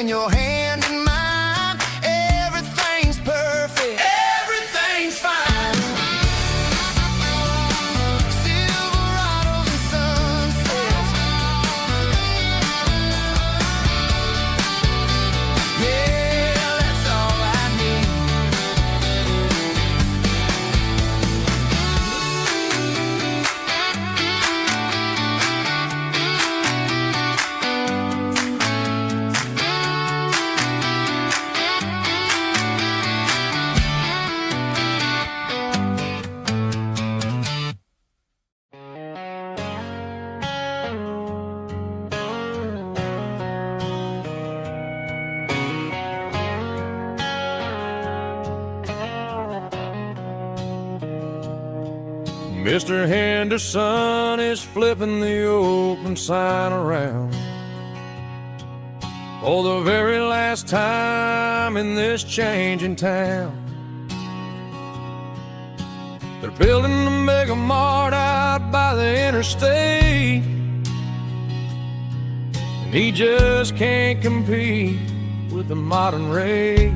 Holding your hand in mine, everything's perfect, everything's fine. Silverados and sunsets, yeah, that's all I need. Mr. Henderson is flipping the open sign around for the very last time in this changing town. They're building a mega mart out by the interstate, and he just can't compete with the modern rate.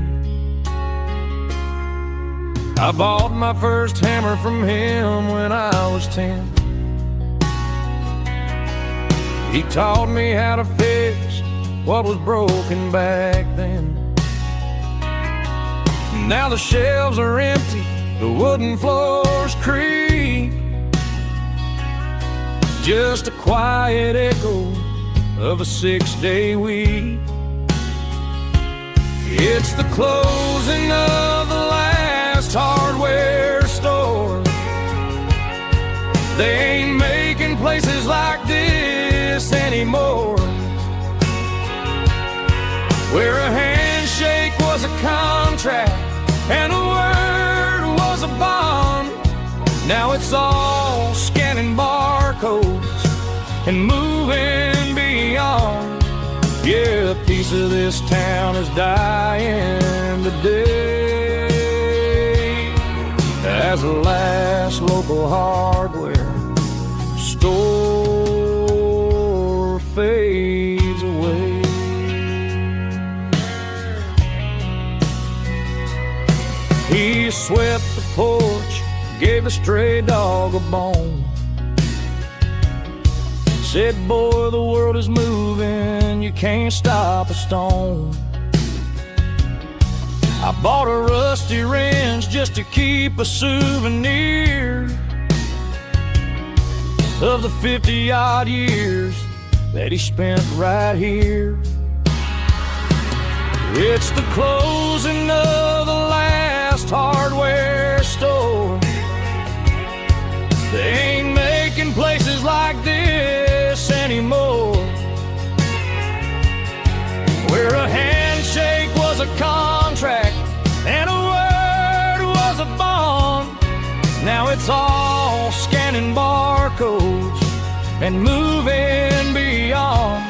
I bought my first hammer from him when I was 10. He taught me how to fix what was broken back then. Now the shelves are empty, the wooden floors creak, just a quiet echo of a 6-day week. It's the closing of the last hardware store. They ain't making places like this anymore, where a handshake was a contract and a word was a bond. Now it's all scanning barcodes and moving beyond. Yeah, a piece of this town is dying today as the last local hardware store fades away. He swept the porch, gave a stray dog a bone, said, boy, the world is moving, you can't stop a stone. I bought a rusty wrench just to keep a souvenir of the 50-odd years that he spent right here. It's the closing of the last hardware store. They ain't making places like this anymore, where a handshake was a contract and a word was a bond. Now it's all scanning barcodes and moving beyond.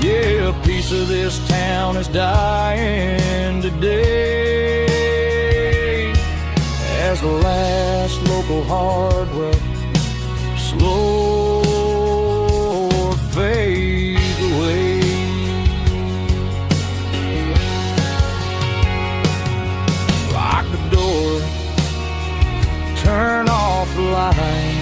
Yeah, a piece of this town is dying today as the last local hardware slow fades away. Lock the door, turn off the light.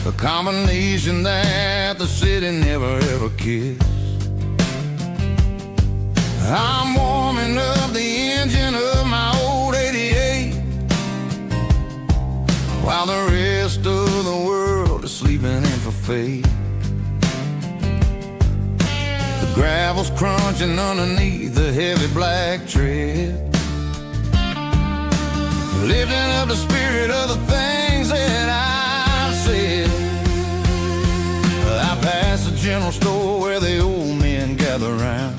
a combination that the city never ever kissed. I'm warming up the engine of my old 88, while the rest of the world is sleeping in for fate. The gravel's crunching underneath the heavy black tread, lifting up the spirit of the things that I've said. I passed the general store where the old men gather round,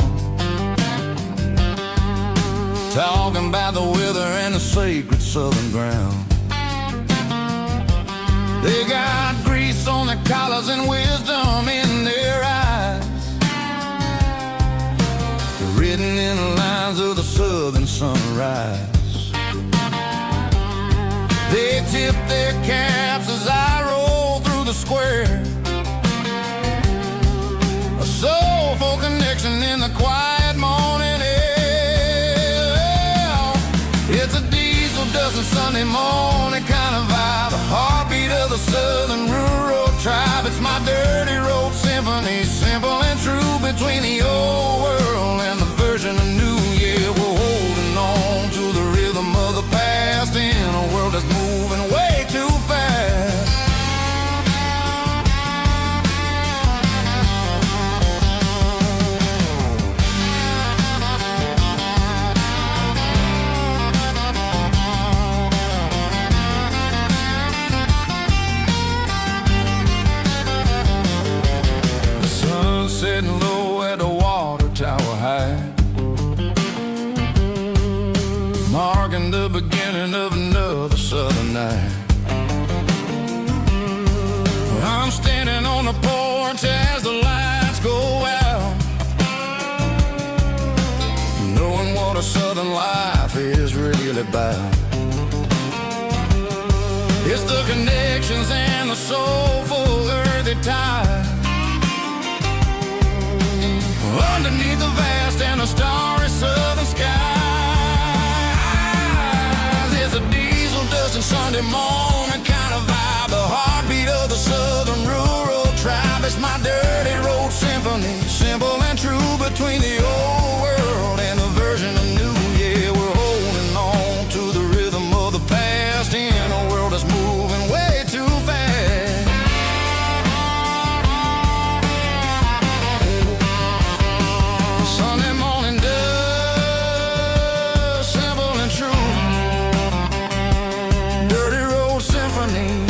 talking about the weather and the sacred southern ground. They got grease on their collars and wisdom in their eyes, written in the lines of the southern sunrise. They tip their caps as I roll through the square, a soulful connection in the quiet morning air. It's a diesel dusting Sunday morning kind of vibe, the heartbeat of the southern rural tribe. It's my dirty road symphony, simple and true, between the old world and the version of new. Yeah, we're holding on to the rhythm of the past in a world that's moving way too fast. The sun's setting low at the water tower high, marking the beginning of another southern night. I'm standing on the porch as the lights go out, knowing what a southern life is really about. It's the connections and the soulful earthy tide, underneath the vast and the starry southern skies. It's a diesel dusting Sunday morning kind of vibe, the heartbeat of the southern rural tribe. It's my dirty road symphony, simple and true, between the old world and the version of new. Yeah, we're holding on to the rhythm of the past in a world that's moving way too fast. Sunday morning dust, simple and true, dirty road symphony.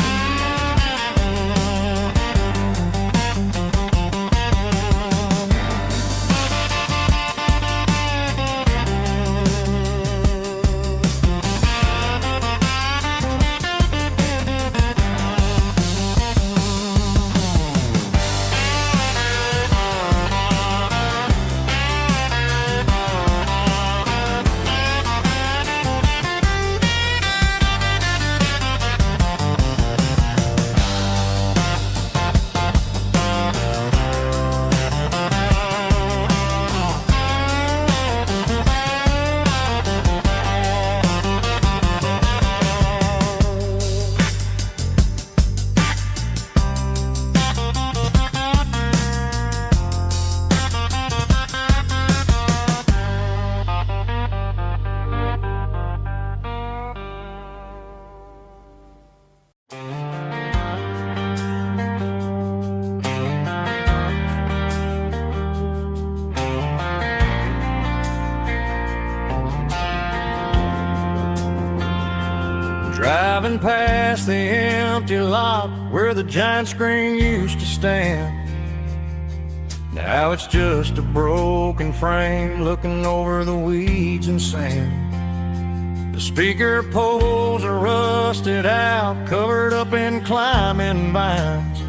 Driving past the empty lot where the giant screen used to stand, now it's just a broken frame looking over the weeds and sand. The speaker poles are rusted out, covered up in climbing vines,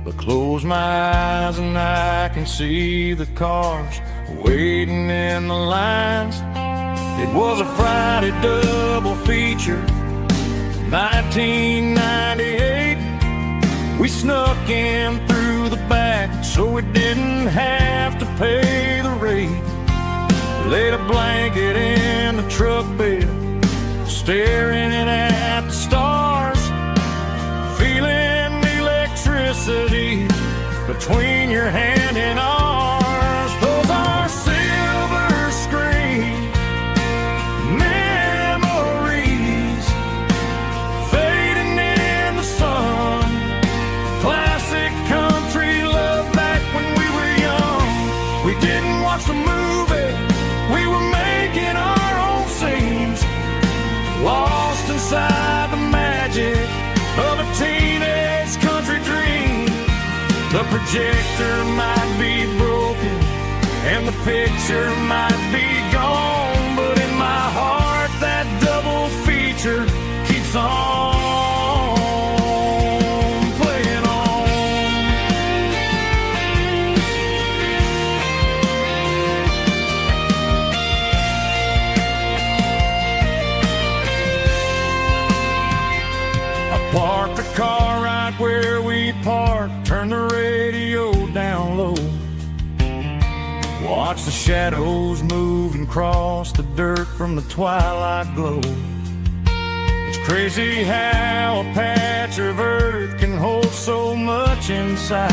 but close my eyes and I can see the cars waiting in the lines. It was a Friday double feature, 1998. We snuck in through the back so we didn't have to pay the rate. Laid a blanket in the truck bed, staring at the stars, feeling electricity between your hand and ours. Those are silver screen memories fading in the sun. Classic country love back when we were young. We didn't watch the movie, we were making our own scenes, lost inside the magic of a teenage country dream. The projector might be broken and the picture might be gone, but in my heart that double feature keeps on playing on. I parked the car right where we parked, turn the radio down low, watch the shadows move and cross the dirt from the twilight glow. It's crazy how a patch of earth can hold so much inside,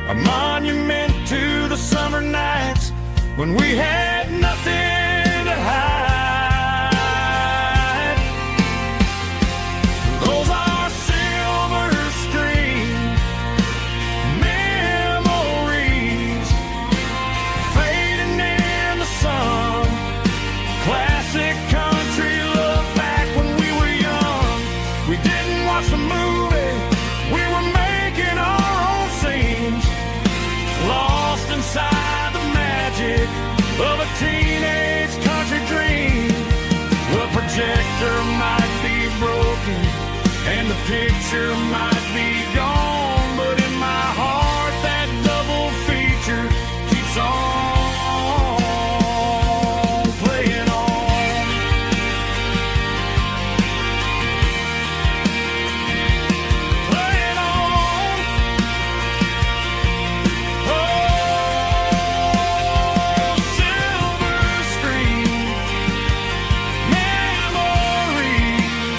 a monument to the summer nights when we had nothing to hide. Those are silver screen memories fading in the sun. Classic country love back when we were young. We didn't watch the movie, we were making our own scenes, lost inside the magic of a teenage country dream. The projector might be broken and the picture might be gone, but in my heart that double feature keeps on playing on. Playing on. Oh, silver screen memories.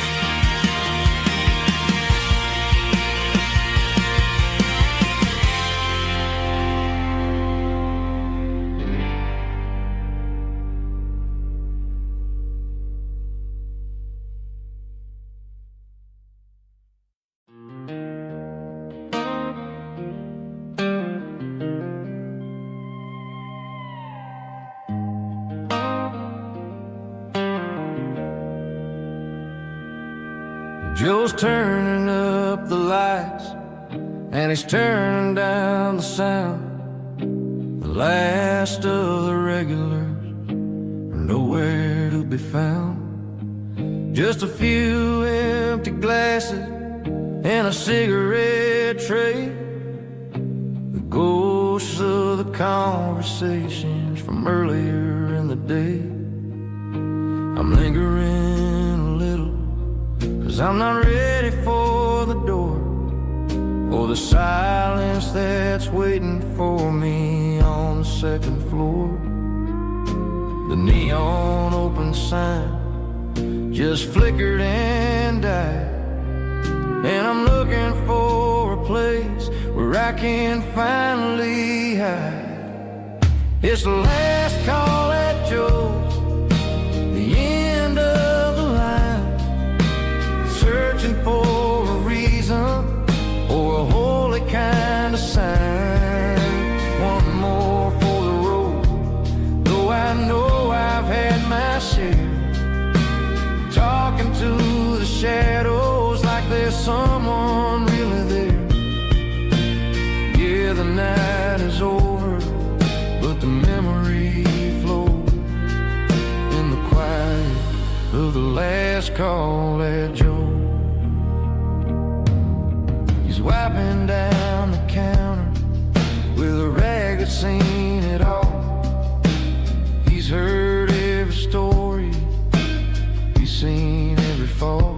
Joe's turning up the lights and he's turning down the sound. The last of the regulars are nowhere to be found. Just a few empty glasses and a cigarette tray, the ghosts of the conversations from earlier in the day. I'm lingering a little, 'cause I'm not ready for the door, or the silence that's waiting for me on the second floor. The neon open sign just flickered and died, and I'm looking for a place where I can finally hide. It's the last call at Joe's, the end of the line, searching for a reason or a holy kind of sign. One more for the road, though I know I've had my share, talking to the shadows like there's someone really there. Yeah, the night is over, but the memory flows in the quiet of the last call at Joe. He's wiping down the counter with a rag that's seen it all. He's heard every story, he's seen every fall.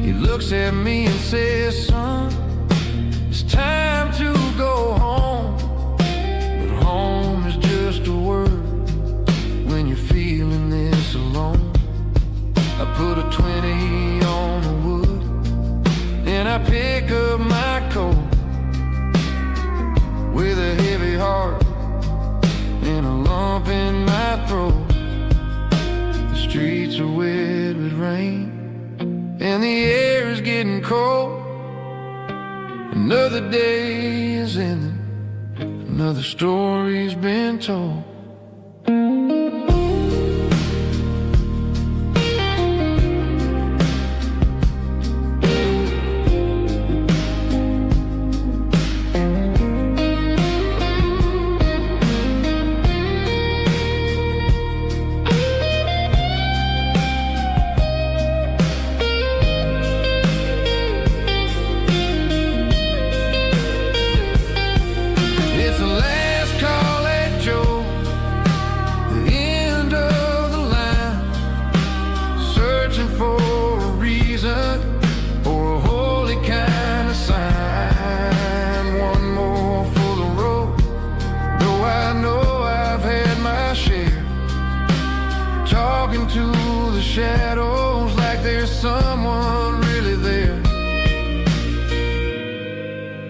He looks at me and says, son, it's time to go home. But home is just a word when you're feeling this alone. I put a 20 on the wood, then I pick up with a heavy heart and a lump in my throat. The streets are wet with rain and the air is getting cold. Another day is ending, another story's been told. To the shadows like there's someone really there.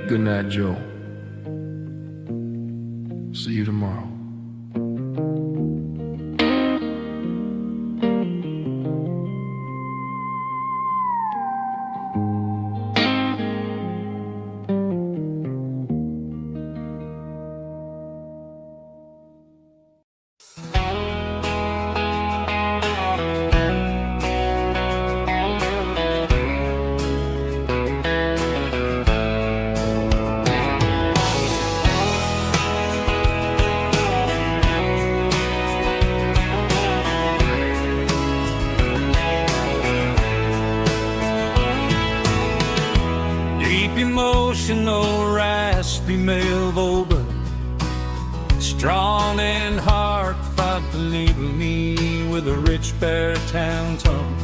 Good night, Joe. See you tomorrow. Emotional, raspy male vulgar, strong and heartfelt, believe me, with a rich baritone tone.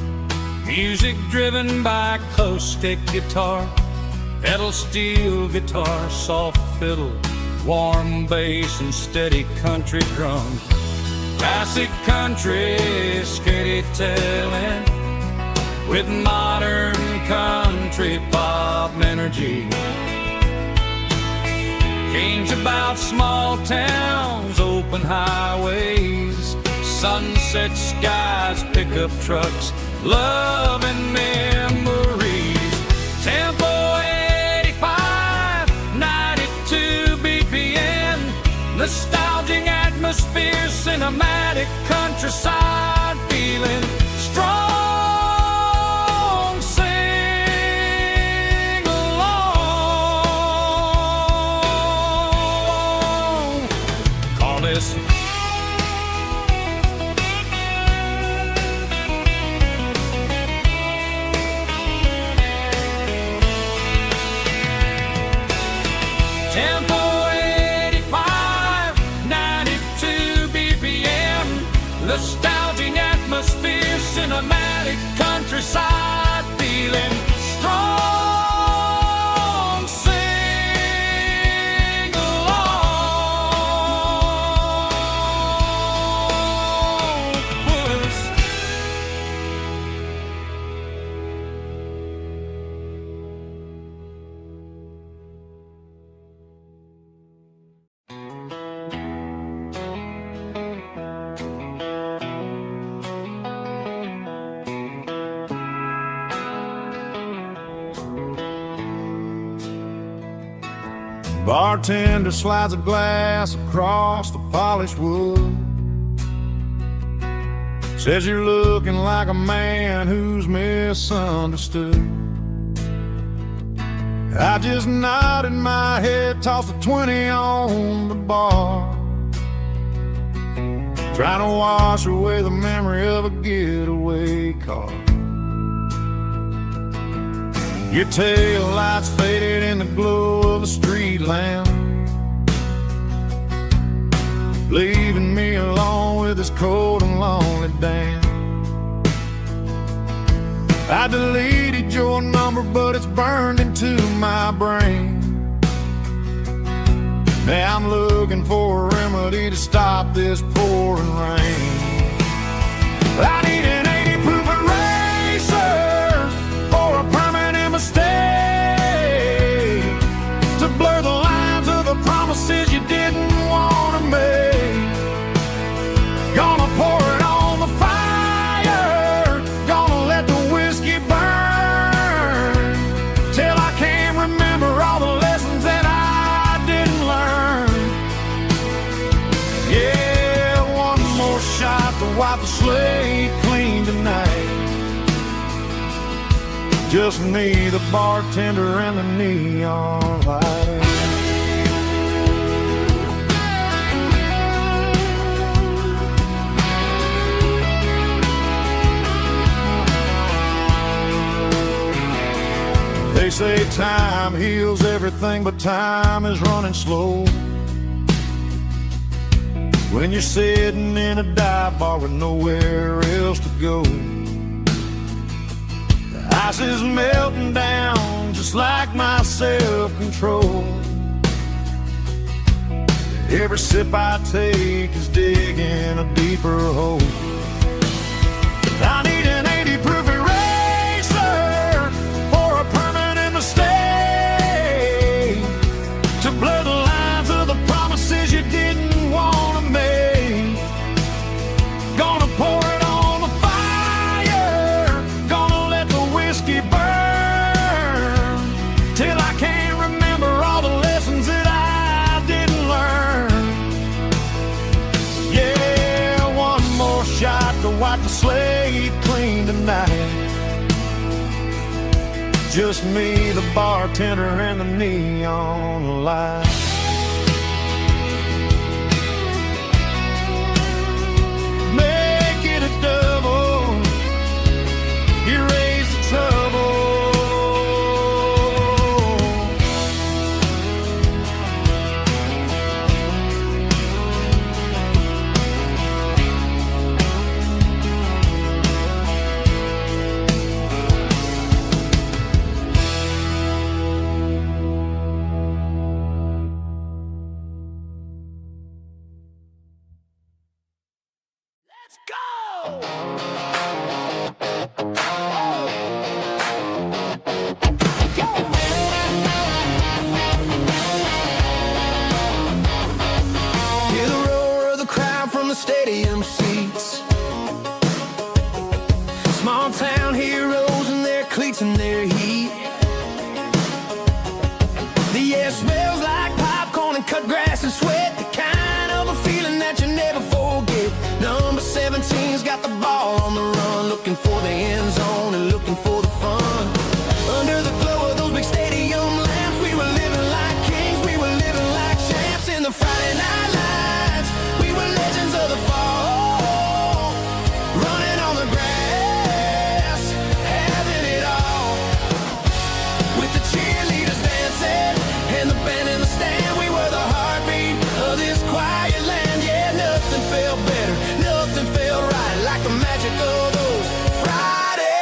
Music driven by close-stick guitar, pedal steel guitar, soft fiddle, warm bass and steady country drums. Classic country storytelling with modern country pop energy. Kings about small towns, open highways, sunset skies, pickup trucks, love and memories. Tempo 85, 92 BPM, nostalgic atmosphere, cinematic countryside feeling strong. Tempo 85, 92 BPM, nostalgic atmosphere, cinematic countryside feeling strong. Sing along with us. Bartender slides a glass across the polished wood. Says you're looking like a man who's misunderstood. I just nodded my head, tossed a 20 on the bar, trying to wash away the memory of a getaway car. Your tail lights faded in the glow of a street lamp, leaving me alone with this cold and lonely damn. I deleted your number, but it's burned into my brain. Now I'm looking for a remedy to stop this pouring rain. I need an 80 proof eraser for a permanent mistake, to blur the lines of the promises Just me, the bartender, and the neon light. They say time heals everything, but time is running slow. When you're sitting in a dive bar with nowhere else to go, the ice is melting down just like my self-control. Every sip I take is digging a deeper hole. I need an 80 proof eraser for a permanent mistake, to blur the lines of the promises you didn't want to make. Gonna pour it on the fire, gonna let the whiskey burn, till I can't remember all the lessons that I didn't learn. Yeah, one more shot to wipe the slate clean tonight. Just me, the bartender, and the neon light. Make it a double, erase the trouble. Hear the roar of the crowd from the stadium seats. Small town heroes in their cleats and their heat. The air smells like popcorn and cut grass and sweat, the kind of a feeling that you never forget. Number 17's got the ball on the run, looking for the end zone and looking for the fun. Under the glow of those big stadium lamps, we were living like kings, we were living like champs in the Friday night lights. We were legends of the fall, running on the grass, having it all. With the cheerleaders dancing and the band in the stand, we were the heartbeat of this quiet land. Yeah, nothing felt better, nothing felt right like the magic of those Friday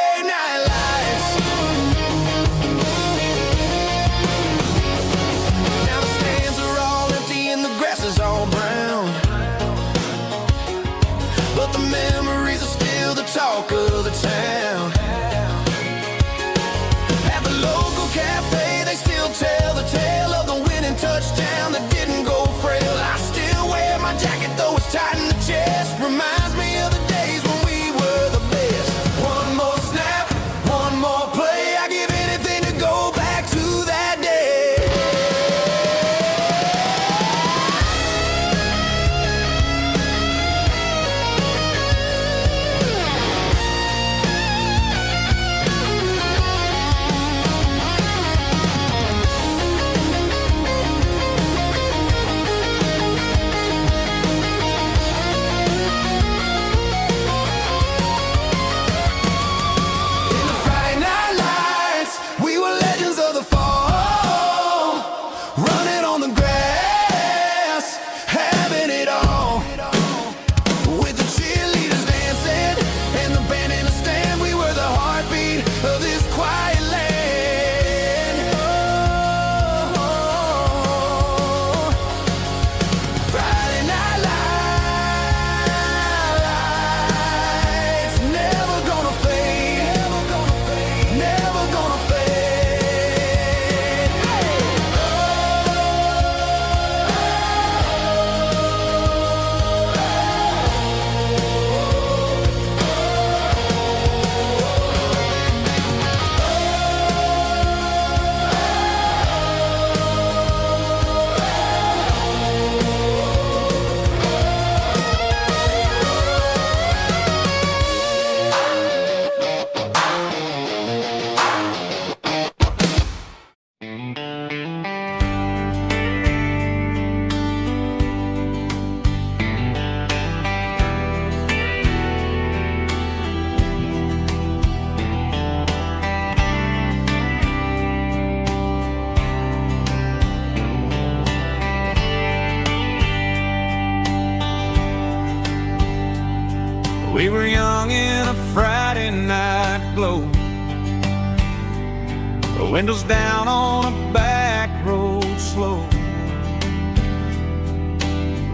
windows down on a back road slow,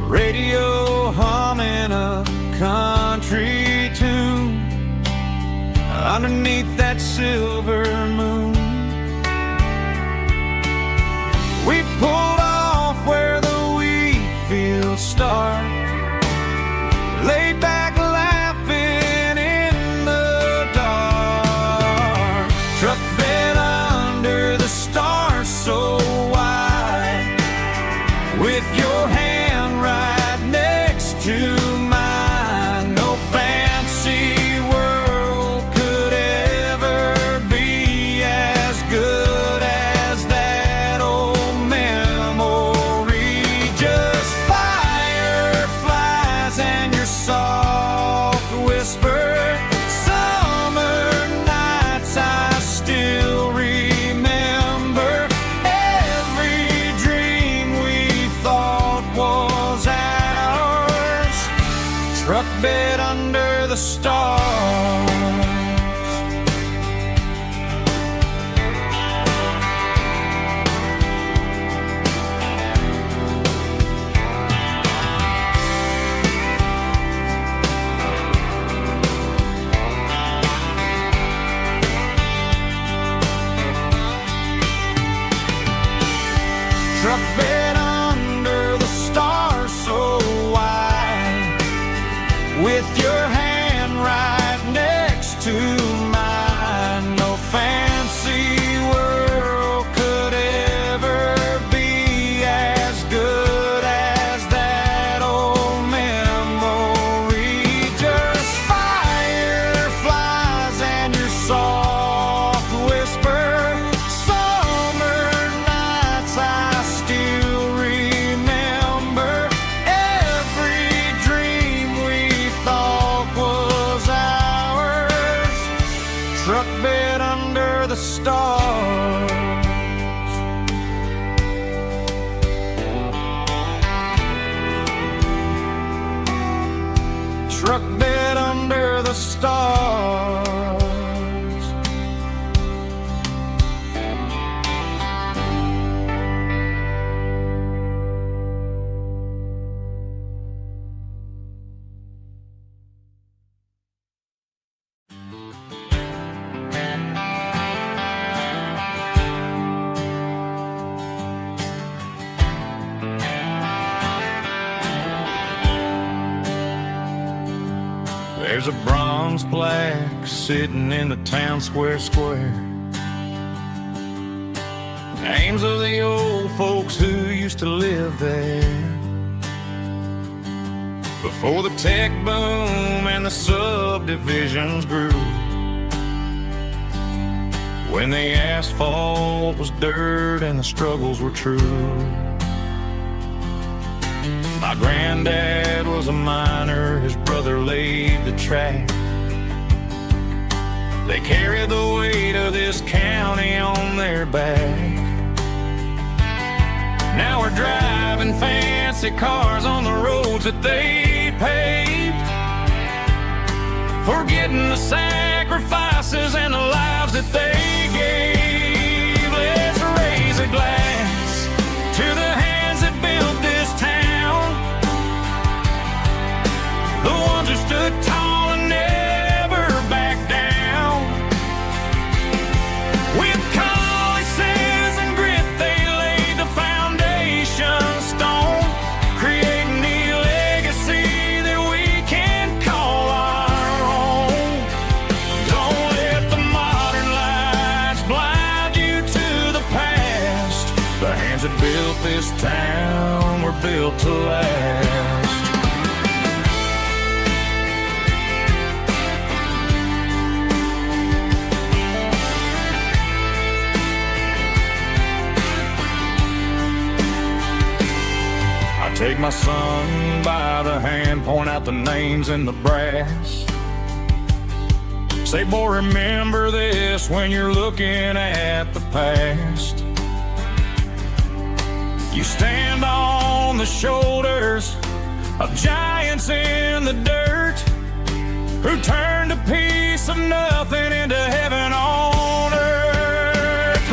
radio humming a country tune underneath that silver moon. We pulled off where the wheat fields start, laid back laughing in the dark. Truck bed under the stars so wide, with your hand right next to mine. No fancy world could ever be as good as that old memory. Just fireflies and your soft whisper. Summer nights I still remember. Every dream we thought was ours. Truck bed under the stars. Truck bed under the stars so wide, with your hand right next to mine. No fancy world could ever be as good as that old memory. Just fireflies and your soft whisper. Summer nights I still remember. Every dream we thought was ours. Truck bed under the stars. Truck bed under the stars. There's a bronze plaque sitting in the town square. Names of the old folks who used to live there before the tech boom and the subdivisions grew, when the asphalt was dirt and the struggles were true. My granddad was a miner, his brother laid the track. They carried the weight of this county on their back. Now we're driving fancy cars on the roads that they paved, forgetting the sacrifices and the lives that they gave. Let's raise a glass to the hands that built this town, the ones who stood tall and never backed down. With calluses and grit they laid the foundation stone, creating the legacy that we can call our own. Don't let the modern lights blind you to the past. The hands that built this town were built to last. Take my son by the hand, point out the names in the brass. Say, boy, remember this when you're looking at the past. You stand on the shoulders of giants in the dirt, who turned a piece of nothing into heaven on earth.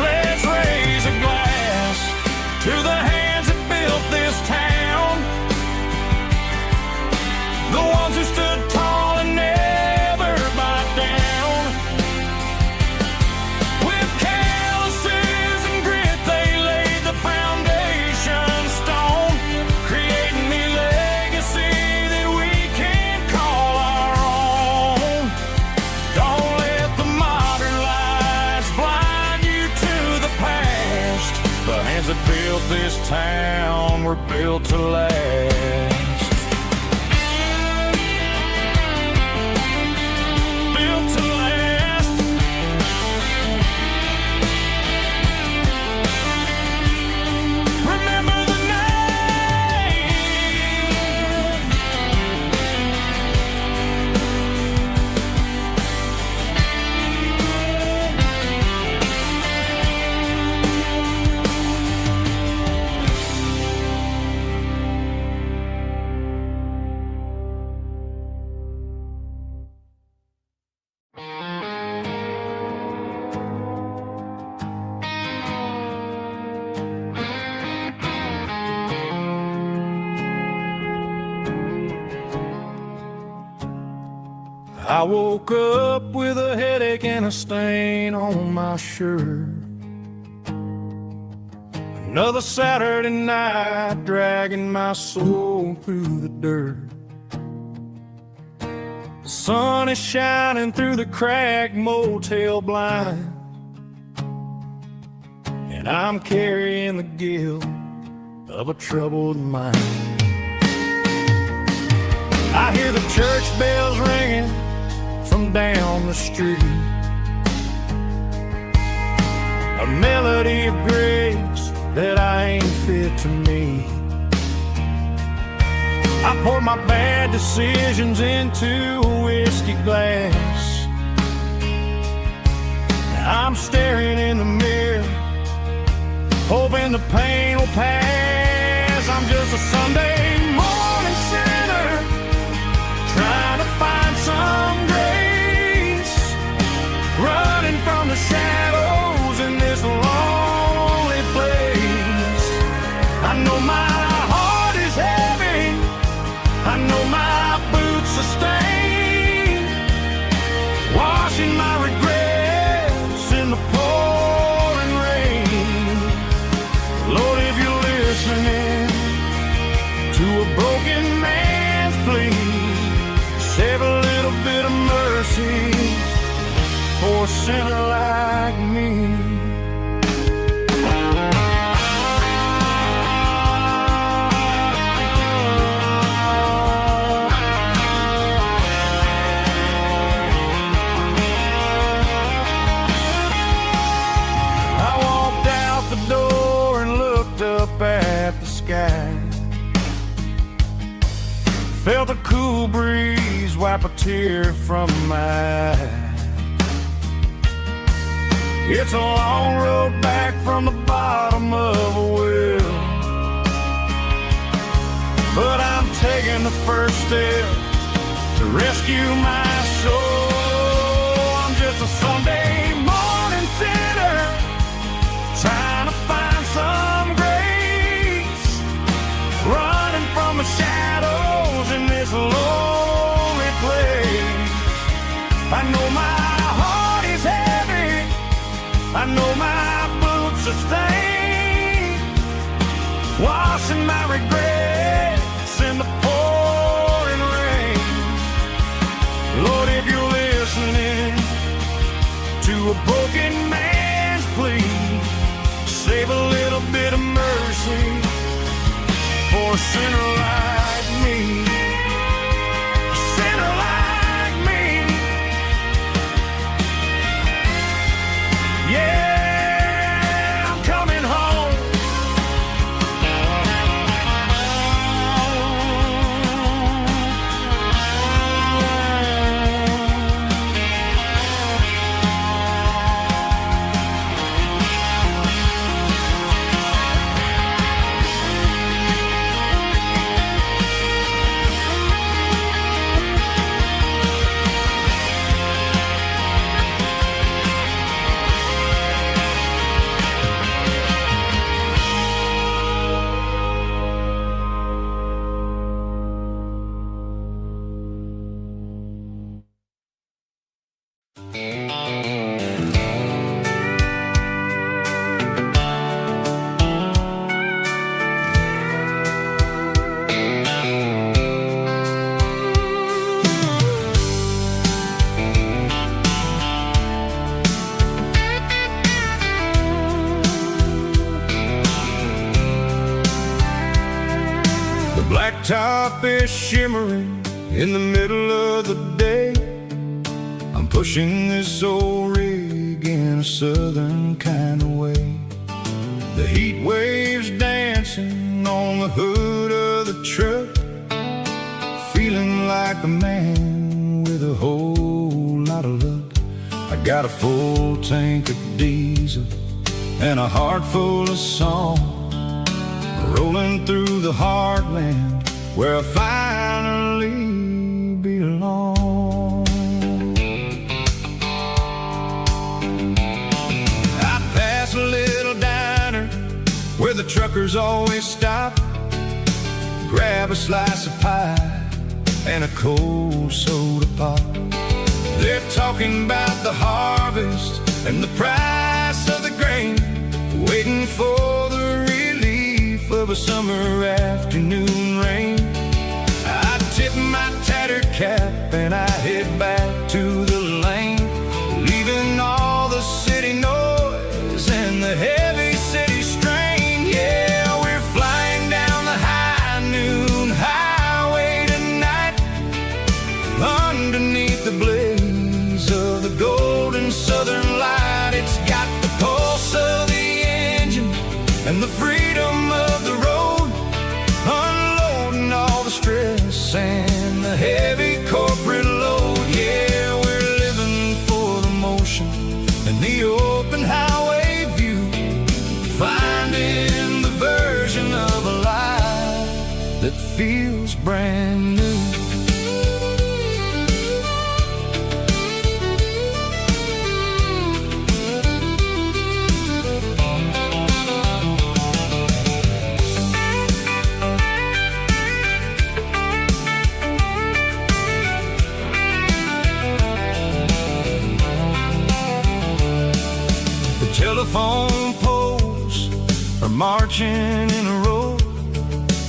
hands that built this town were built to last. Built to last. Remember the name. I woke up with a headache and a stain on my shirt. Another Saturday night dragging my soul through the dirt. The sun is shining through the cracked motel blind, and I'm carrying the guilt of a troubled mind. I hear the church bells ringing from down the street, a melody of grace that I ain't fit to meet. I pour my bad decisions into a whiskey glass. I'm staring in the mirror, hoping the pain will pass. I'm just a Sunday morning sinner, trying to find some grace, running from the shadows in this lonely place. I know my heart is heavy, I know my boots are stained, washing my regrets in the pouring rain. Lord, if you're listening to a broken man's plea, save a little bit of mercy for a sinner like me. I walked out the door and looked up at the sky, felt a cool breeze wipe a tear from my eye. It's a long road back from the bottom of a well, but I'm taking the first step to rescue my soul. I'm just a Sunday morning sinner, trying to find some grace, running from the shadows in this lonely place. I know my heart is heavy, I know my boots are stained, washing my regrets in the pouring rain. Lord, if you're listening to a broken man's plea, save a little bit of mercy for a sinner like me. A sinner like me. Yeah, I'm coming home. Blacktop is shimmering in the middle of the day. I'm pushing this old rig in a southern kind of way. The heat waves dancing on the hood of the truck, feeling like a man with a whole lot of luck. I got a full tank of diesel and a heart full of song, rolling through the heartland where I finally belong. I pass a little diner where the truckers always stop, grab a slice of pie and a cold soda pop. They're talking about the harvest and the price of the grain, waiting for the relief of a summer afternoon rain. I tip my tattered cap and I head back to the lane, leaving all the city noise and the heavy city strain. Yeah, we're flying down the high noon highway tonight, underneath the blaze of the golden southern light. It's got the pulse of the engine and the freedom of the road, unloading all the stress and the heavy corporate load. Yeah, we're living for the motion and the open highway view, finding the version of a life that feels brand new. Telephone poles are marching in a row,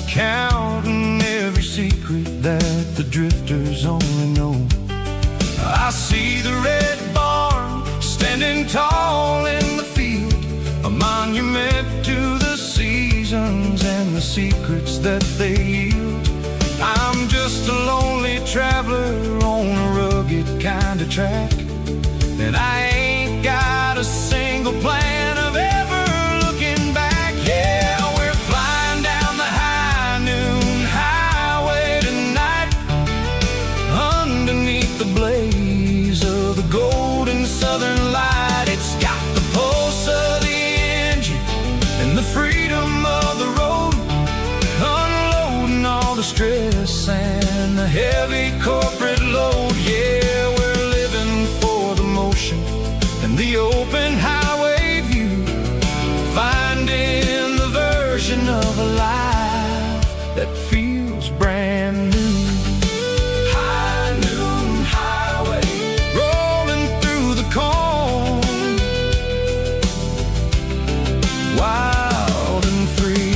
counting every secret that the drifters only know. I see the red barn standing tall in the field, a monument to the seasons and the secrets that they yield. I'm just a lonely traveler on a rugged kind of track, and I ain't got a single plan of ever looking back. Yeah, we're flying down the high noon highway tonight, underneath the blaze of the golden southern light. It's got the pulse of the engine and the freedom of the road, unloading all the stress and the heavy corporate load. Yeah, we're living for the motion and the open highway view, finding the version of a life that feels brand new. High noon highway, rolling through the corn, wild and free.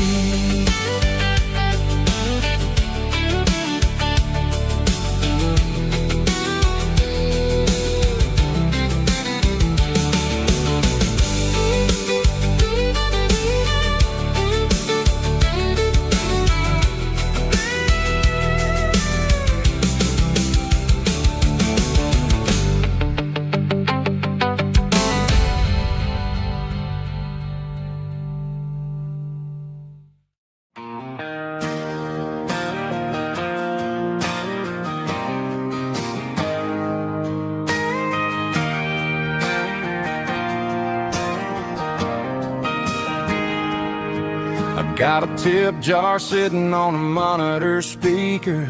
Got a tip jar sitting on a monitor speaker,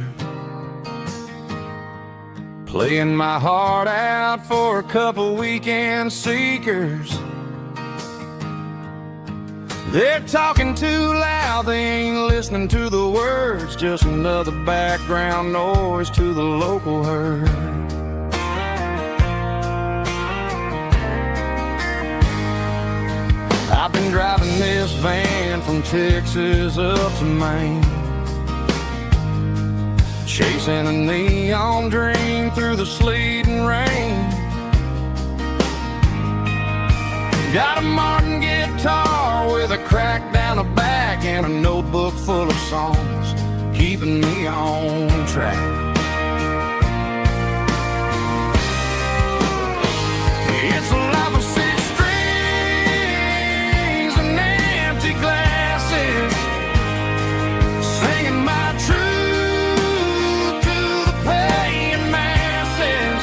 playing my heart out for a couple weekend seekers. They're talking too loud, they ain't listening to the words, just another background noise to the local herd. I've been driving this van from Texas up to Maine, chasing a neon dream through the sleet and rain. Got a Martin guitar with a crack down the back and a notebook full of songs, keeping me on track. It's a life of six strings and empty glasses, singing my truth to the paying masses.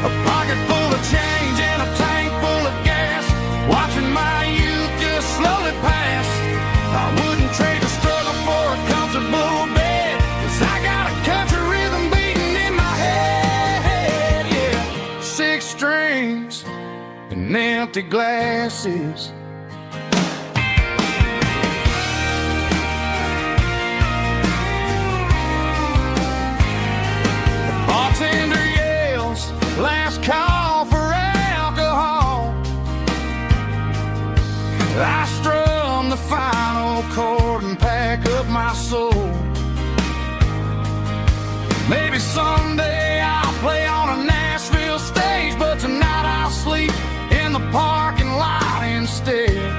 A pocket full of change and a tank full of gas, watching my youth just slowly pass. I wouldn't trade the struggle for a comfortable bed, 'cause I got a country rhythm beating in my head, yeah. Six strings and empty glasses. The bartender yells, last call for alcohol. I strum the final chord and pack up my soul. Maybe someday I'll play on a Nashville stage, but tonight I'll sleep in the parking lot instead.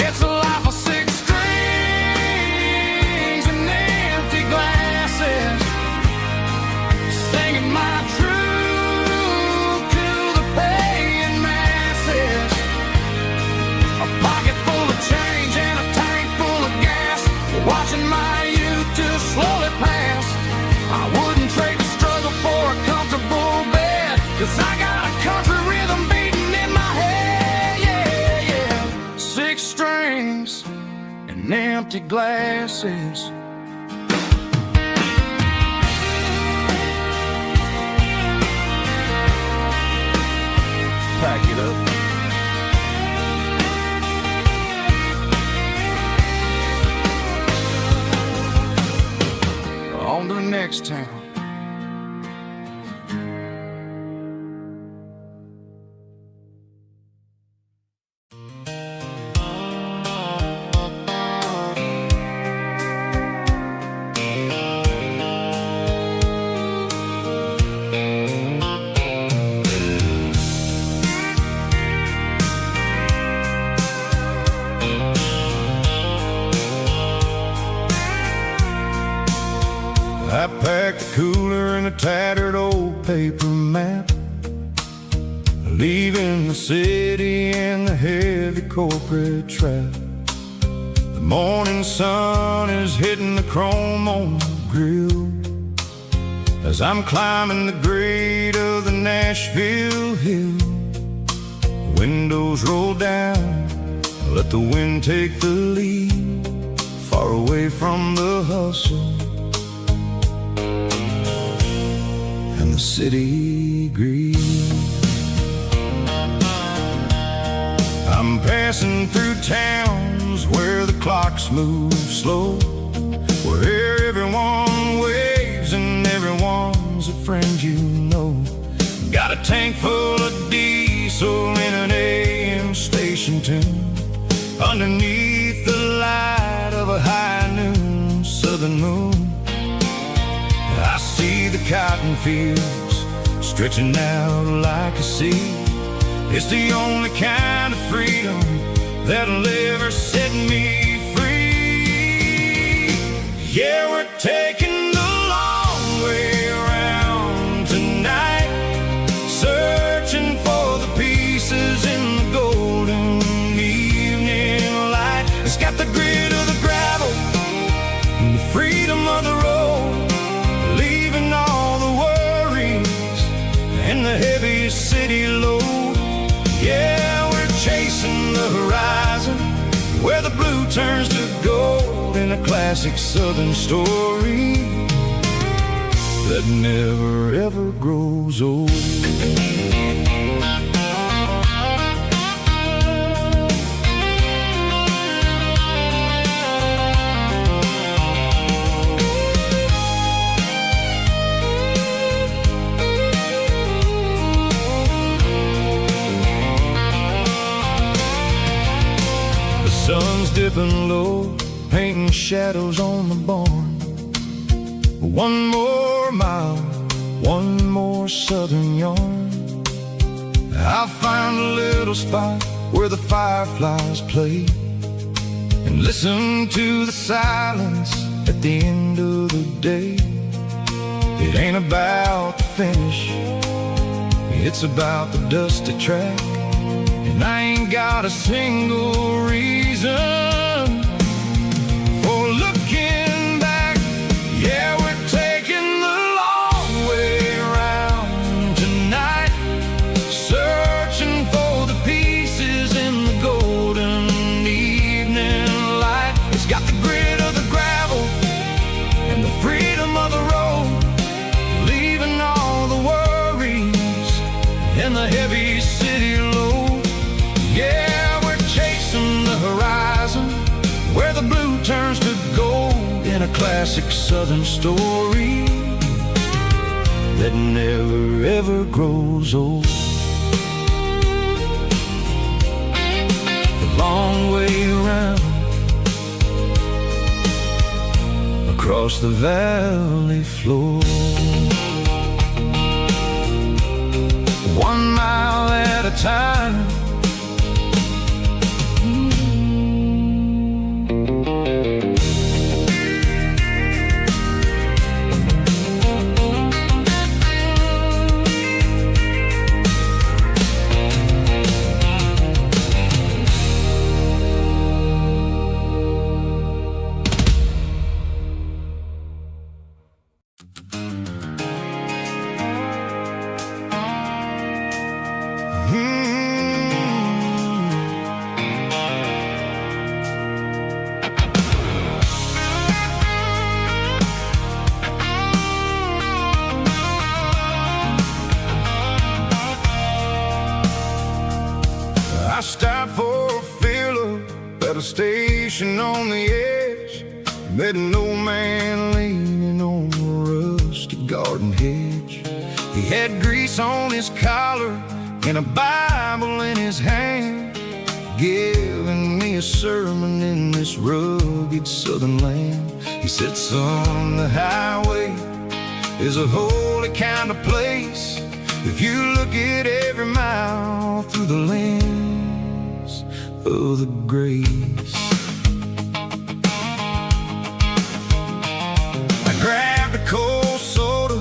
It's a life of six strings and empty glasses, singing my truth to the paying masses. A pocket full of change and a tank full of gas, watching my youth just slowly pass. I wouldn't trade the struggle for a comfortable bed, 'cause I got a country rhythm beating in my head, yeah, yeah. Six strings and empty glasses. Pack it up. On to the next town. I packed the cooler and a tattered old paper map, leaving the city and the heavy corporate trap. The morning sun is hitting the chrome on the grill as I'm climbing the grade of the Nashville hill. Windows roll down, let the wind take the lead, far away from the hustle and the city green. I'm passing through towns where the clocks move slow, where everyone waves and everyone's a friend you know. Got a tank full of diesel in an AM station tune, underneath the light of a high noon southern moon. I see the cotton fields stretching out like a sea. It's the only kind of freedom that'll ever set me free. Yeah, we're taking the long way around tonight, searching for the pieces in the golden evening light. It's got the grit of the gravel and the freedom of the road, leaving all the worries and the heavy city load. Yeah, we're chasing the horizon, where the blue turns to gold, in a classic southern story that never ever grows old. Sun's dipping low, painting shadows on the barn. One more mile, one more southern yarn. I'll find a little spot where the fireflies play, and listen to the silence at the end of the day. It ain't about the finish, it's about the dusty track. And I ain't got a single reason for looking back. Yeah, we're taking the long way around tonight, searching for the pieces in the golden evening light. It's got the grit of the gravel and the freedom of the road, leaving all the worries and the heavy city load. Yeah, we're chasing the horizon, where the blue turns to gold, in a classic southern story that never ever grows old. The long way around, across the valley floor, 1 mile at a time. I stopped for a fill-up at a station on the edge, met an old man leaning on a rusty garden hedge. He had grease on his collar and a Bible in his hand, giving me a sermon in this rugged southern land. He said, son, the highway is a holy kind of place if you look at every mile through the lens of the grace. I grabbed a cold soda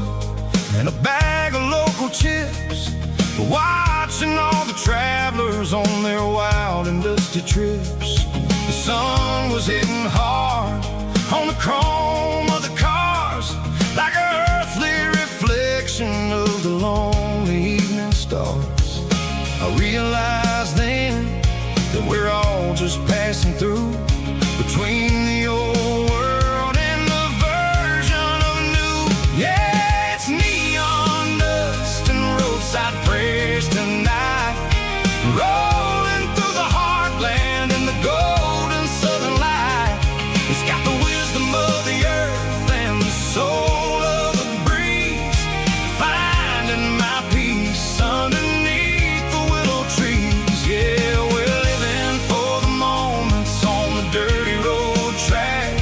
and a bag of local chips, watching all the travelers on their wild and dusty trips. The sun was hitting hard on the chrome of the cars, like an earthly reflection of the lonely evening stars. I realized then that we're all just passing through, between the old world and the version of new. Yeah, it's neon dust and roadside prayers tonight, rolling through the heartland in the golden southern light. It's got the wisdom of the earth and the soul of the breeze, finding my peace underneath the willow trees. Yeah, we're living for the moments on the dirty road track,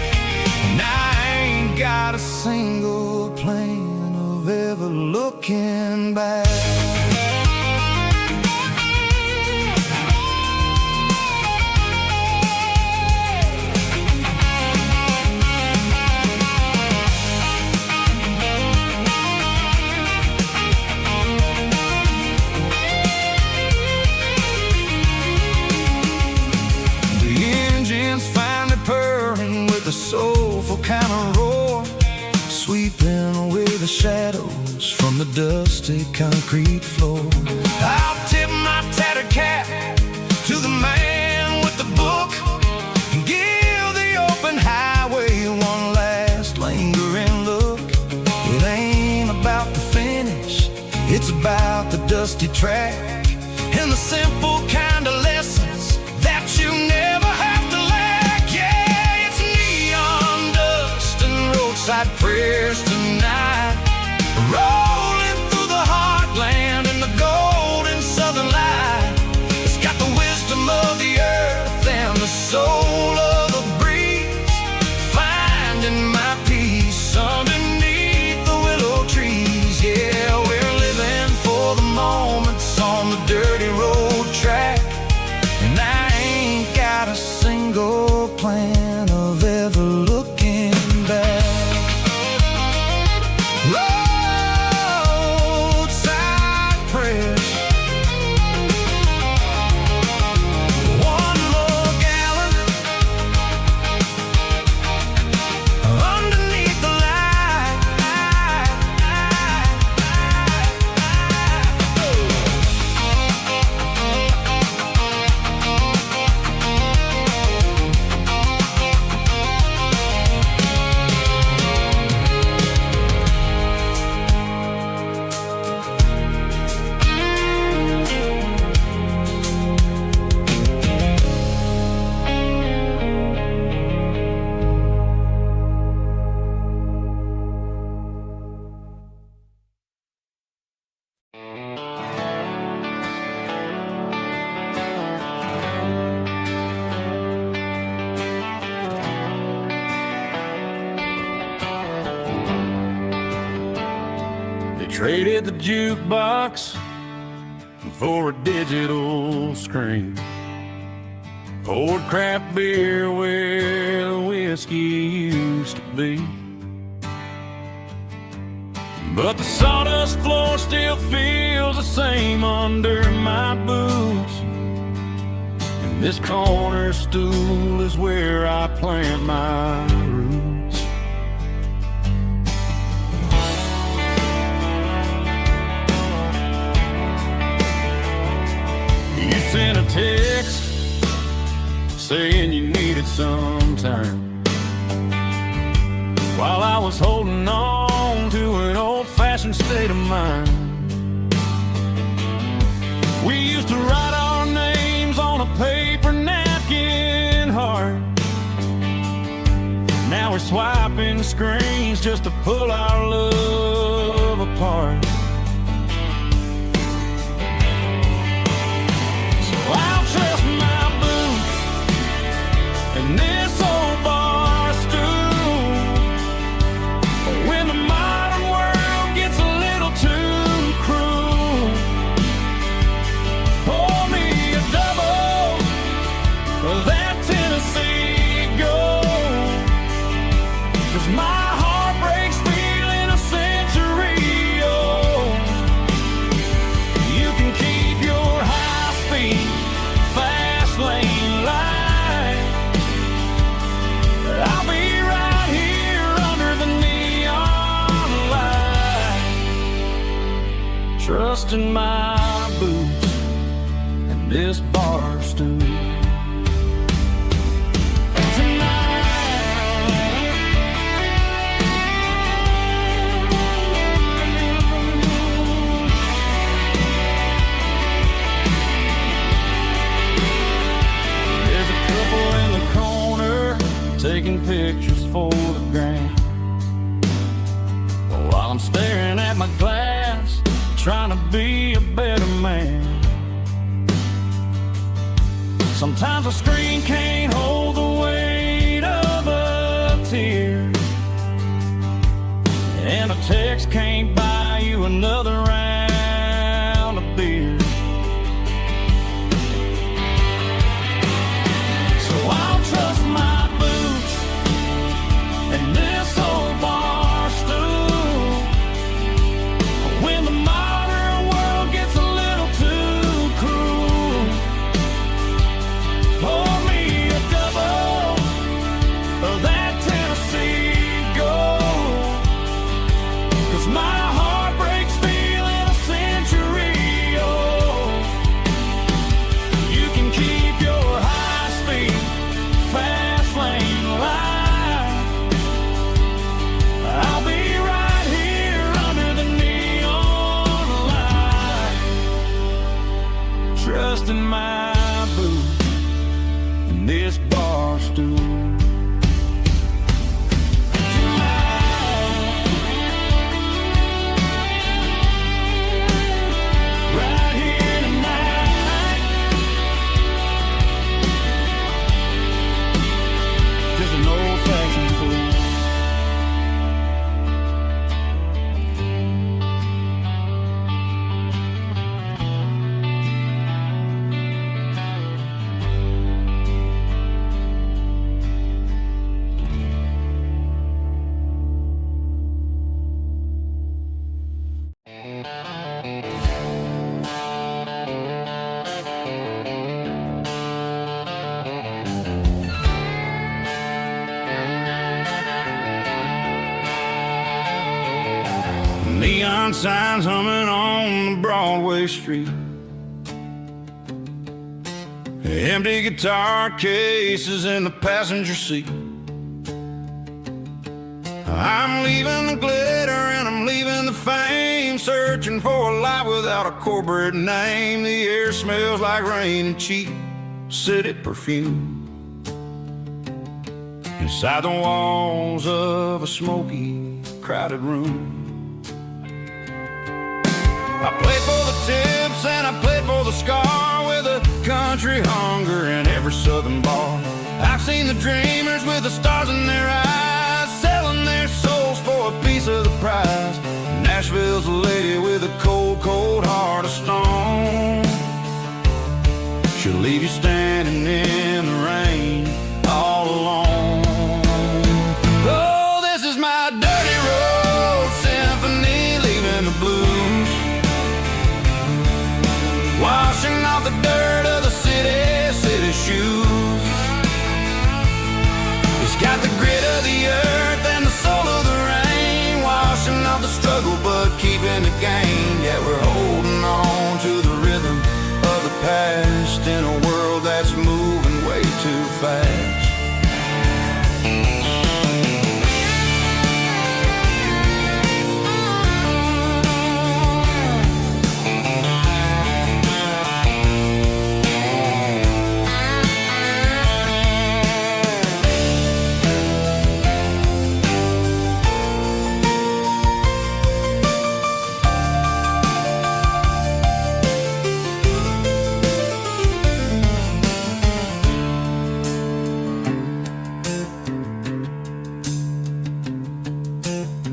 and I ain't got a single plan of ever looking back. The soulful kind of roar, sweeping away the shadows from the dusty concrete floor. I'll tip my tattered cap to the man with the book and give the open highway one last lingering look. It ain't about the finish, it's about the dusty track and the simple kind of lessons that you never have to lack. Yeah, it's neon dust and roadside prayers tonight, rolling through the heartland in the golden southern light. It's got the wisdom of the earth and the soul of the breeze, finding my peace underneath the willow trees. Yeah, we're living for the moments on the dirty road track, Traded the jukebox for a digital screen. Poured craft beer where the whiskey used to be. But the sawdust floor still feels the same under my boots. And this corner stool is where I plant my roots. You sent a text saying you needed some time, while I was holding on to an old-fashioned state of mind. We used to write our names on a paper napkin heart. Now we're swiping screens just to pull our love apart. So I'll trust my boots and this old bar stool. When the modern world gets a little too cruel, pour me a double of that Tennessee Gold. 'Cause my heart breaks feeling a century old. You can keep your high-speed, fast lane light. I'll be right here under the neon light, trusting my boots and this bar stool. There's a couple in the corner taking pictures for the gram, while I'm staring at my glass, trying to be a better man. Sometimes a screen can't hold the weight of a tear, and a text can't buy you another round of beer. So I'll trust my boots and this old bar stool. When the modern world gets a little too cruel, pour me a double of that Tennessee Gold. 'Cause my heart breaks feeling a century old. You can keep your high-speed, fast lane light. I'll be right here under the neon light, trusting my boots and this bar stool. Right here tonight, just an old-fashioned fool. Neon signs humming on the Broadway street. Empty guitar cases in the passenger seat. I'm leaving the glitter and I'm leaving the fame, searching for a life without a corporate name. The air smells like rain and cheap city perfume. Inside the walls of a smoky, crowded room, I played for the tips and I played for the scar, with a country hunger in every southern bar. I've seen the dreamers with the stars in their eyes, selling their souls for a piece of the prize. Nashville's the lady she'll leave you standing in the rain all alone. Oh, this is my dirty road symphony, leaving the blues, washing off the dirt of the city shoes. It's got the grit of the earth and the soul of the rain, washing off the struggle but keeping the gain. Yeah, we're holding on to the rhythm of the past in a world that's moving way too fast.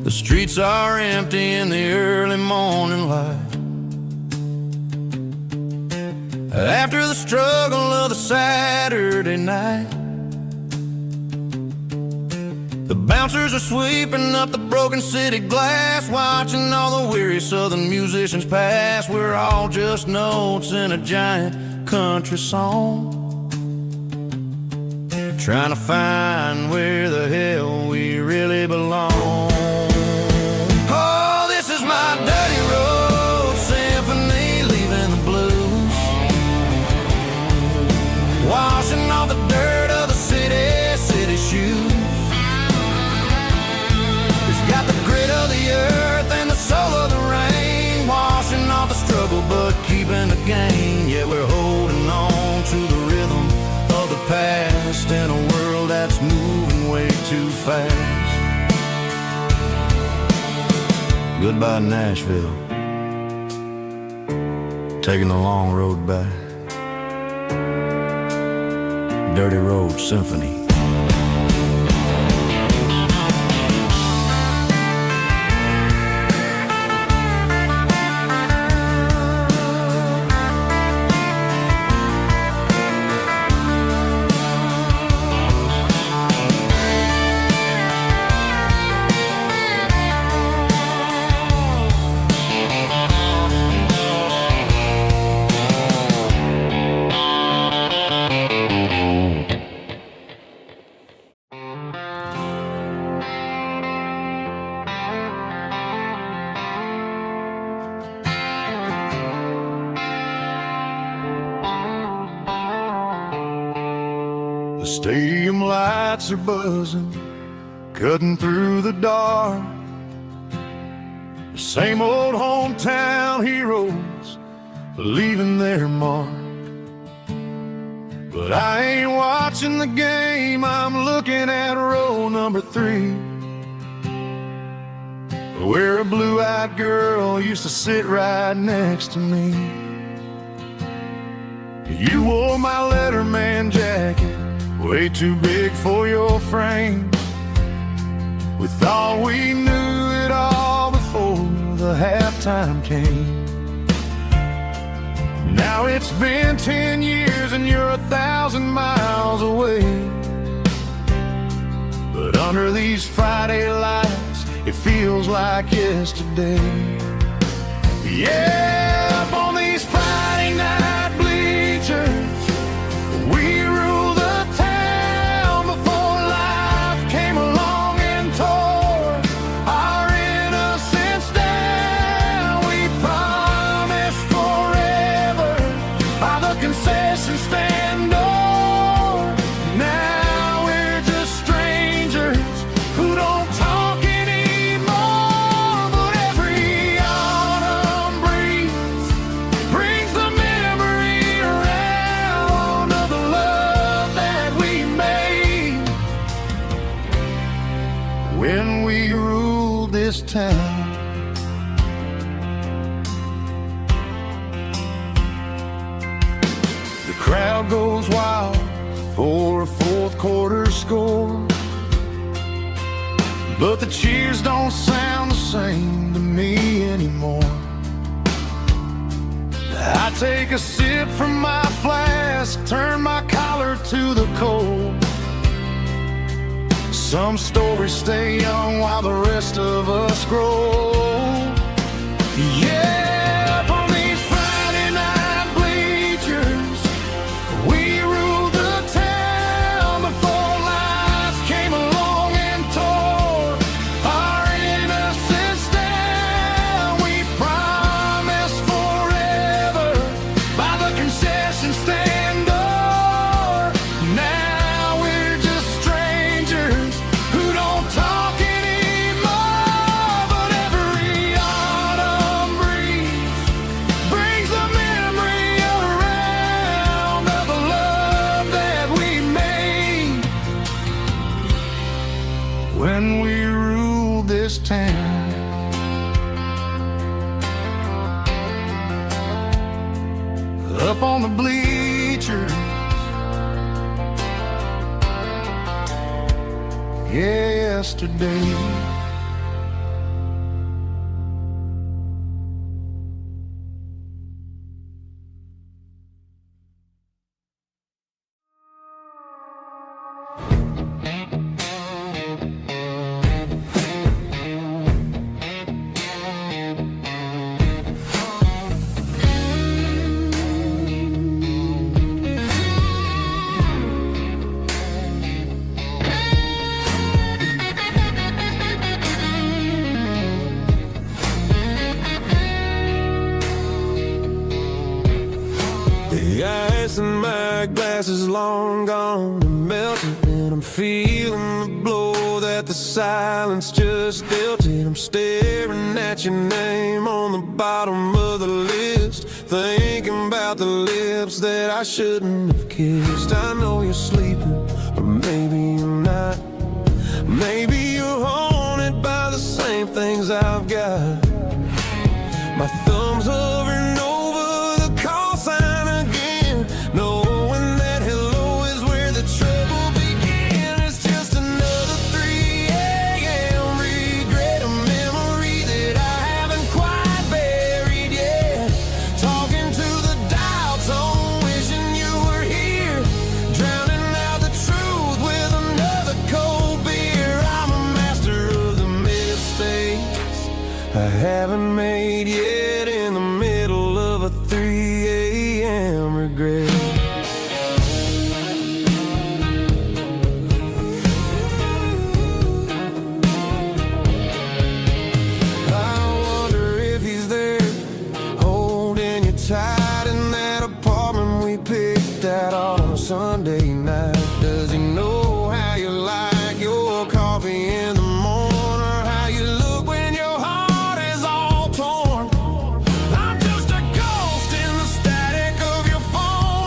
The streets are empty in the early morning light, after the struggle of the Saturday night. The bouncers are sweeping up the broken city glass, watching all the weary southern musicians pass. We're all just notes in a giant country song, trying to find where the hell we really belong. My dirty road symphony, leaving the blues, washing off the dirt of the city shoes. It's got the grit of the earth and the soul of the rain, washing off the struggle but keeping the gain. Yeah, we're holding on to the rhythm of the past in a world that's moving way too fast. Goodbye, Nashville, taking the long road back. Dirty Road Symphony. The stadium lights are buzzing, cutting through the dark. The same old hometown heroes leaving their mark. But I ain't watching the game, I'm looking at row number 3, where a blue-eyed girl used to sit right next to me. You wore my Letterman jacket, way too big for your frame. We thought we knew it all before the halftime came. Now it's been 10 years and you're 1,000 miles away. But under these Friday lights, it feels like yesterday. Yeah, up on these Friday night bleachers, we rule the town before life came along and tore our innocence down. We promised forever by the concession stand door. Now we're just strangers who don't talk anymore. But every autumn breeze brings the memory around of the love that we made when we ruled this town. The crowd goes wild for a fourth quarter score, but the cheers don't sound the same to me anymore. I take a sip from my flask, turn my collar to the cold. Some stories stay young while the rest of us grow. Yeah, up on these Friday night bleachers, we ruled the town before life came along and tore our innocence down. We promised forever by the concession stand door. Now we're just strangers who don't talk anymore. But every autumn breeze brings the memory around of the love that we made when we ruled this town. Up on the bleachers, yesterday. The ice in my glass is long gone and melted, and I'm feeling the blow that the silence just dealt it. I'm staring at your name on the bottom of the list, thinking about the lips that I shouldn't have kissed. I know you're sleeping, or maybe you're not. Maybe you're haunted by the same things I've got. My thumb's hovering over the call sign again, knowing that hello is where the trouble began. It's just another 3 a.m. regret, a memory that I haven't quite buried yet. Talking to the dial tone, wishing you were here, drowning out the truth with another cold beer. I'm a master of the mistakes I haven't made yet, in the middle of a 3 a.m. regret. I wonder if he's there, holding you tight in that apartment we picked out on a Sunday night. Does he know how you like your coffee in the morning, or how you look when your heart is all torn? I'm just a ghost in the static of your phone,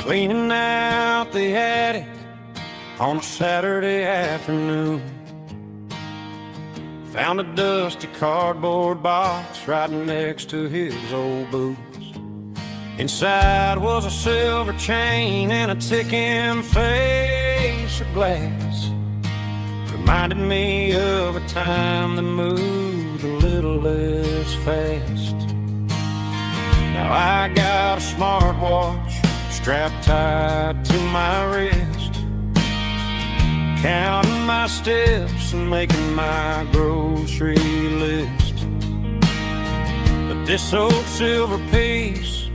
cleaning out the attic on a Saturday afternoon. Found a dusty cardboard box right next to his old boots. Inside was a silver chain and a ticking face of glass. Reminded me of a time that moved a little less fast. Now I got a smartwatch strapped tight to my wrist, counting my steps and making my grocery list. But this old silver piece,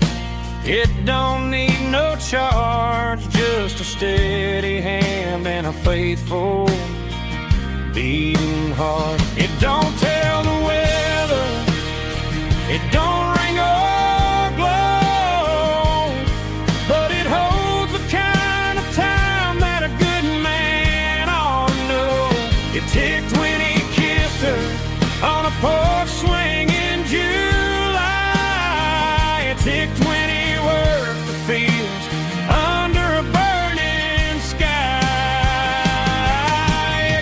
it don't need no charge, just a steady hand and a faithful beating heart. It don't tell the weather, it don't ring or glow, but it holds the kind of time that a good man ought to know. It ticked when he kissed her on a porch swing in July. It ticked when he worked the fields under a burning sky.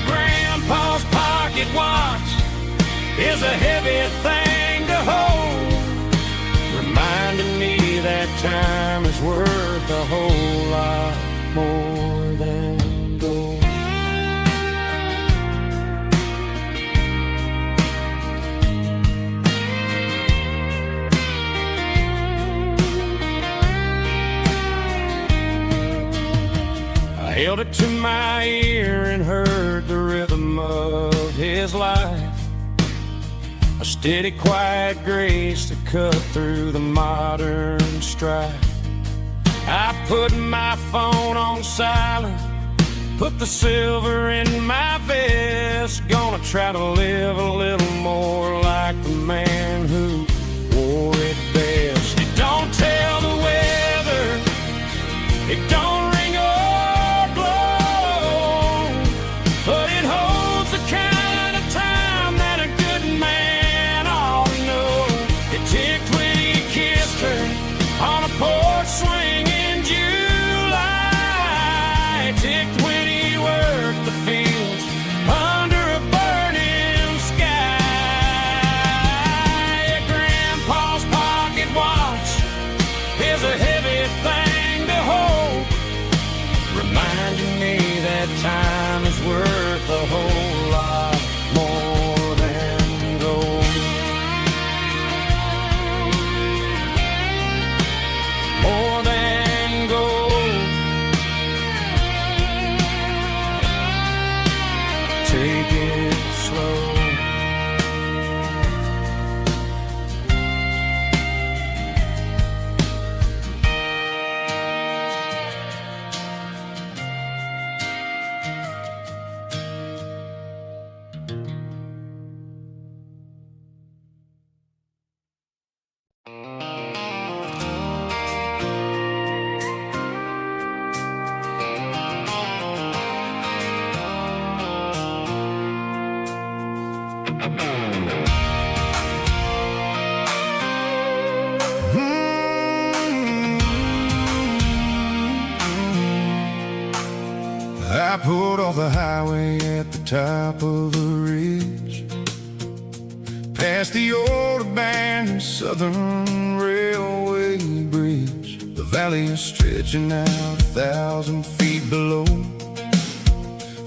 Grandpa's pocket watch is a heavy thing to hold, reminding me that time is worth a whole lot more than gold. I held it to my ear and heard the rhythm of his life, a steady, quiet grace that cut through the modern strife. I put my phone on silent, put the silver in my vest. Gonna try to live a little more like the man who wore it best. It don't tell the weather, it don't ring or blow, but it holds the kind of time that a good man ought to know. It ticked when he kissed her on a porch swing in July. It ticked when he worked the fields under a burning sky. Grandpa's pocket watch is a heavy thing to hold, reminding me that time is worth a whole lot more than gold. More than gold. Take it slow. I pulled off the highway at the top of a ridge, past the old abandoned Southern Railway bridge. The valley is stretching out 1,000 feet below,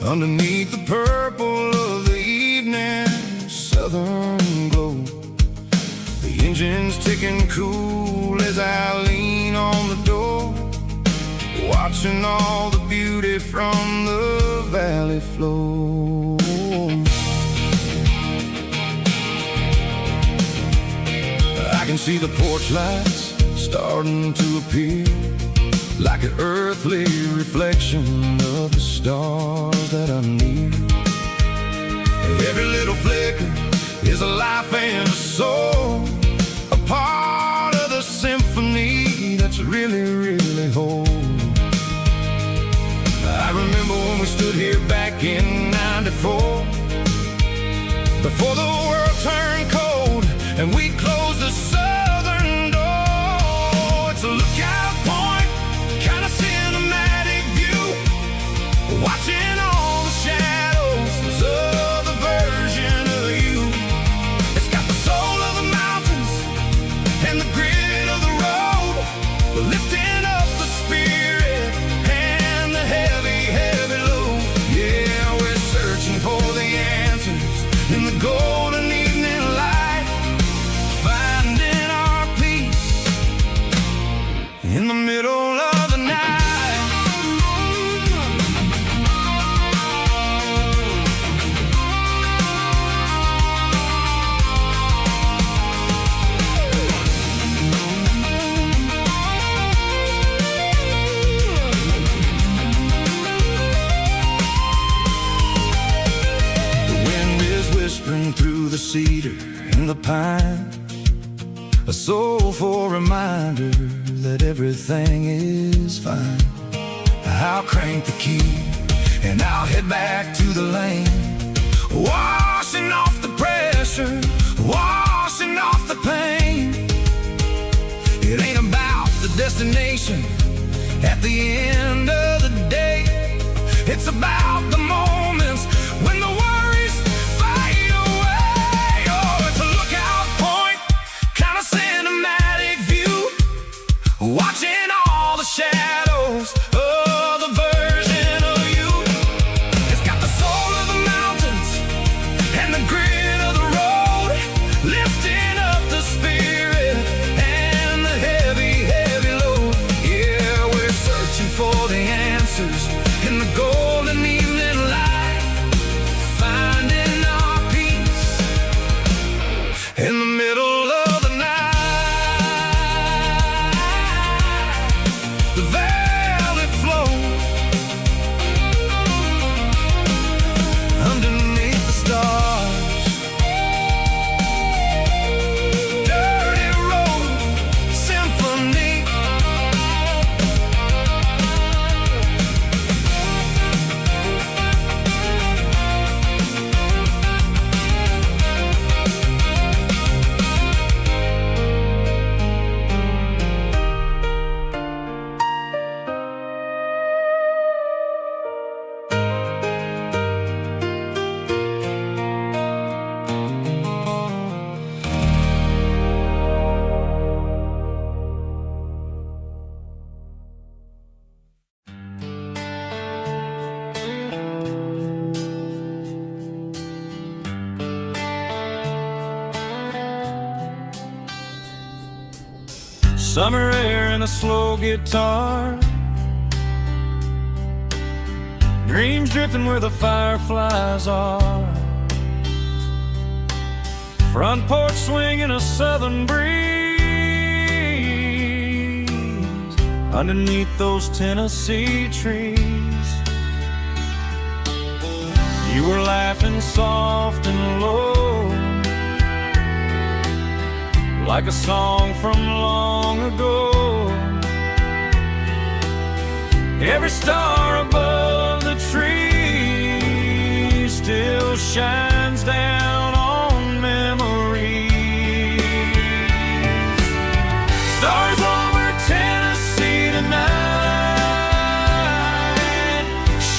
underneath the purple of the evening southern glow. The engine's ticking cool as I lean on the door, watching all the beauty from the valley flow. I can see the porch lights starting to appear, like an earthly reflection of the stars that are near. Every little flicker is a life and a soul, a part of the symphony that's really, really whole. I remember when we stood here back in '94, before the world turned cold and we closed the southern door. It's a lookout point, kind of time, a soulful reminder that everything is fine. I'll crank the key and I'll head back to the lane, washing off the pressure, washing off the pain. It ain't about the destination at the end of the day. It's about the moments when the worries fade away. Oh, it's a lookout point, kind of cinematic view, watching all the shadows of the version of you. It's got the soul of the mountains and the grit of the road, lifting up the spirit and the heavy, heavy load. Yeah, we're searching for the answers in the golden evening light, finding our peace in the middle of the night. The velvet flow underneath the stars, dirty road symphony. Summer air and a slow guitar, dreams drifting where the fireflies are, front porch swinging a southern breeze underneath those Tennessee trees. You were laughing soft and low, like a song from long ago. Every star above the tree still shines down on memories. Stars over Tennessee tonight,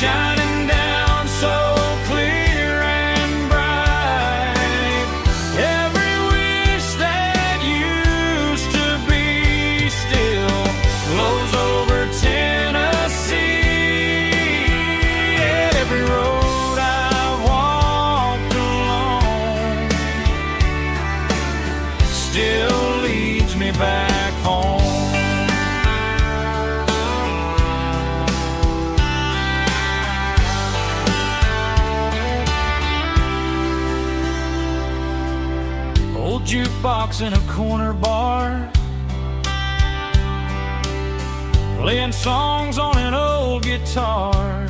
shining down so clear and bright. Every wish that used to be still glows over Tennessee. Every road I've walked along still leads me back home. Old jukebox in a corner bar, playing songs on an old guitar.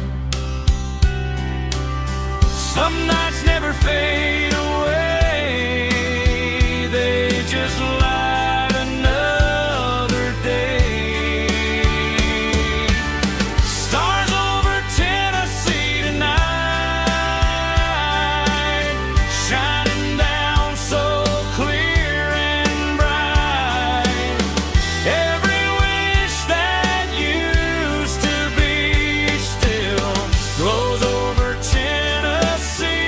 Some nights never fade away, they just light another day. Stars over Tennessee tonight, shining down so clear and bright. Every wish that used to be still glows over Tennessee.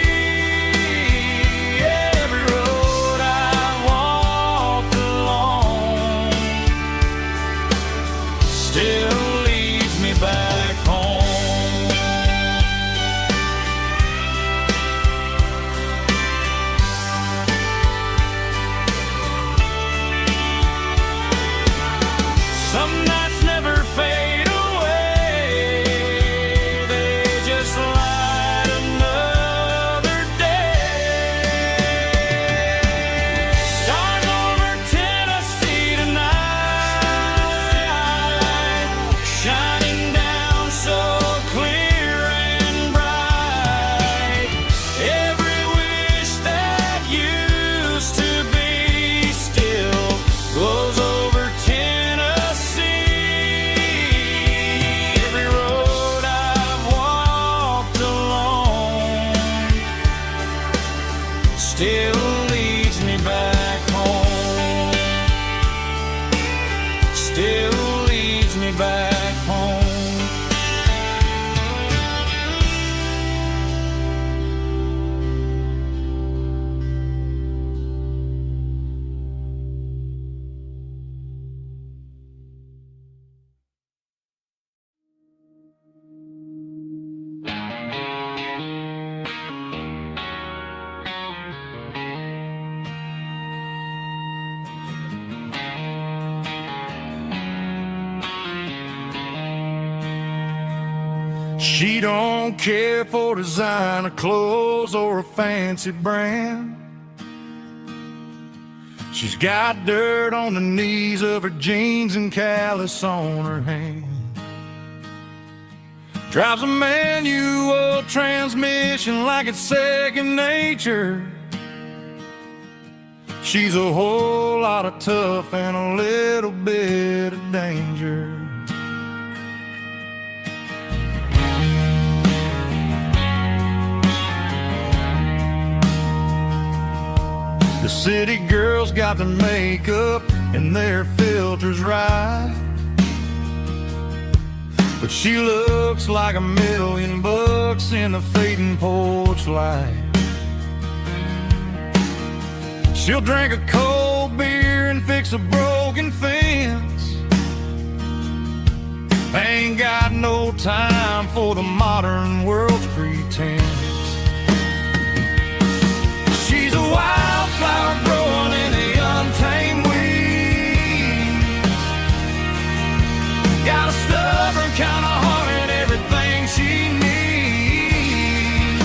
She don't care for designer clothes or a fancy brand. She's got dirt on the knees of her jeans and callus on her hand. Drives a manual transmission like it's second nature. She's a whole lot of tough and a little bit of danger. The city girls got their makeup and their filters right, but she looks like $1,000,000 in the fading porch light. She'll drink a cold beer and fix a broken fence. Ain't got no time for the modern world's pretense. She's a wildflower growing in the untamed weeds. Got a stubborn kind of heart and everything she needs.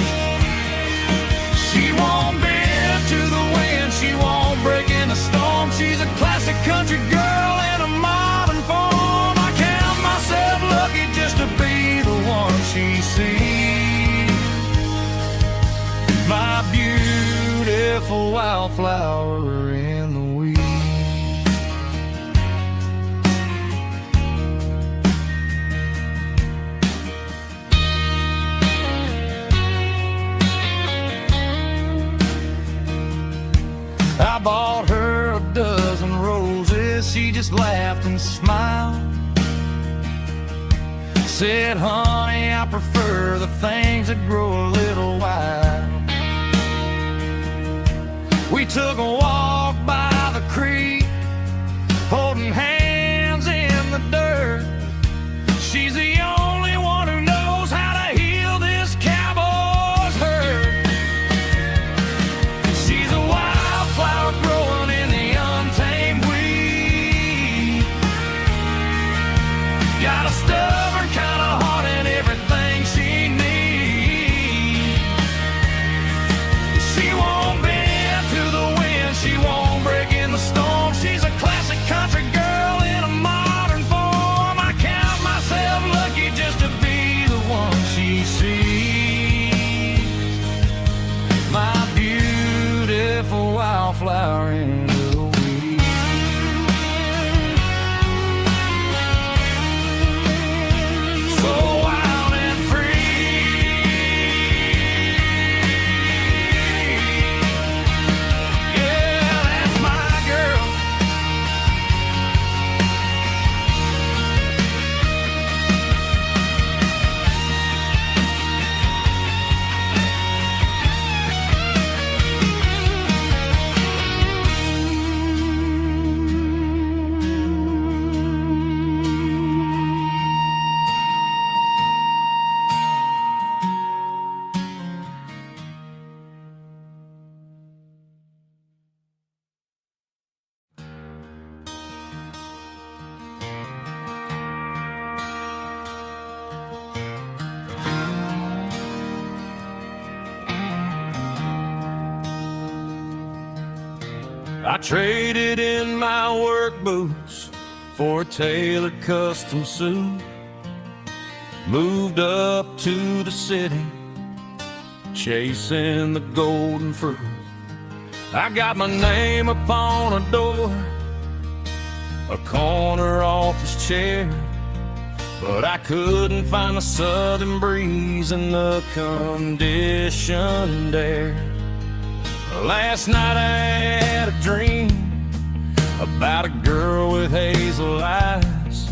She won't bend to the wind, she won't break in the storm. She's a classic country girl in a modern form. I count myself lucky just to be the one she sees. My beautiful wildflower in the weeds. I bought her a dozen roses, she just laughed and smiled. Said, honey, I prefer the things that grow a little wild. We took a walk by the creek, holding hands in the dirt. She's the only one who knows how to heal this cowboy's hurt. She's a wildflower growing in the untamed weed. Got a stubborn kind of heart and everything she needs. She won't bend to the wind, she won't break in the storm. She's a classic country girl in a modern form. I count myself lucky just to be the one she sees. My beautiful wildflower in the weeds. So wild and free. Yeah, that's my girl. I traded in my work boots for a tailored custom suit. Moved up to the city, chasing the golden fruit. I got my name upon a door, a corner office chair, but I couldn't find the southern breeze in the conditioned air. Last night I had a dream about a girl with hazel eyes.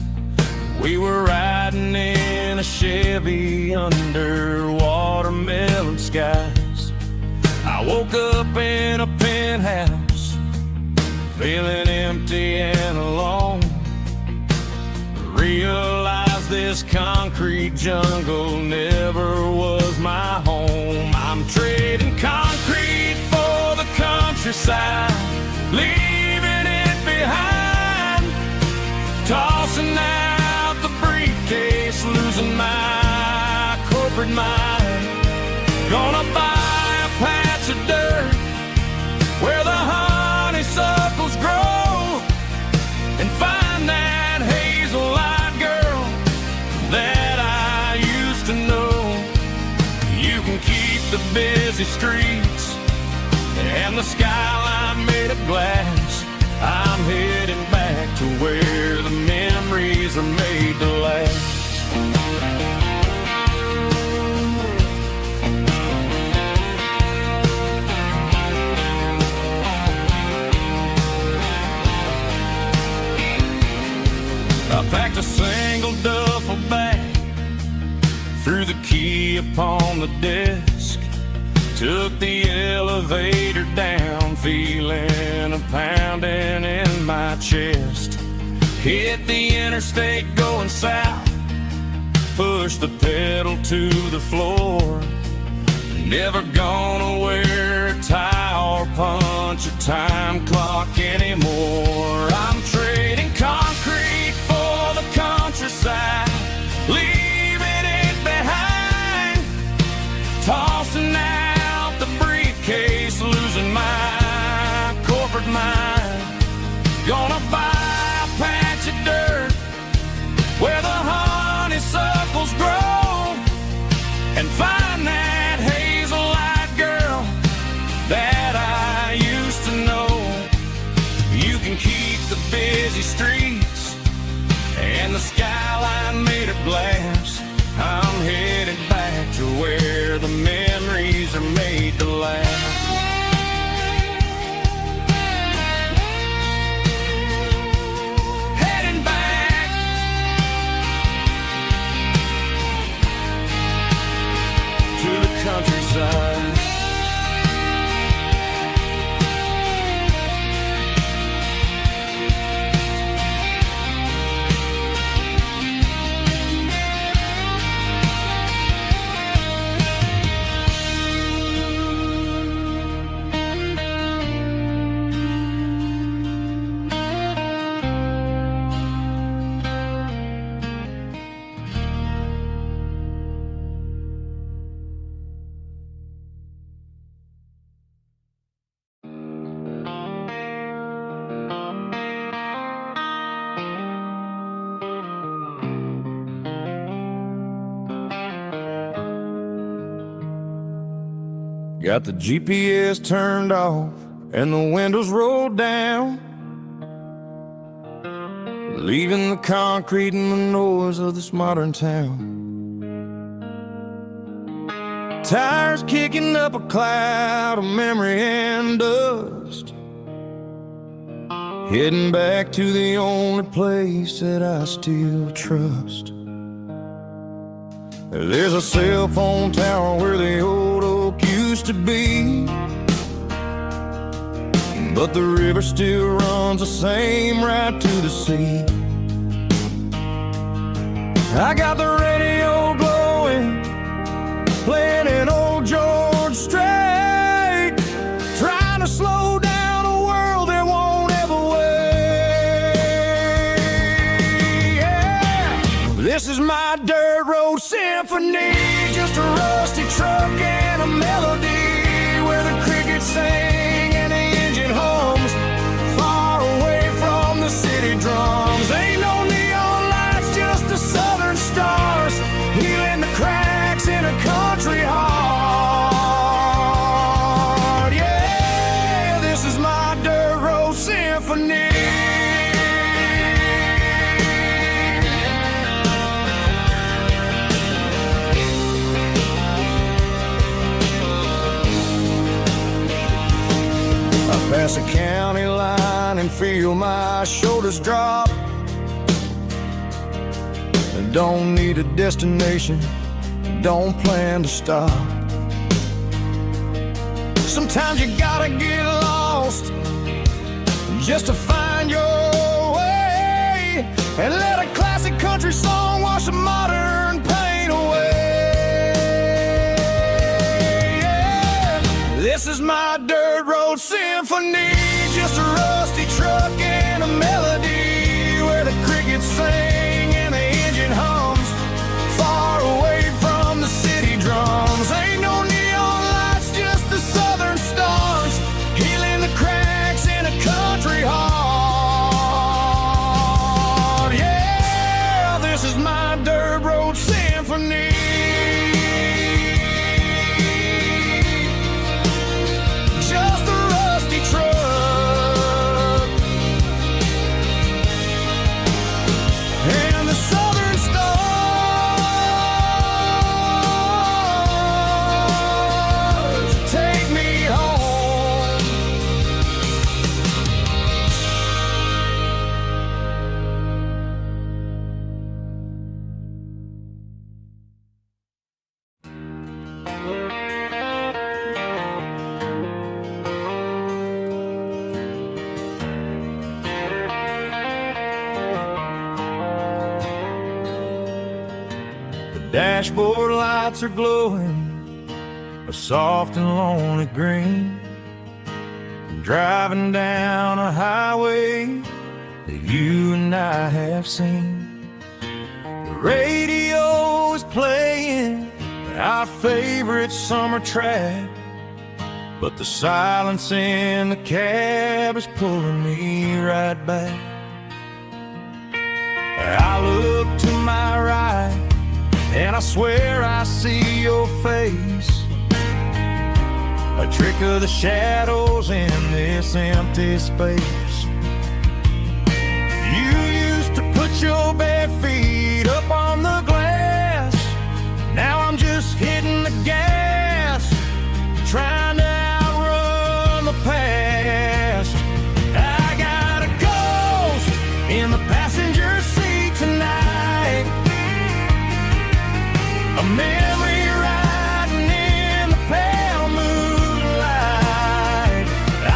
We were riding in a Chevy under watermelon skies. I woke up in a penthouse, feeling empty and alone. Realized this concrete jungle never was my home. I'm trading concrete for the countryside, leaving it behind, tossing out the briefcase, losing my corporate mind. Gonna buy a patch of dirt where the honeysuckles grow and find that hazel-eyed girl that I used to know. You can keep the busy streets and the skyline made of glass. I'm heading back to where the memories are made to last. I packed a single duffel bag, threw the key upon the desk, took the elevator down, feeling a pounding in my chest. Hit the interstate going south, pushed the pedal to the floor. Never gonna wear a tie or punch a time clock anymore. I'm trading concrete for the countryside, leaving it behind, tossing out the briefcase, losing my corporate mind. Gonna buy a patch of dirt where the honeysuckles grow and find that hazel-eyed girl that I used to know. You can keep the busy streets and the skyline made of glass. I'm headed back to where the memories are made to last. Heading back to the countryside. Got the GPS turned off and the windows rolled down, leaving the concrete and the noise of this modern town. Tires kicking up a cloud of memory and dust, heading back to the only place that I still trust. There's a cell phone tower where the old oak used to be, but the river still runs the same right to the sea. I got the radio glowing, playing an old George Strait, trying to slow down a world that won't ever wait. Yeah. This is my dirt road symphony, just a rusty truck and a melody where the crickets sing and the engine hums, far away from the city drums. Ain't no neon lights, just the southern stars, healing the cracks in a country heart. Yeah, this is my dirt road symphony. Pass a county line and feel my shoulders drop. Don't need a destination, don't plan to stop. Sometimes you gotta get lost just to find your way, and let a classic country song wash the modern pain away. Yeah. This is my dirt road symphony, just a rusty truck and a melody where the crickets sing and the engine hums, far away from the city Dashboard lights are glowing a soft and lonely green. I'm driving down a highway that you and I have seen. The radio is playing our favorite summer track, but the silence in the cab is pulling me right back. I look to my right and I swear I see your face, a trick of the shadows in this empty space. You used to put your bare feet up on the glass. Now I'm just hitting the gas, trying to outrun the past. I got a ghost in the passenger seat tonight, a memory riding in the pale moonlight.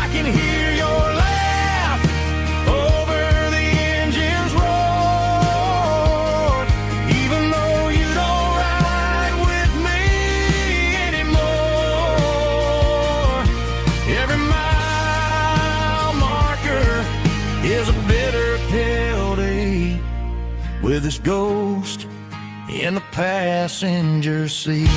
I can hear your laugh over the engine's roar, even though you don't ride with me anymore. Every mile marker is a bitter pill to eat, with this ghost in the passenger seat.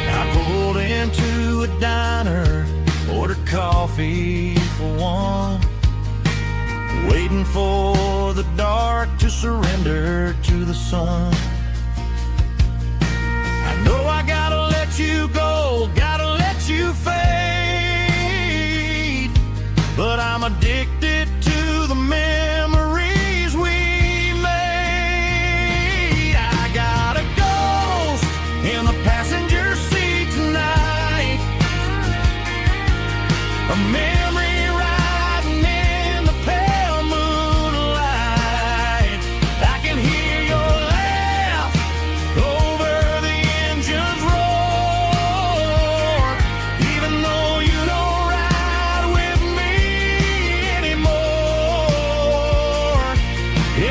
I pulled into a diner, ordered coffee for one, waiting for the dark to surrender to the sun. I know I gotta let you go, gotta let you fade, but I'm addicted to the memories we made. I got a ghost in the passenger seat tonight, a memory riding in the pale moonlight. I can hear your laugh over the engine's roar, even though you don't ride with me anymore.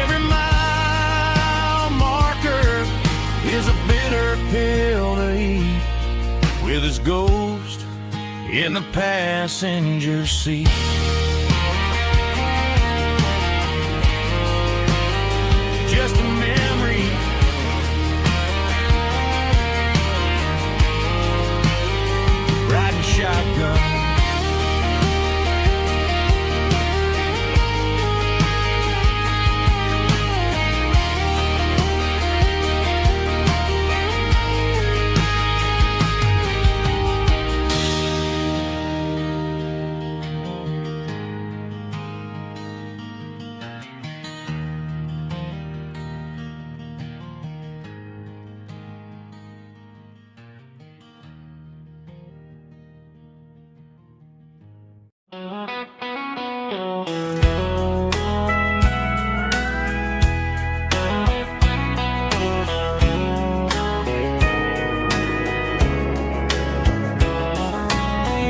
Every mile marker is a bitter pill to eat, with his ghost in the passenger seat. Just a memory, riding shotgun.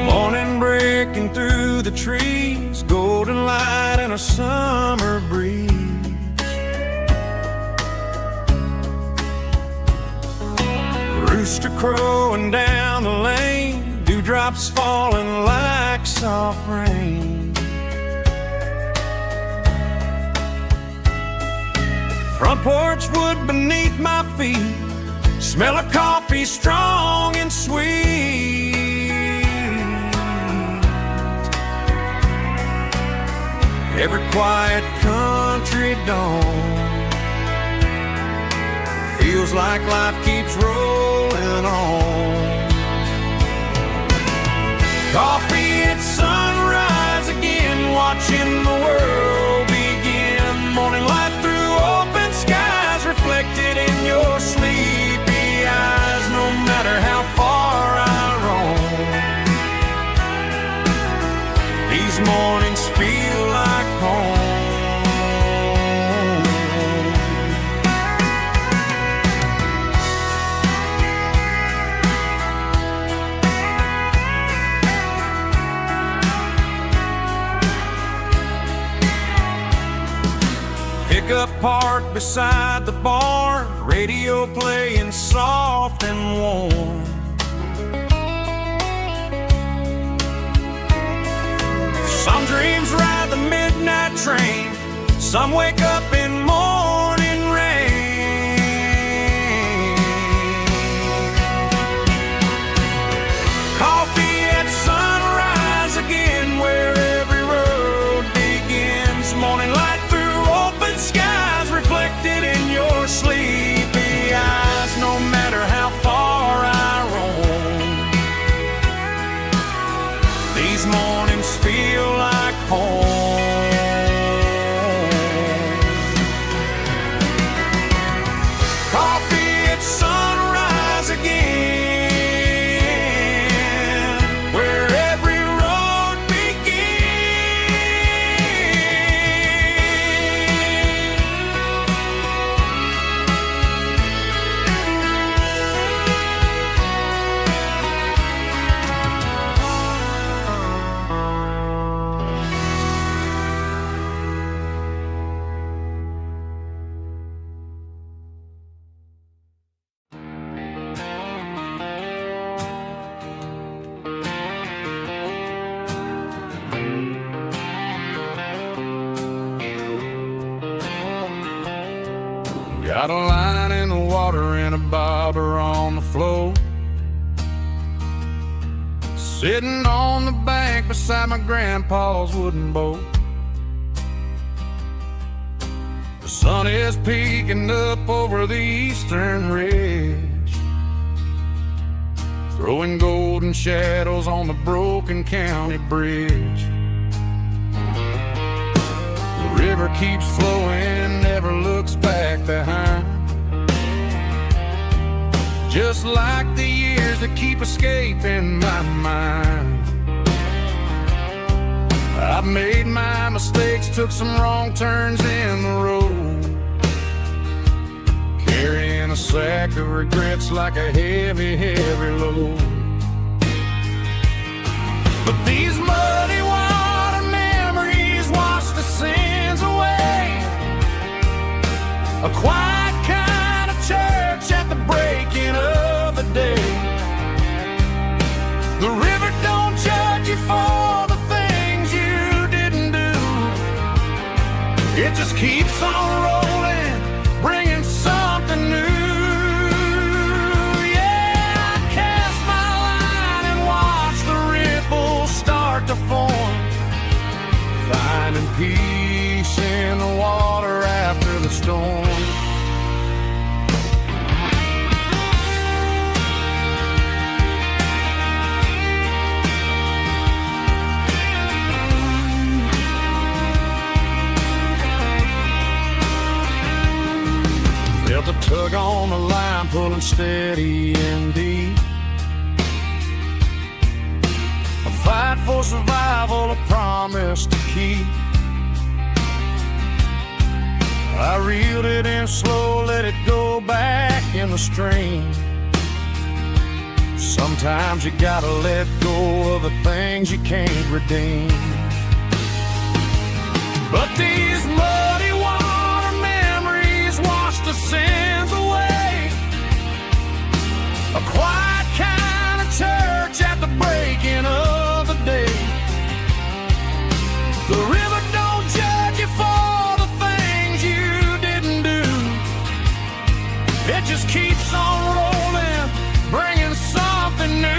Morning breaking through the trees, golden light and a summer breeze. Rooster crowing down the lane, dewdrops falling like soft rain. Front porch wood beneath my feet, smell of coffee strong and sweet. Every quiet country dawn feels like life keeps rolling on. Coffee at sunrise again, watching the world begin. Morning light through open skies, reflected in your sleepy eyes. No matter how far I roam, these mornings feel like home. parked beside the barn, radio playing soft and warm. Some dreams ride the midnight train, some wake up in morning rain. Coffee at sunrise again, where every road begins. Morning light through open skies, reflected in your sleepy eyes. No matter how far I roam, these mornings feel like home. Coffee at sunrise again, where every road got a line in the water and a bobber on the floor. Sitting on the bank beside my grandpa's wooden boat. The sun is peeking up over the eastern ridge, throwing golden shadows on the broken county bridge. The river keeps flowing, never looks back behind, just like the years that keep escaping my mind. I've made my mistakes, took some wrong turns in the road, carrying a sack of regrets like a heavy, heavy load. But these muddy water memories wash the sins away. A quiet kind of church at the breaking of the day. The river don't judge you for the things you didn't do. It just keeps on rolling, bringing something new. Yeah, I cast my line and watch the ripples start to form, finding peace in the water after the storm. Felt a tug on the line, pulling steady and deep. A fight for survival, a promise to keep. I reeled it in slow, let it go back in the stream. Sometimes you gotta let go of the things you can't redeem. But these muddy water memories wash the sins away. A quiet kind of church at the breaking of the day. The river don't judge you for the things you didn't do. It just keeps on rolling, bringing something new.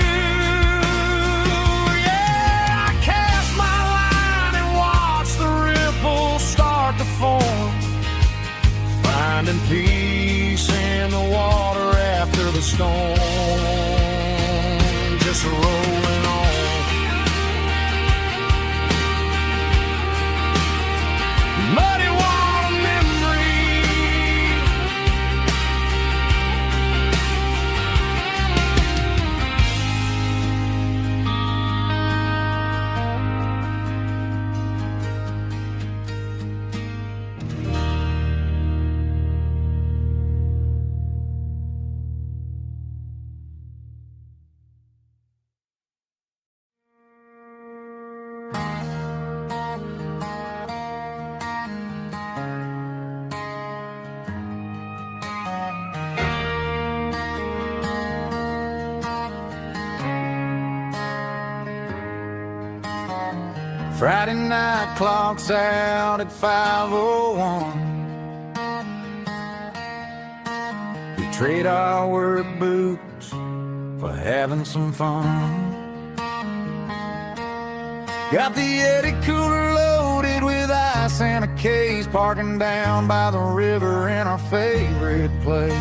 Yeah, I cast my line and watch the ripples start to form, finding peace in the water after the storm. Just rolling on. Muddy water memory. Friday night clocks out at 5:01. We trade our work boots for having some fun. Got the Eddie cooler loaded with ice and a case, parking down by the river in our favorite place.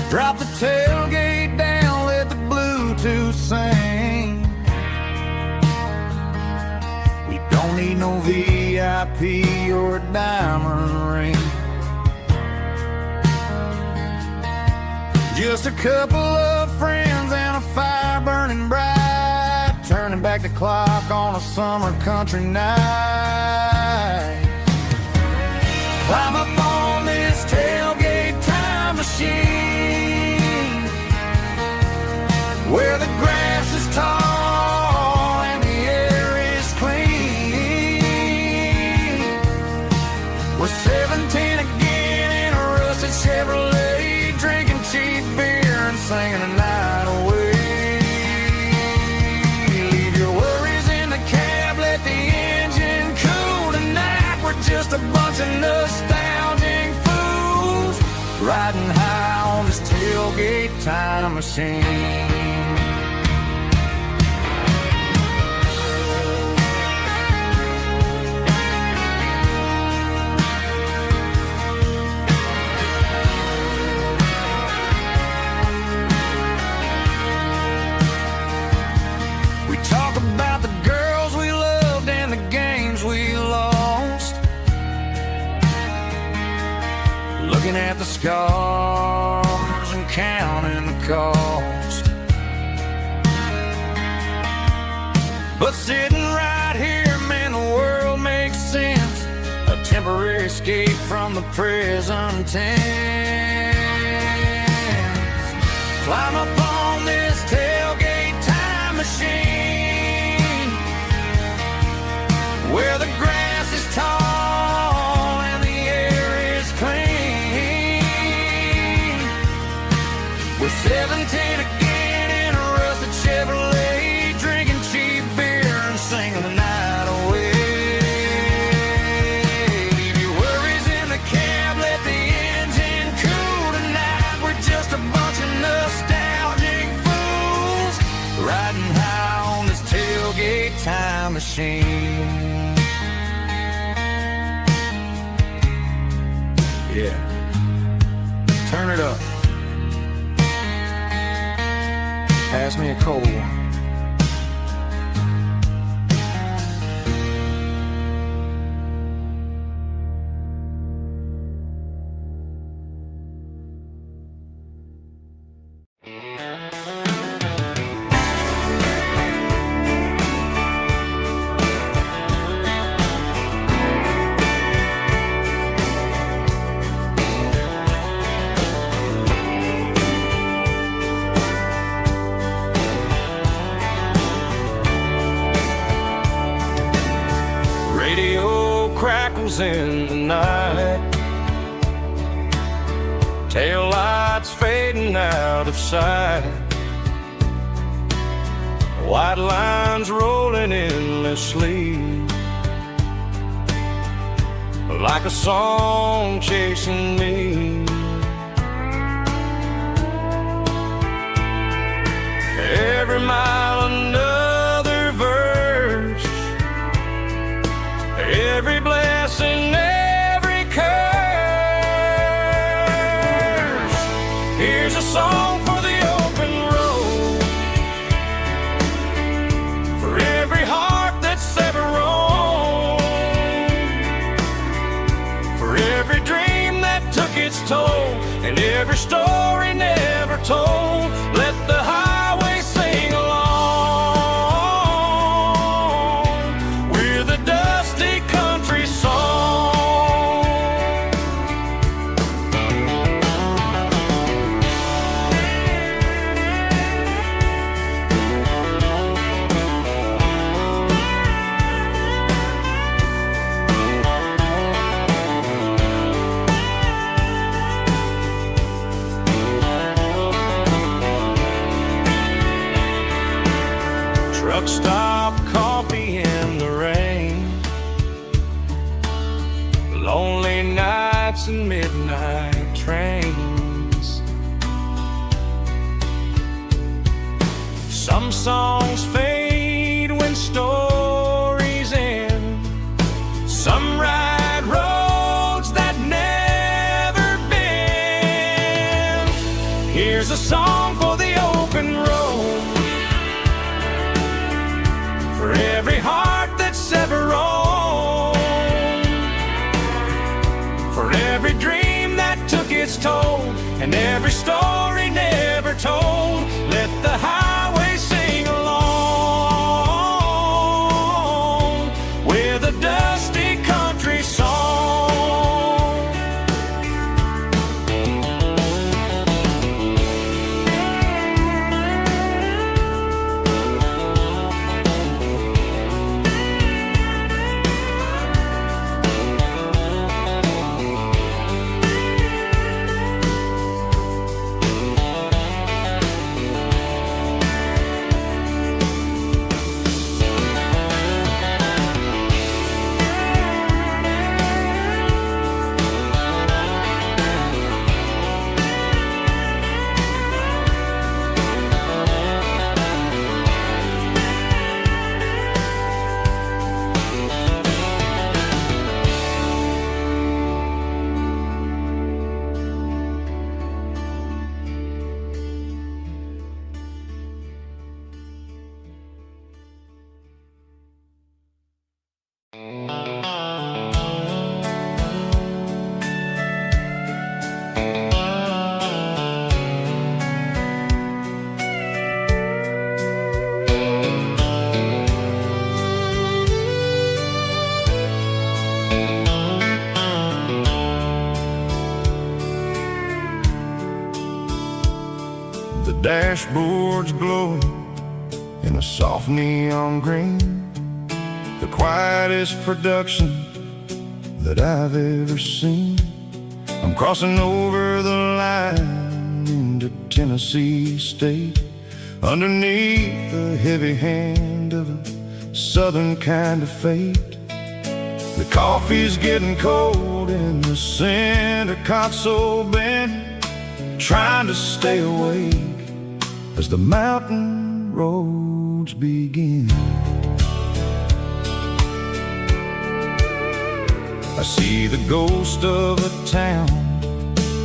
Drop the tailgate down, let the Bluetooth sing. We don't need no VIP or a diamond ring. Just a couple of friends and a fire burning bright, turning back the clock on a summer country night. Climb up on this tailgate time machine, where the grass is tall and the air is clean. We're 17 again in a rusted Chevrolet, drinking cheap beer and singing the night away. Leave your worries in the cab, let the engine cool tonight. We're just a bunch of nostalgic fools, riding high on this tailgate time machine. Looking at the scars and counting the cost, but sitting right here, man, the world makes sense. A temporary escape from the present tense. Climb up on this tailgate time machine, where the grass is tall and the air is clean. We're 17 again in a rusted Chevrolet, drinking cheap beer and singing the night away. Leave your worries in the cab, let the engine cool tonight. We're just a bunch of nostalgic fools, riding high on this tailgate time machine. Yeah, turn it up. Pass me a cold one. In the night, tail lights fading out of sight, white lines rolling endlessly, like a song chasing me. Every mile another verse, every blessing, every curse. Here's a song for the open road, for every heart that's ever roamed, for every dream that took its toll, and every story never told. Let the highway sing along with a dusty country song. truck stop coffee in the rain, lonely nights and midnight trains. Some songs fade when stories end, some ride roads that never bend. Here's a song for the open road, for every heart that's ever roamed, for every dream that took its toll, and every story never told. Let the highway sing along with a dusty country song. The dashboard's glowing in a soft neon green, the quietest production that I've ever seen. I'm crossing over the line into Tennessee State, underneath the heavy hand of a southern kind of fate. The coffee's getting cold in the center console bin, trying to stay awake as the mountain roads begin. I see the ghost of a town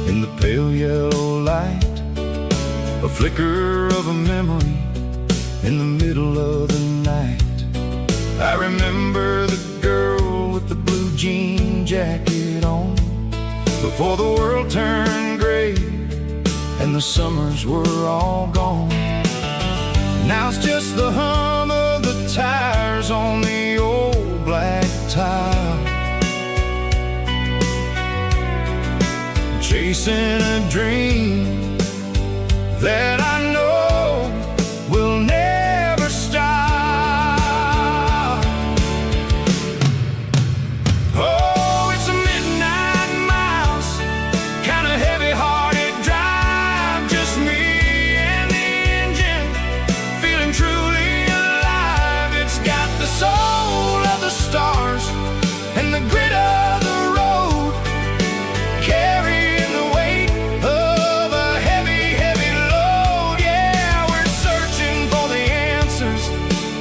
in the pale yellow light, a flicker of a memory in the middle of the night. I remember the girl with the blue jean jacket on, before the world turned gray and the summers were all gone. Now it's just the hum of the tires on the old black tile, chasing a dream that I know will never stop. Oh, it's a midnight mouse, kind of heavy-hearted drive, just me and the engine, feeling truly alive. It's got the soul of the stars and the grit of the road, carrying the weight of a heavy, heavy load. Yeah, we're searching for the answers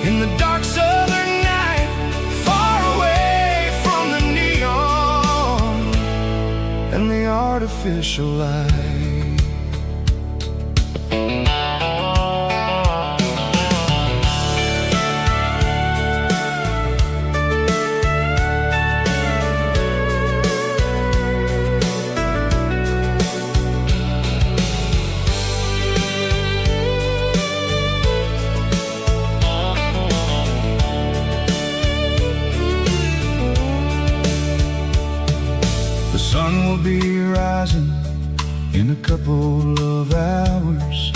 in the dark southern night, far away from the neon and the artificial light. The sun will be rising in a couple of hours,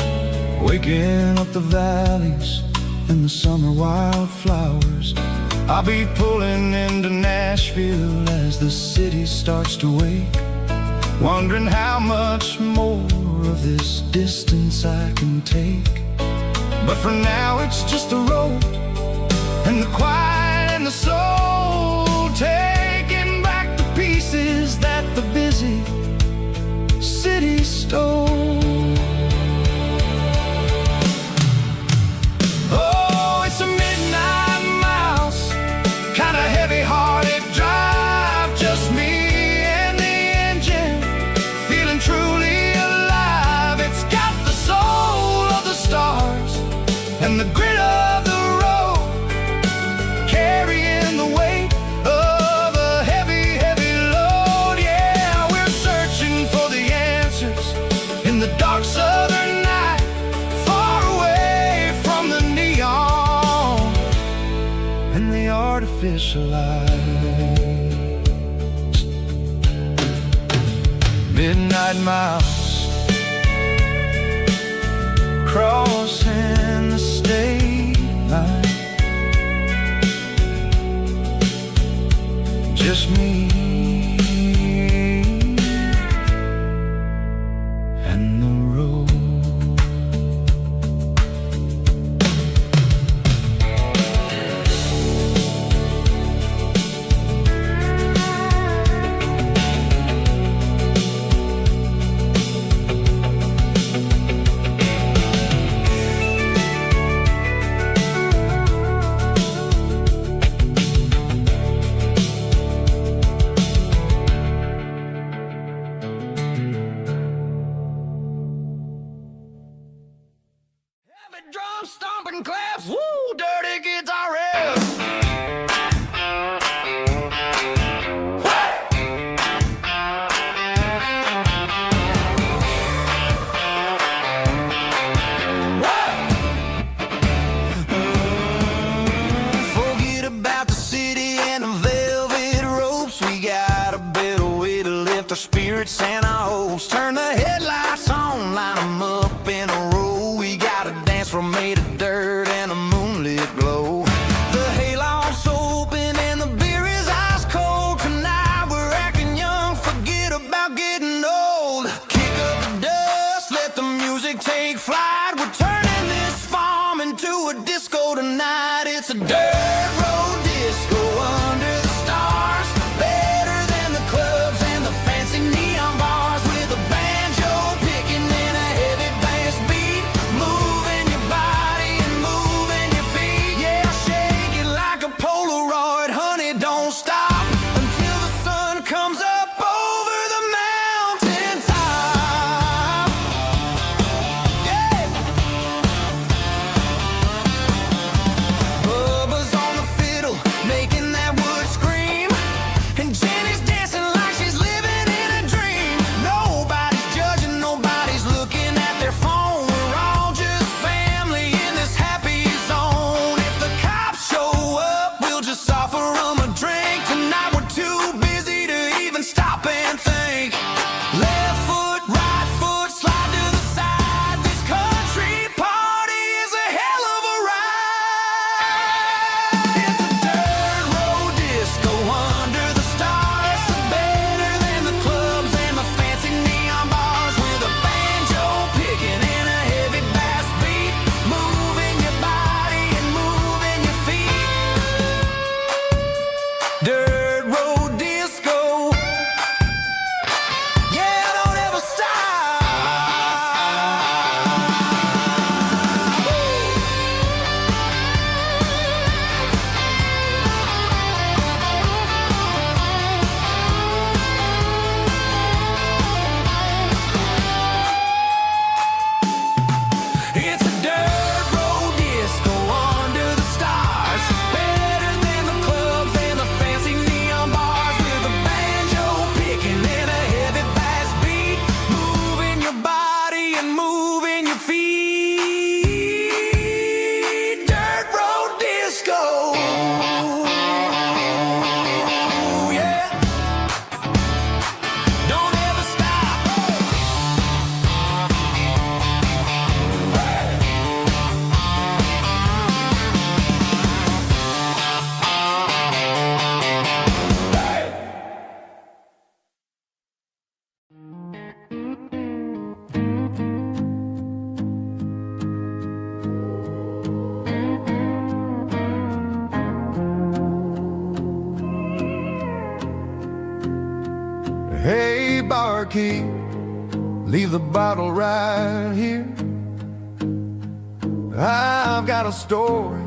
waking up the valleys and the summer wildflowers. I'll be pulling into Nashville as the city starts to wake, wondering how much more of this distance I can take. But for now it's just the road artificial lights. Midnight miles, crossing the state line. Just me and the road. Drum stomping claps, woo, dirty guitar riffs. Forget about the city and the velvet ropes. We got a better way to lift our spirits and our hopes. Turn the headlights on, line them up in a row. From made of dirt and a moonlit glow. The hayloft's open and the beer is ice cold. Tonight we're acting young, forget about getting old. Kick up the dust, let the music take flight. We're turning this farm into a disco tonight. It's a dirt road disco under the stars. Better than the clubs and the fancy neon bars. With a banjo picking and a heavy bass beat. Moving your body and moving your feet. Yeah, shake it like a Polaroid, honey, don't stop until the sun comes up over the mountain top. Yeah. Bubba's on the fiddle, making that wood scream. And Jenny's dancing like she's living in a dream. Nobody's judging, nobody's looking at their phone. We're all just family in this happy zone. If the cops show up, we'll just offer them a drink. Tonight we're too busy to even stop and think. Left foot, right foot, slide to the side. This country party is a hell of a ride. It's a dirt road disco under the stars. Better than the clubs and the fancy neon bars. With a banjo picking and a heavy bass beat. Moving your body and moving your feet. Dirt road disco. Yeah, don't ever stop. It's a dirt road disco under the stars. Better than the clubs and the fancy neon bars. With a banjo picking and a heavy bass beat. Moving your body and moving your feet. Dirt road disco. Yeah. Don't ever stop. Hey, barkeep, leave the bottle right here. I've got a story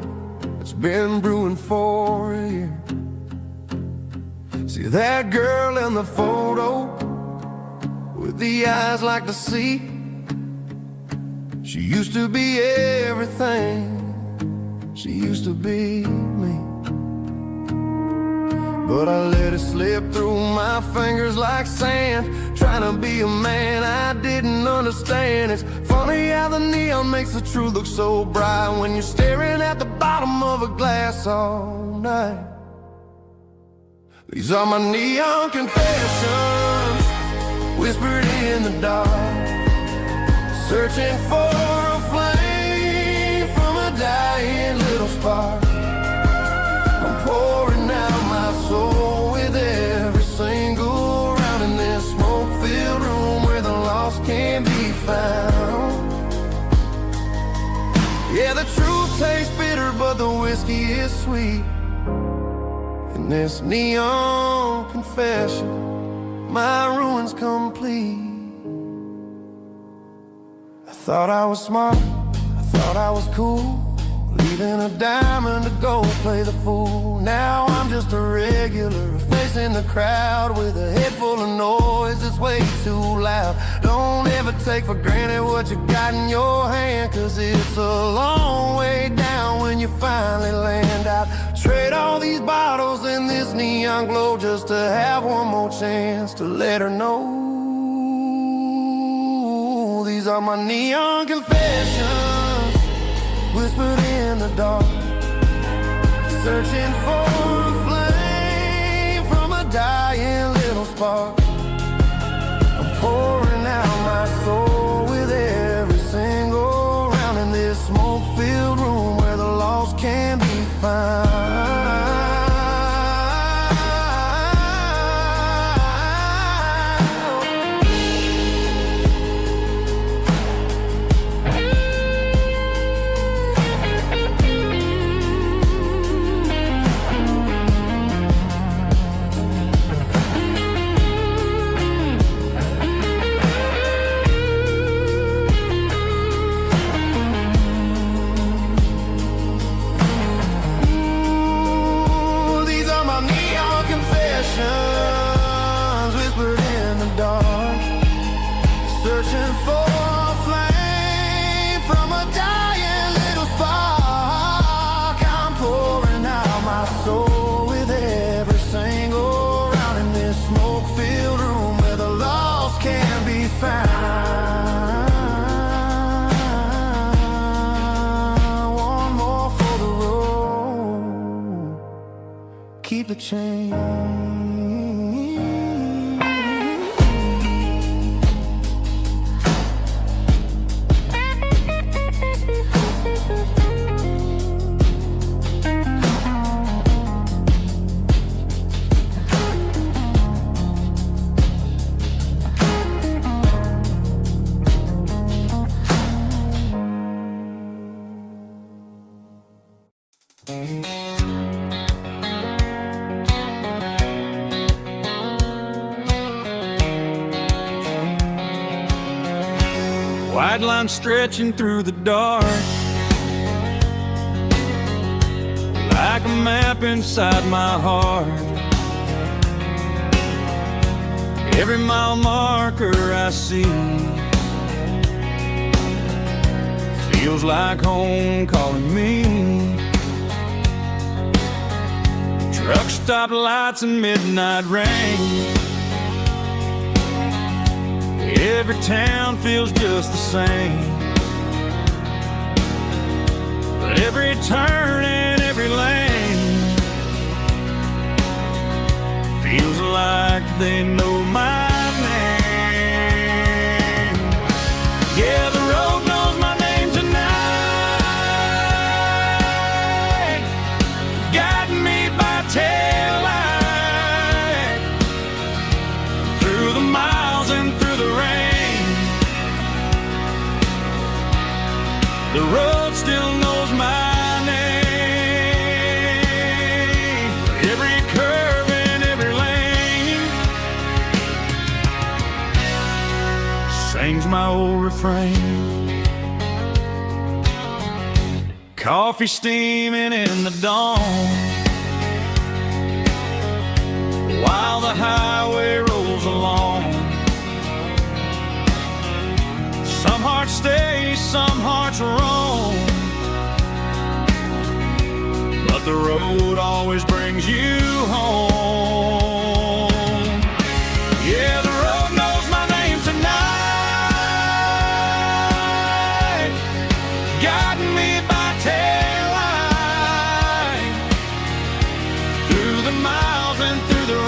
that's been brewing for a year. See that girl in the photo with the eyes like the sea? She used to be everything. She used to be me. But I let it slip through my fingers like sand, trying to be a man I didn't understand. It's funny how the neon makes the truth look so bright when you're staring at the bottom of a glass all night. These are my neon confessions, whispered in the dark, searching for a flame from a dying little spark. I'm pouring out my soul with every single round in this smoke-filled room where the lost can be found. Yeah, the truth tastes bitter, but the whiskey is sweet. In this neon confession, my ruin's complete. I thought I was smart, I thought I was cool, leaving a diamond to go play the fool. Now I'm just a regular, facing the crowd with a head full of noise that's way too loud. Don't ever take for granted what you got in your hand, cause it's a long way down when you finally land out. Trade all these bottles and this neon glow just to have one more chance to let her know. These are my neon confessions, whispered in the dark, searching for a flame from a dying little spark. I'm pouring out my soul with every single round in this smoke-filled room where the lost can be found. Whispered in the dark, searching for a flame from a dying little spark. I'm pouring out my soul with every single round in this smoke-filled room where the lost can be found. One more for the road, keep the change. White line stretching through the dark, like a map inside my heart. Every mile marker I see feels like home calling me. Truck stop lights and midnight rain. Every town feels just the same, but every turn and every lane feels like they know my name. Yeah, the road knows my name tonight, guiding me by taillight through the miles and through the rain. The road still knows my name. Every curve and every lane sings my old refrain. Coffee steaming in the dawn, while the highway rolls along. Some hearts stay, some hearts roam, but the road always brings you home. Yeah, the road knows my name tonight, guiding me by taillight through the miles and through the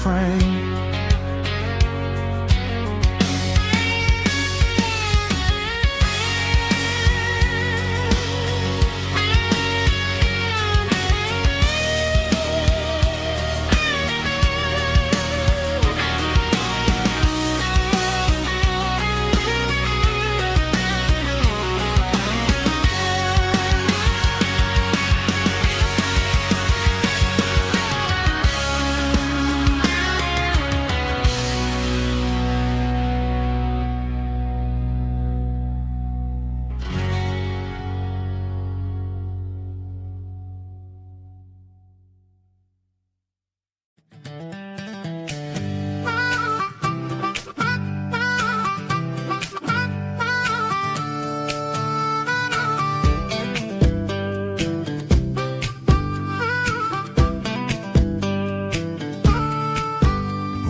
frame.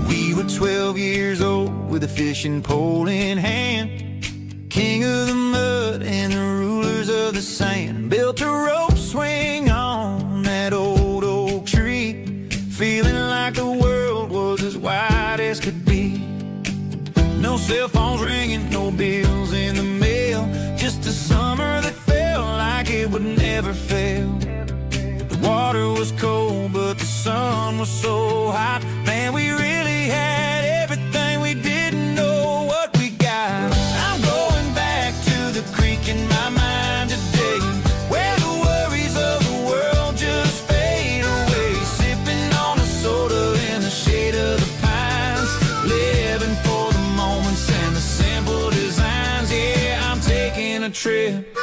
We were 12 years old with a fishing pole in hand, king of the mud and the rulers of the sand. Built a rope swing on that old oak tree, feeling like the world was as wide as could be. No cell phones ringing, no bills in the mail, just a summer that felt like it would never fail. The water was cold, but the sun was so hot. Man, we really had everything, we didn't know what we got. I'm going back to the creek in my mind today, where the worries of the world just fade away. Sipping on a soda in the shade of the pines, living for the moments and the simple designs. Yeah, I'm taking a trip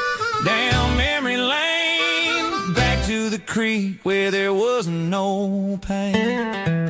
down memory lane, back to the creek where there was no pain.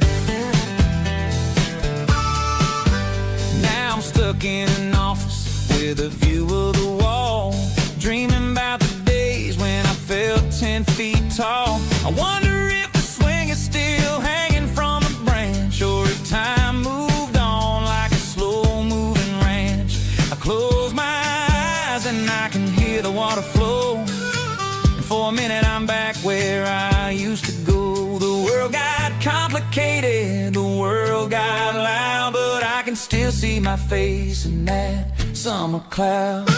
Now I'm stuck in an office with a view of the wall, dreaming about the days when I felt 10 feet tall. I wonder if the swing is still hanging from a branch, or if time moved on like a slow-moving ranch. I close my eyes and I can hear the water flow, and for a minute I'm back where I used to go. The world got complicated, the world got loud, but I can still see my face in that summer cloud.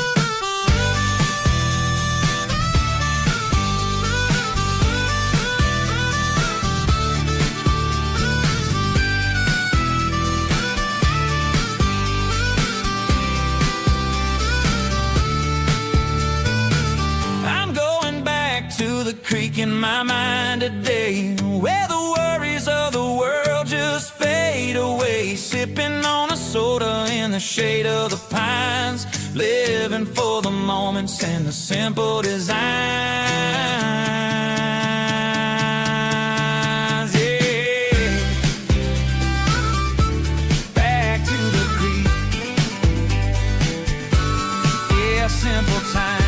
I'm going back to the creek in my mind today, where the worries of the world just fade away. Sipping on a soda in the shade of the pines, living for the moments and the simple designs. Yeah, back to the creek. Yeah, simple times.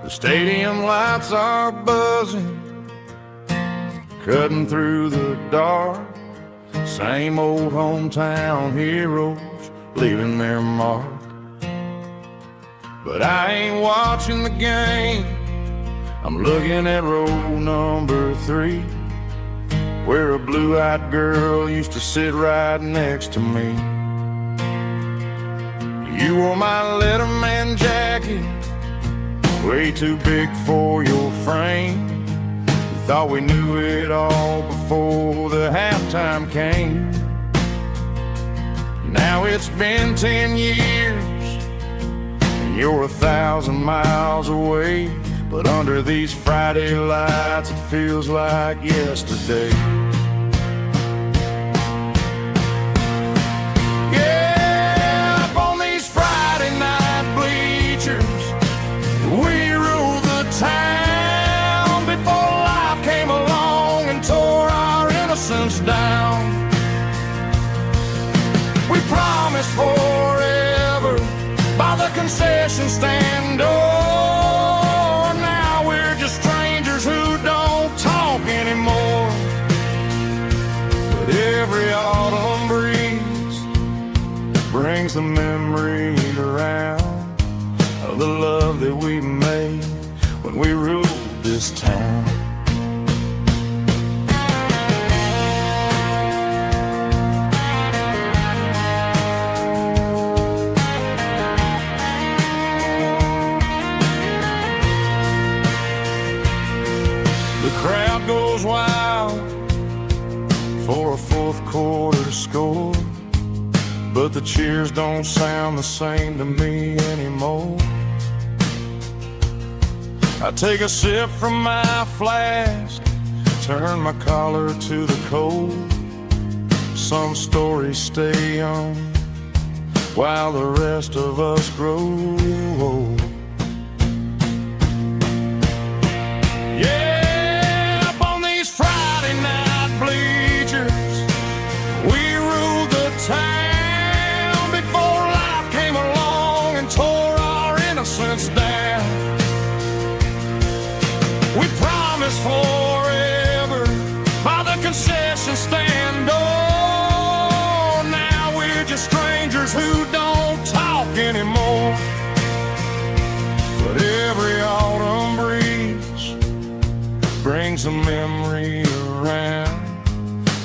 The stadium lights are buzzing, cutting through the dark. Same old hometown heroes leaving their mark. But I ain't watching the game, I'm looking at row number 3, where a blue-eyed girl used to sit right next to me. You wore my Letterman jacket, way too big for your frame. We thought we knew it all before the halftime came. Now it's been 10 years and you're 1,000 miles away, but under these Friday lights it feels like yesterday. Yeah, up on these Friday night bleachers, we rule the town before life came along and tore our innocence down. We promised forever by the concession stand door. Now we're just strangers autumn breeze brings the memory around of the love that we made when we ruled this town. The crowd goes wild for a fourth quarter score, but the cheers don't sound the same to me anymore. I take a sip from my flask, turn my collar to the cold. Some stories stay young while the rest of us grow old. Yeah, up on these Friday night bleachers, we ruled the town before life came along and tore our innocence down. We promised forever by the concession stand door. Now we're just strangers who don't talk anymore. But every autumn breeze brings a memory around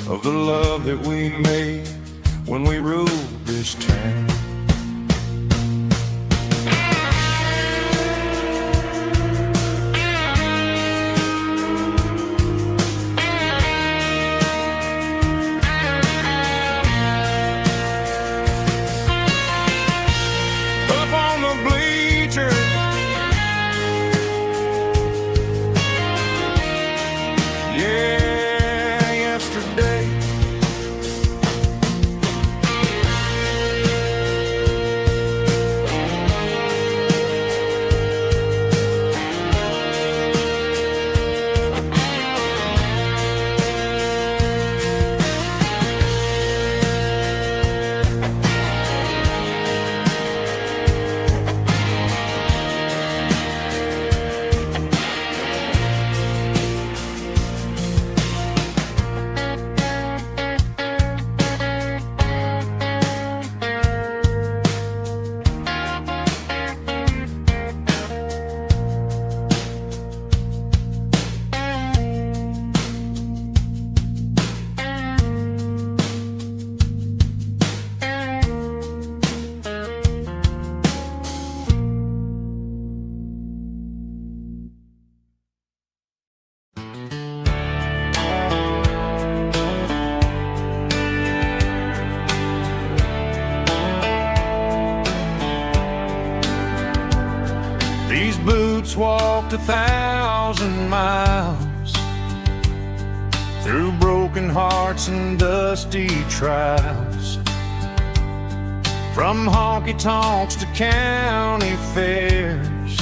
of the love that we made when we ruled this town. These boots walked 1,000 miles through broken hearts and dusty trials, from honky-tonks to county fairs,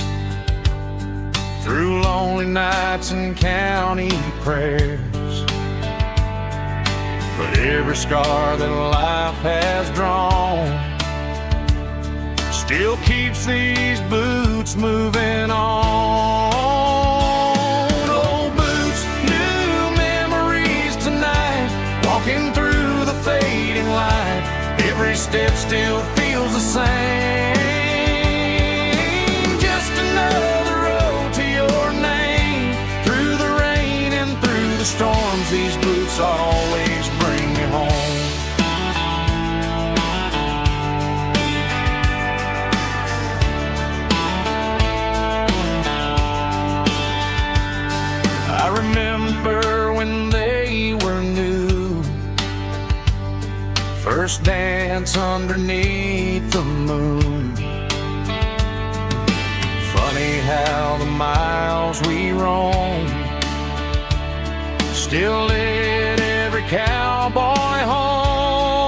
through lonely nights and county prayers. But every scar that life has drawn still keeps these boots moving on. Old boots, new memories tonight, walking through the fading light. Every step still feels the same. Just another road to your name. Through the rain and through the storms, these boots always bring me home. I remember when they were new, first dance underneath the moon. Funny how the miles we roamed still lit every cowboy home.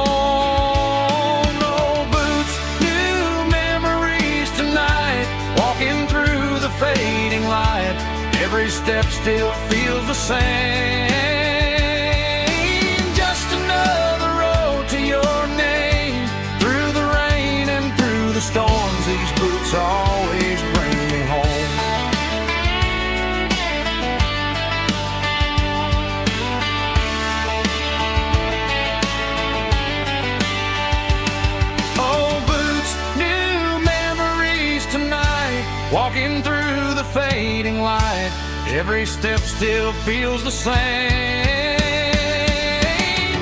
Old boots, new memories tonight, walking through the fading light. Every step still feels the same. Just another road to your name. Through the rain and through the storms, these boots always bring me home. walking through the fading light. Every step still feels the same.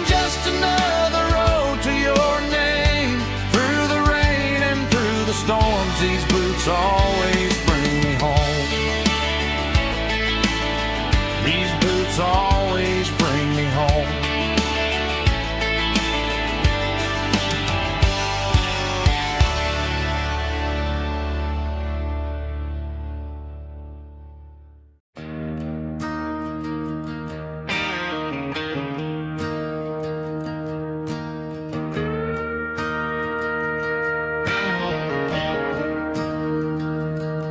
Just another road to your name. Through the rain and through the storms, these boots always bring me home. These boots always bring me home.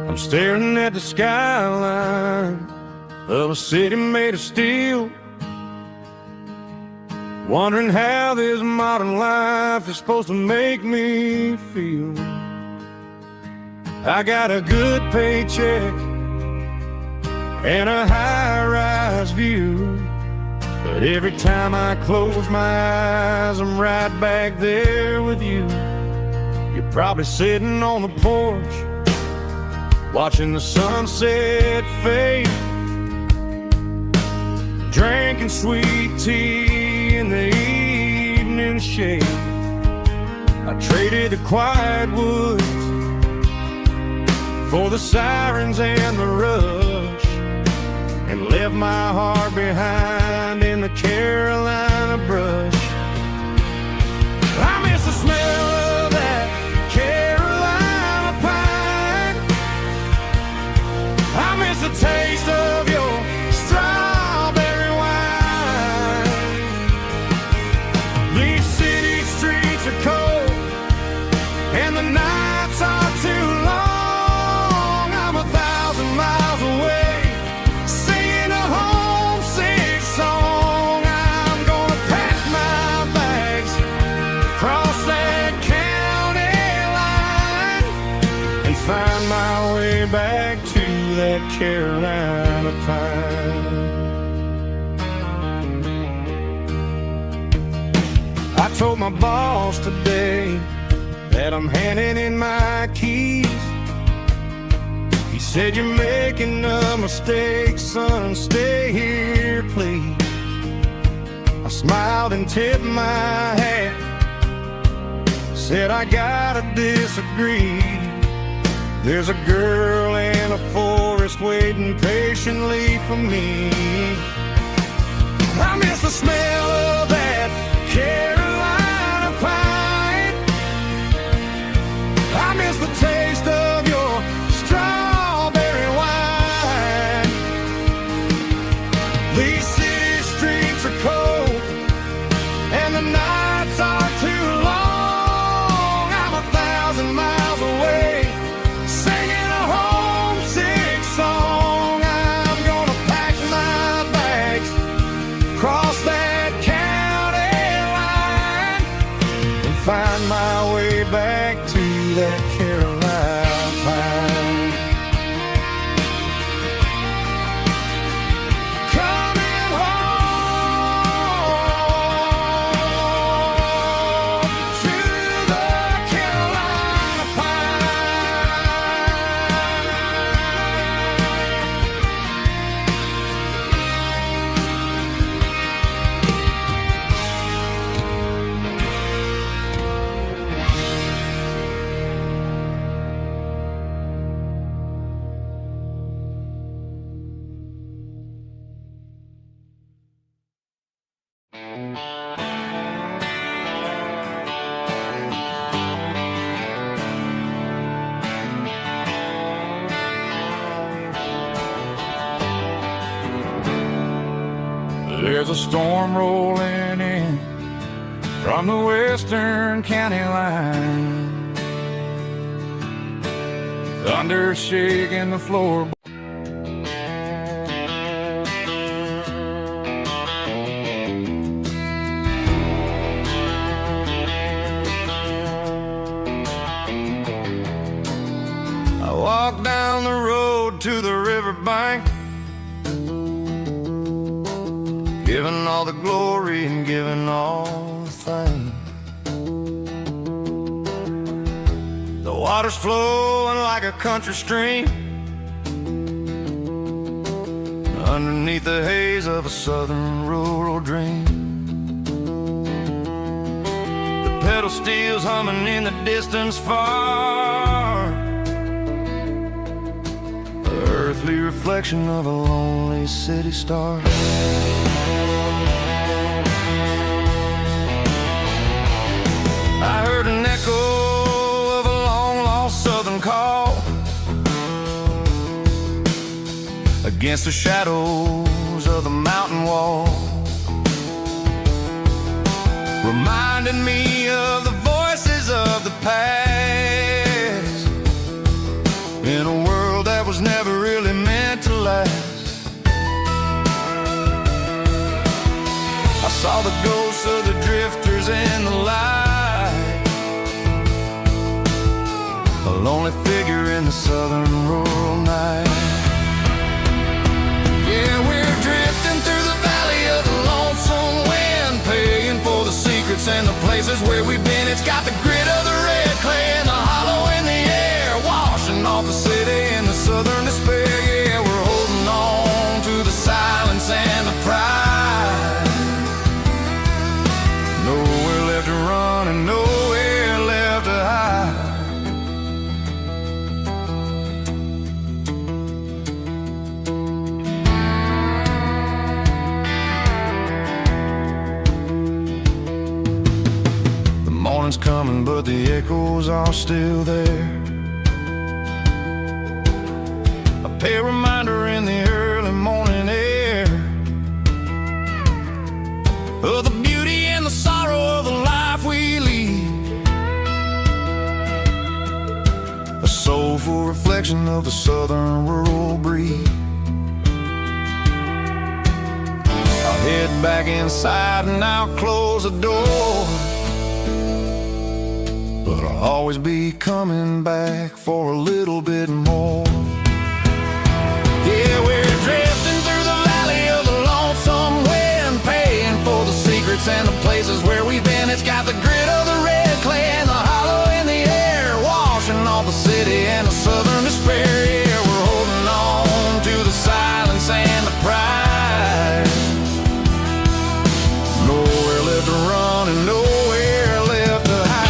I'm staring at the skyline of a city made of steel, wondering how this modern life is supposed to make me feel. I got a good paycheck and a high-rise view, but every time I close my eyes, I'm right back there with you. You're probably sitting on the porch, watching the sunset fade, drinking sweet tea in the evening shade. I traded the quiet woods for the sirens and the rush, and left my heart behind in the Carolina brush. I miss the smell of that Carolina pine. I miss the taste of your strawberry wine. These city streets are cold and the nights are too long. I'm 1,000 miles away, singing a homesick song. I'm gonna pack my bags, cross that county line, and find my way back to that Carolina pine. I told my boss today that I'm handing in my keys. He said, "You're making a mistake, son, stay here, please." I smiled and tipped my hat, said, "I gotta disagree. There's a girl in a forest waiting patiently for me." I miss the smell of that Carolina pine. I miss the taste of your strawberry wine. These city streets are cold and the nights are too long. I'm 1,000 miles away, singing a homesick song. I'm gonna pack my bags, cross that county line, and find my way back to that Carolina pine. Coming home to the Carolina There's a storm rolling in from the western county line. Thunder shaking the floor. I walk down the road to the riverbank, giving all the glory and giving all the thanks. The water's flowing like a country stream, underneath the haze of a southern rural dream. The pedal steel's humming in the distance far, the earthly reflection of a lonely city star. I heard an echo of a long-lost southern call against the shadows of the mountain wall, reminding me of the voices of the past, in a world that was never really meant to last. I saw the ghosts of the drifters in the light, a lonely figure in the southern rural night. Yeah, we're drifting through the valley of the lonesome wind, paying for the secrets and the places where we've been. It's got the grit of the red clay and the hollow in the air, washing off the city and the southern despair. Yeah, we're holding on to the silence and the pride. Nowhere left to run and nowhere left to hide. Morning's coming, but the echoes are still there. A pale reminder in the early morning air of the beauty and the sorrow of the life we lead, a soulful reflection of the southern rural breed. I'll head back inside and I'll close the door, but I'll always be coming back for a little bit more. Yeah, we're drifting through the valley of the lonesome wind, paying for the secrets and the places where we've been. It's got the grit of the red clay and the hollow in the air, washing off the city and the southern despair. Yeah, we're holding on to the silence and the pride. Nowhere left to run and nowhere left to hide.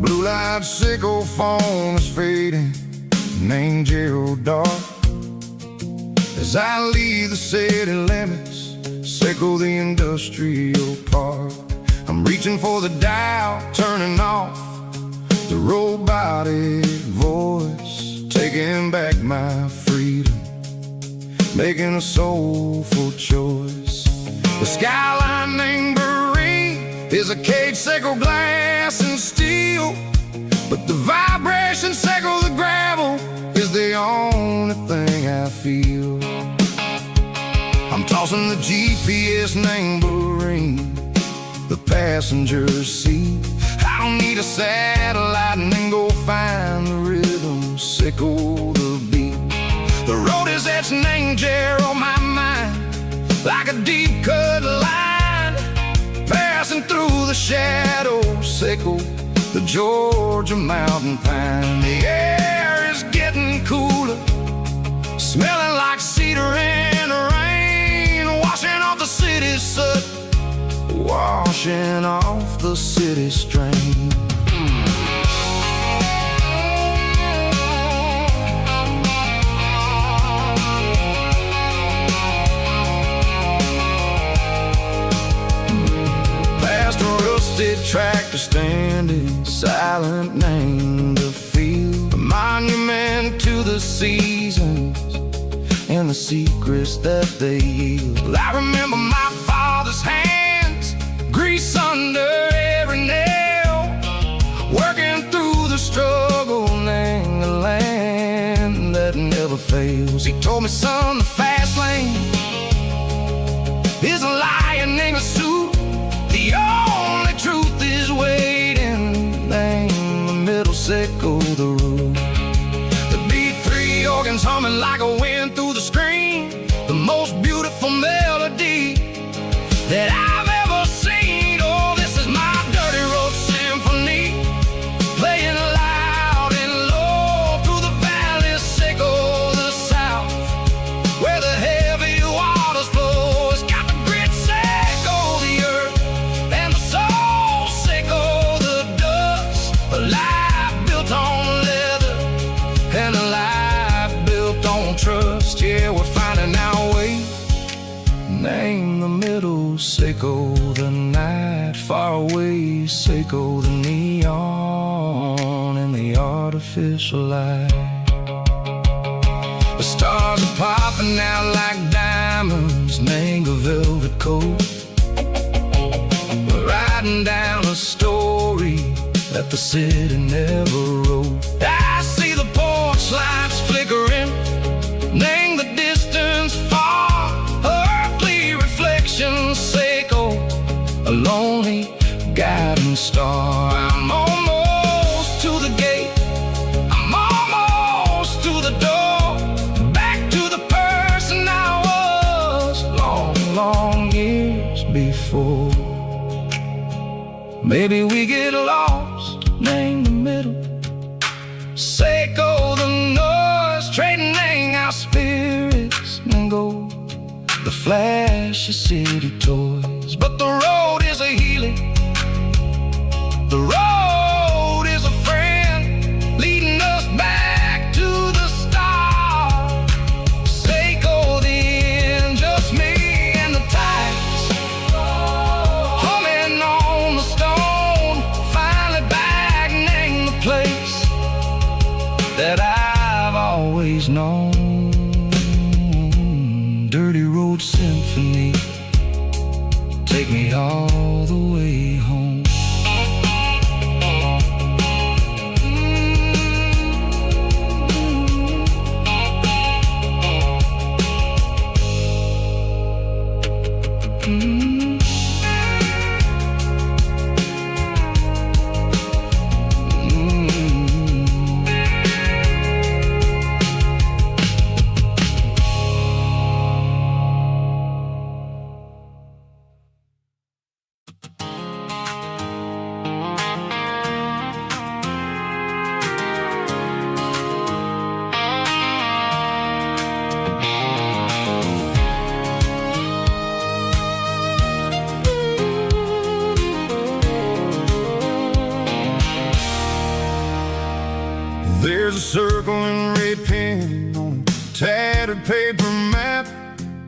Blue-light sickle phone is fading, named Gerald dark. As I leave the city limits, sickle the industrial park. I'm reaching for the dial, turning off the robotic voice, taking back my freedom, making a soulful choice. The skyline named Barrene is a cage, sickle glass and steel, but the vibration sickle the gravel is the only thing I feel. I'm tossing the GPS named Barrene, the passenger seat. I don't need a satellite and then go find the rhythm, sickle the beat. The road is etched named Jer on my mind, like a deep cut line, passing through the shadows, sickle the Georgia mountain pine. The air is getting cooler, smelling like cedar and rain, washing off the city's soot, washing off the city strain. rusted tractor standing silent, named the field, a monument to the seasons and the secrets that they yield. Well, I remember my father's hands, grease under every nail, working through the struggle and the land that never fails. He told me, son, the fast lane is a lion in a suit. The only truth is waiting. Name the middle, sickle the root. The beat, three organs humming like a wind through the screen. The most beautiful melody that I've ever seen. Oh, this is my dirty road symphony, playing loud and low through the valleys, sickle the south, where the heavy waters flow. It's got the grit, sickle the earth, and the soul, sickle the dust. A life built on leather and a life built on trust. Yeah, we're finding our way. Name the middle, sickle the night, far away, sickle the neon and the artificial light. The stars are popping out like diamonds, name a velvet coat. We're riding down a story that the city never wrote. I see the porch lights flickering, name the distance far, earthly reflections, sickle a lonely guiding star. I'm almost to the gate, I'm almost to the door, back to the person I was long, long years before. Maybe we get lost, name the middle, sickle the noise, trading our spirits and go the flash of city toys. But the road is a healing, the road is a friend, leading us back to the start. Sickle the end, just me and the tides, humming on the stone. Finally back, name the place that I've always known. Dirty road symphony, take me all the way home. There's a circle and red pen on a tattered paper map,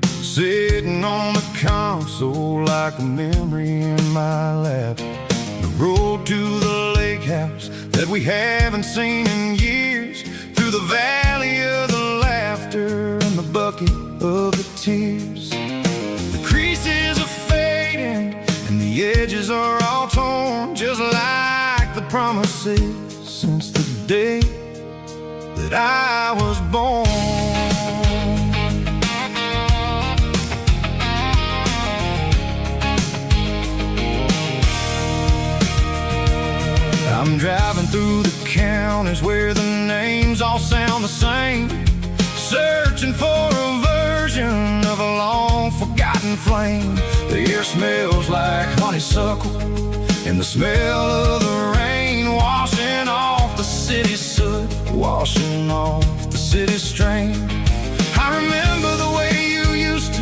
sitting on the console like a memory in my lap. The road to the lake house that we haven't seen in years, through the valley of the laughter and the bucket of the tears. The creases are fading and the edges are all torn, just like the promises since the day that I was born. I'm driving through the counties where the names all sound the same, searching for a version of a long forgotten flame. The air smells like honeysuckle and the smell of the rain, washing off the city's soot, washing off the city's strain. I remember the way you used to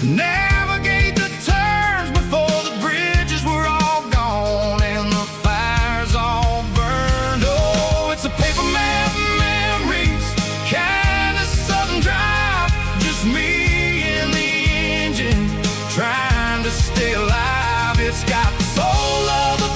navigate the turns before the bridges were all gone and the fires all burned. Oh, it's a paper map memories, kind of southern drive, just me and the engine trying to stay alive. It's got the soul of the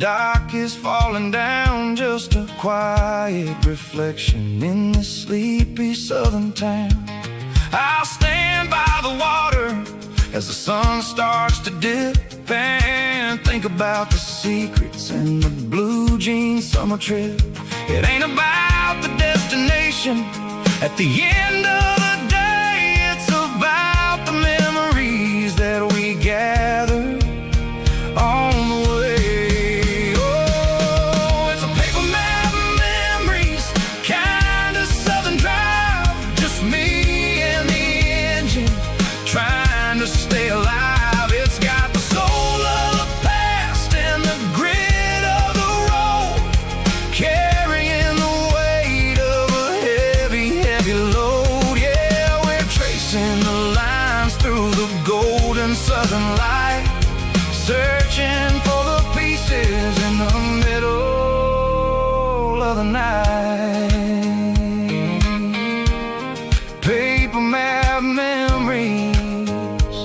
dock is falling down, just a quiet reflection in this sleepy southern town. I'll stand by the water as the sun starts to dip and think about the secrets and the blue jean summer trip. It ain't about the destination at the end of the day, it's about the memories that we gather on the way. Oh, it's a paper map of memories, kind of southern drive, just me and the engine trying to stay alive. It's got the soul of the past and the grit of the road, carrying the weight of a heavy, heavy load. Yeah, we're tracing the lines through the golden southern light, searching for the pieces in the middle of the night. Paper map memories,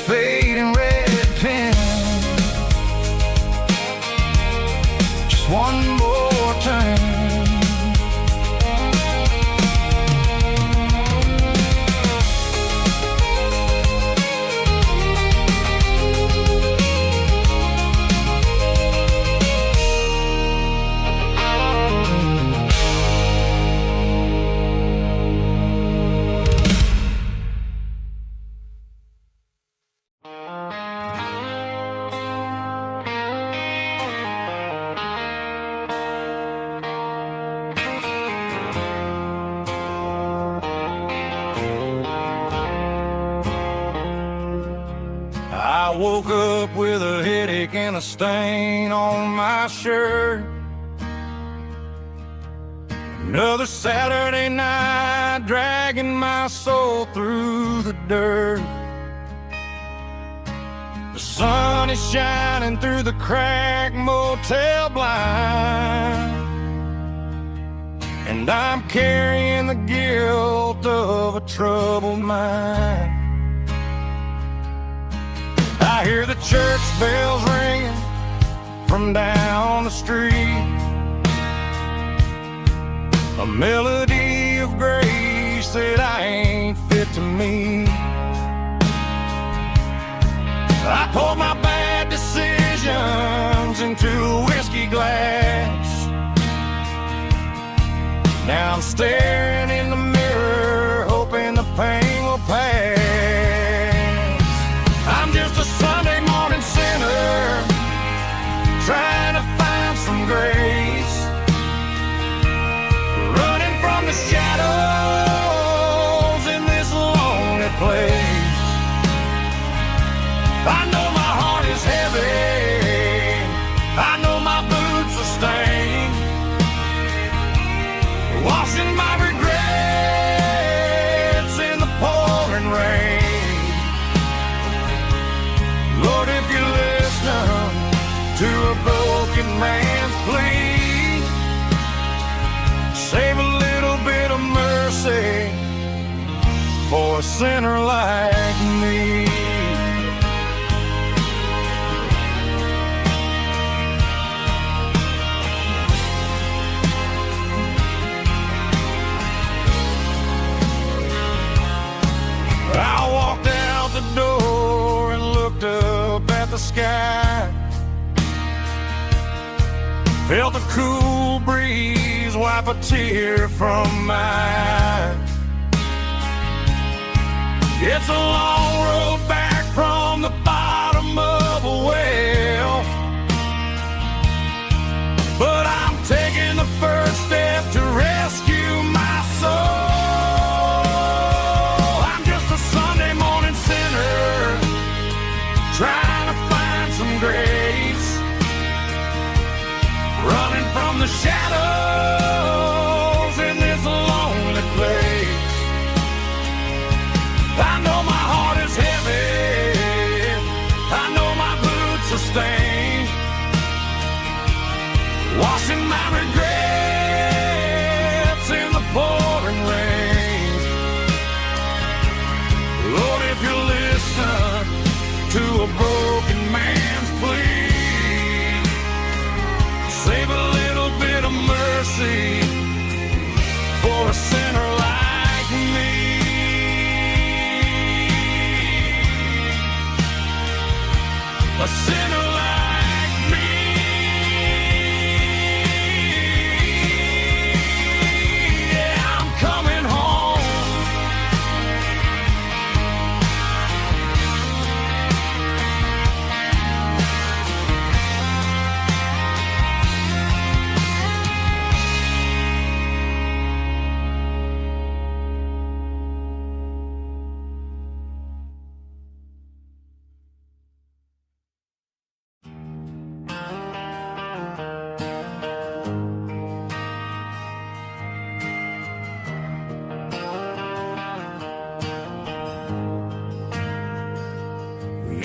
fading red pen, just one more turn. I woke up with a headache and a stain on my shirt. Another Saturday night, dragging my soul through the dirt. The sun is shining through the cracked motel blind, and I'm carrying the guilt of a troubled mind. I hear the church bells ringing from down the street, a melody of grace that I ain't fit to meet. I poured my bad decisions into a whiskey glass. Now I'm staring in the mirror, hoping the pain will pass. I'm just a Sunday morning sinner, trying to find some grace, running from the shadows in this lonely place. I know my heart is heavy, I know my boots are stained, washing my regrets in the pouring rain. Lord, if you listen to a broken man's plea, save a little bit of mercy for a sinner like me. I walked out the door and looked up at the sky, felt the cool breeze wipe a tear from my eye. It's a long road back from the bottom of a well, but I'm taking the first step to rescue my soul. Trying to find some grace, running from the shadows in this lonely place. I know my heart is heavy, I know my boots are stained, washing my regrets in the pouring rain. Lord, if you listen to a broken man's plea,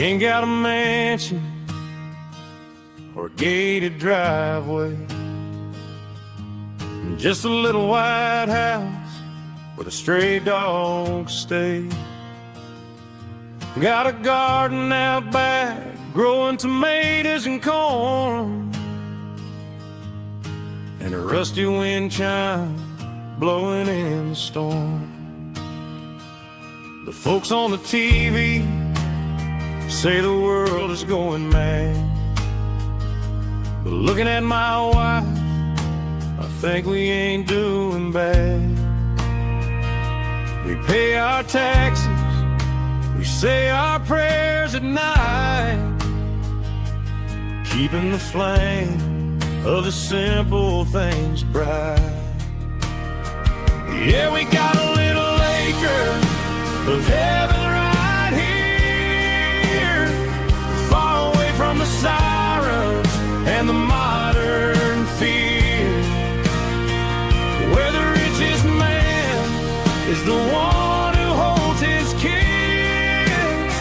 ain't got a mansion or a gated driveway, just a little white house where the stray dogs stay. Got a garden out back, growing tomatoes and corn, and a rusty wind chime blowing in the storm. The folks on the TV say the world is going mad, but looking at my wife, I think we ain't doing bad. We pay our taxes, we say our prayers at night, keeping the flame of the simple things bright. Yeah, we got a little acre of heaven right here, far away from the sirens and the modern fear, where the richest man is the one who holds his kids,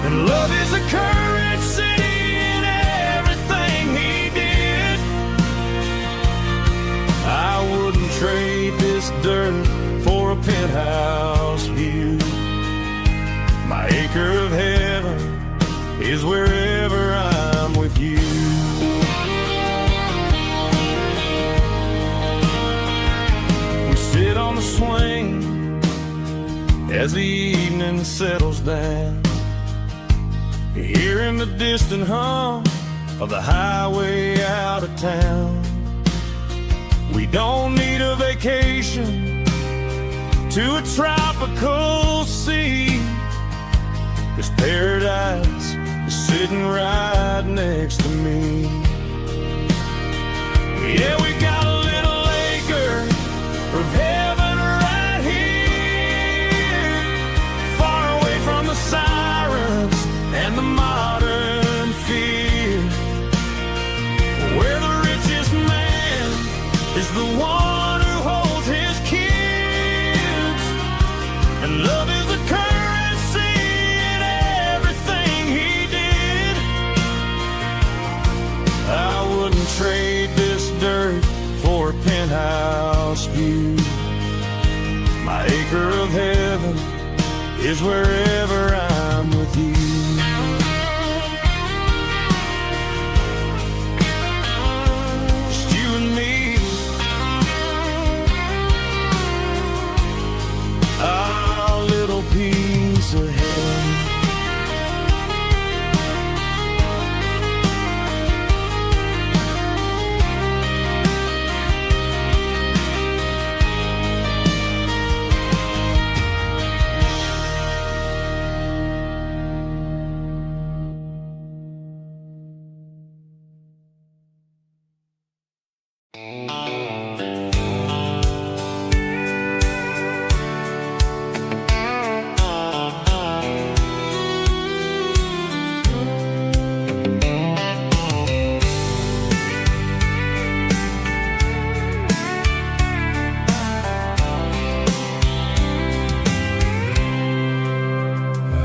and love is the currency in everything he did. I wouldn't trade this dirt for a penthouse view. My acre of heaven is wherever I'm with you. We sit on the swing as the evening settles down, hearing the distant hum of the highway out of town. We don't need a vacation to a tropical sea, 'cause paradise is sitting right next to me. Yeah, we got a little acre of heaven right here, far away from the sirens and the modern fear, where the richest man is the one who holds his kids, and love is the currency in everything he did. I wouldn't trade this dirt for a penthouse view. My acre of heaven is wherever I'm with you. Just you and me, our little piece of heaven.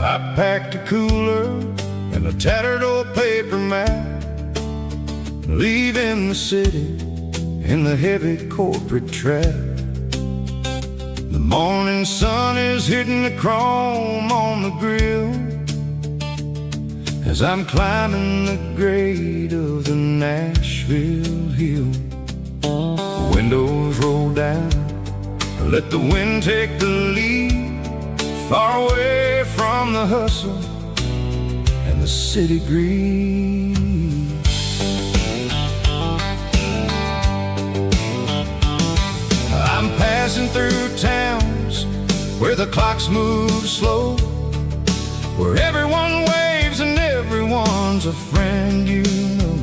I packed a cooler and a tattered old paper map, leaving the city in the heavy corporate trap. The morning sun is hitting the chrome on the grill as I'm climbing the grade of the Nashville hill. The windows roll down, let the wind take the lead, far away from the hustle and the city greed. I'm passing through towns where the clocks move slow, where everyone waves and everyone's a friend you know.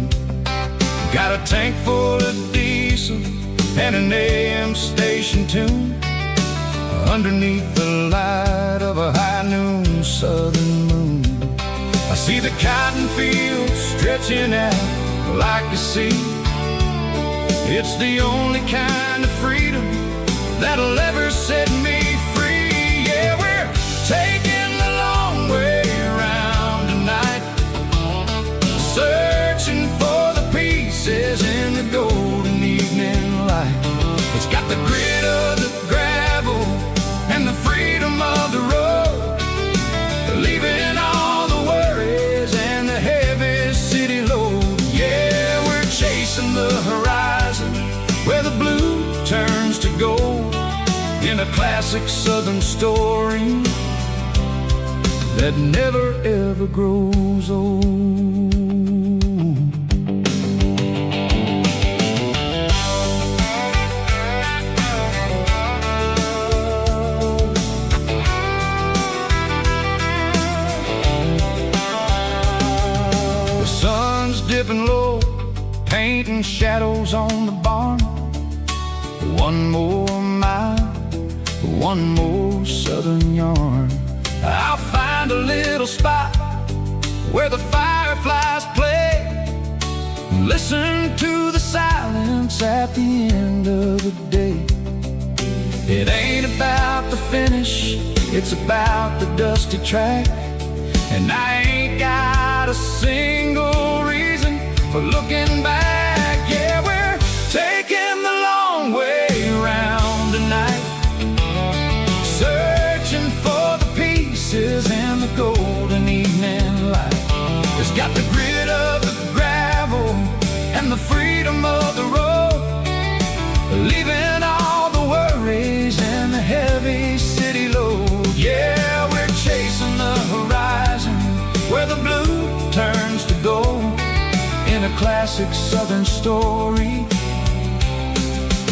Got a tank full of diesel and an AM station tune, underneath the light of a high noon southern moon. I see the cotton fields stretching out like a sea. It's the only kind of freedom that'll ever set me free. Yeah, we're taking the long way around to a classic southern story that never ever grows old. The sun's dipping low, painting shadows on the barn. One more mile, one more southern yarn. I'll find a little spot where the fireflies play. Listen to the silence at the end of the day. It ain't about the finish, it's about the dusty track. And I ain't got a single reason for looking back. Yeah, we're taking the long way around tonight, searching for the pieces in the golden evening light. It's got the grit of the gravel and the freedom of the road, leaving all the worries and the heavy city load. Yeah, we're chasing the horizon where the blue turns to gold, in a classic southern story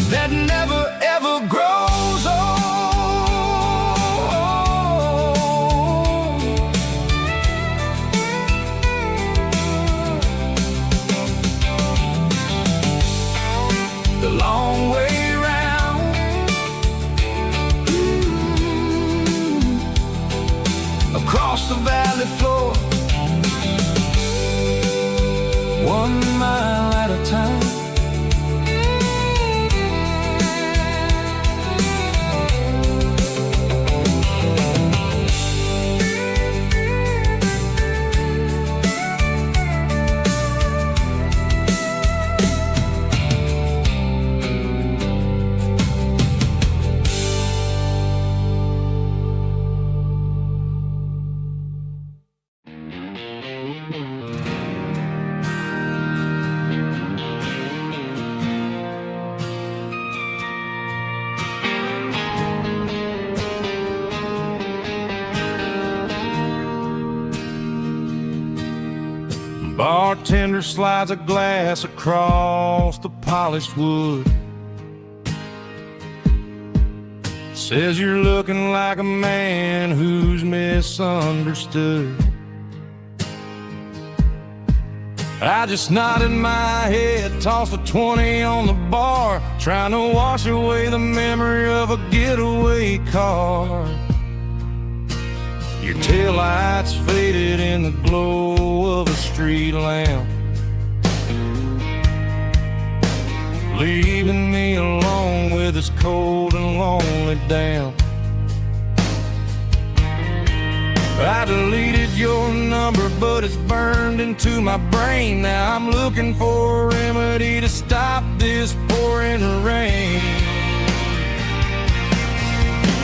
that never ever grows old. The long way round, across the valley floor, 1 mile at a time. Bartender slides a glass across the polished wood. Says you're looking like a man who's misunderstood. I just nodded my head, tossed a 20 on the bar, trying to wash away the memory of a getaway car. Your taillights faded in the glow of a street lamp, leaving me alone with this cold and lonely damp. I deleted your number, but it's burned into my brain. Now I'm looking for a remedy to stop this pouring rain.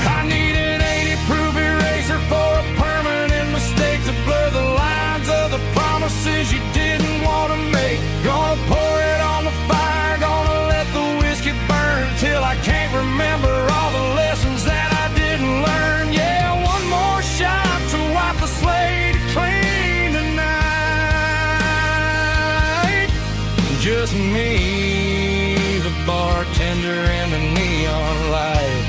I need an 80-proof eraser for a permanent mistake to blur the lines of the promises you didn't want to make. Gonna pour it on the fire, gonna let the whiskey burn till I can't remember all the lessons that I didn't learn. Yeah, one more shot to wipe the slate clean tonight. Just me, the bartender, and the neon light.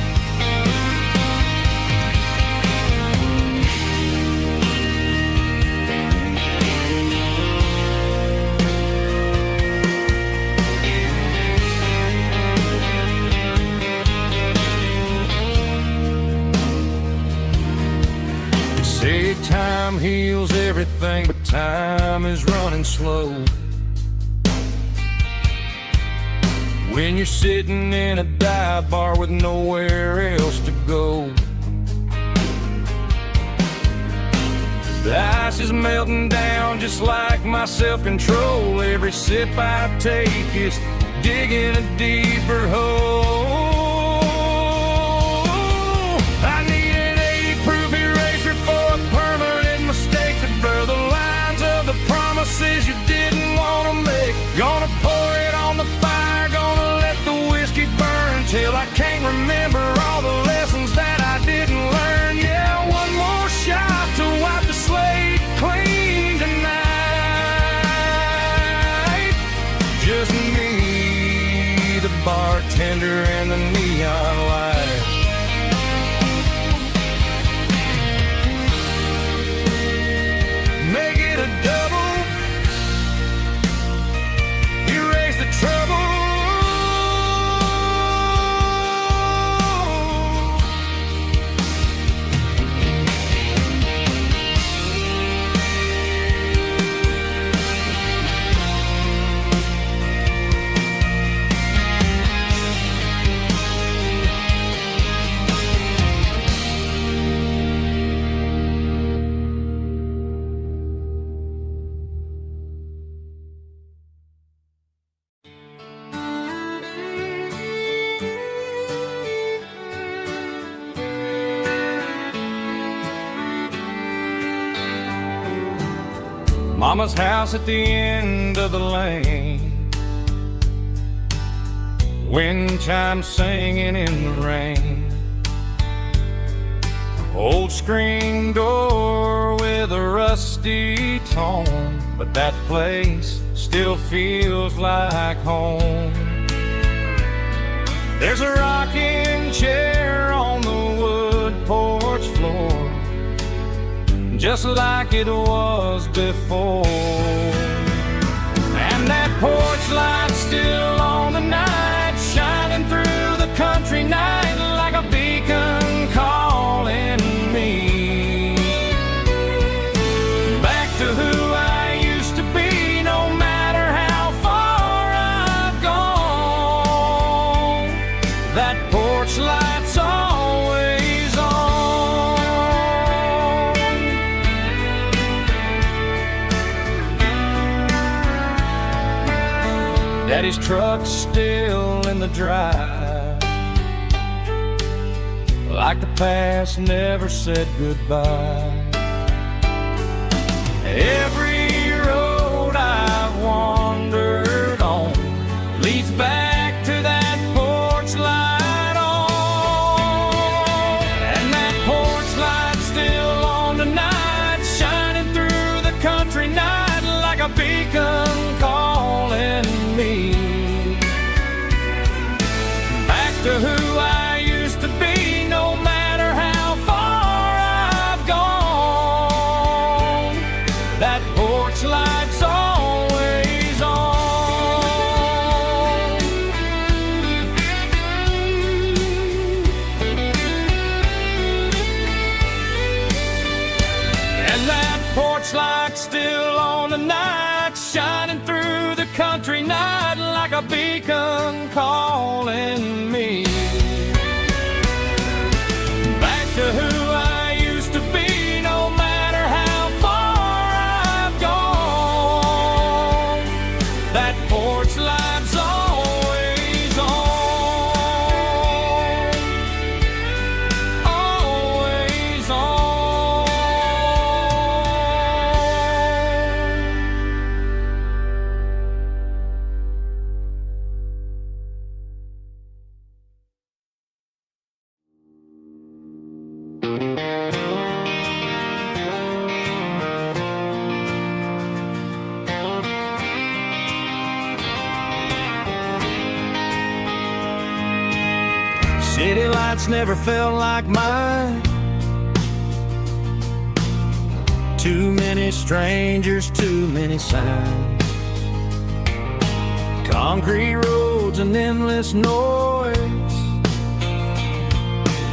Say time heals everything, but time is running slow. When you're sitting in a dive bar with nowhere else to go, the ice is melting down just like my self-control. Every sip I take is digging a deeper hole. I need an 80-proof eraser for a permanent mistake to blur the lines of the promises you didn't want to make. Gonna pour it on the fire, gonna let the whiskey burn till I can't remember all the lessons just me, the bartender and the neon light. Make it a double, erase the trouble. Mama's house at the end of the lane, wind chimes singing in the rain. Old screen door with a rusty tone, but that place still feels like home. There's a rocking chair on the wood porch floor, just like it was before. And that porch light still on the night, shining through the country night like a beacon calling me back to who I used to be. No matter how far I've gone, that porch light's always on. Daddy's truck's still in the drive, like the past never said goodbye. Every road I've wandered on leads back to that porch light on. And that porch light's still on tonight, shining through the country night like a beacon calling me back to who I used to be. No matter how far I've gone, that porch light's always on. And that porch light's still on tonight, shining through the country night like a beacon calling me back to who I used to be. No matter how far I've gone, that porch light's always on, always on. City lights never felt like mine. Too many strangers, too many signs. Concrete roads and endless noise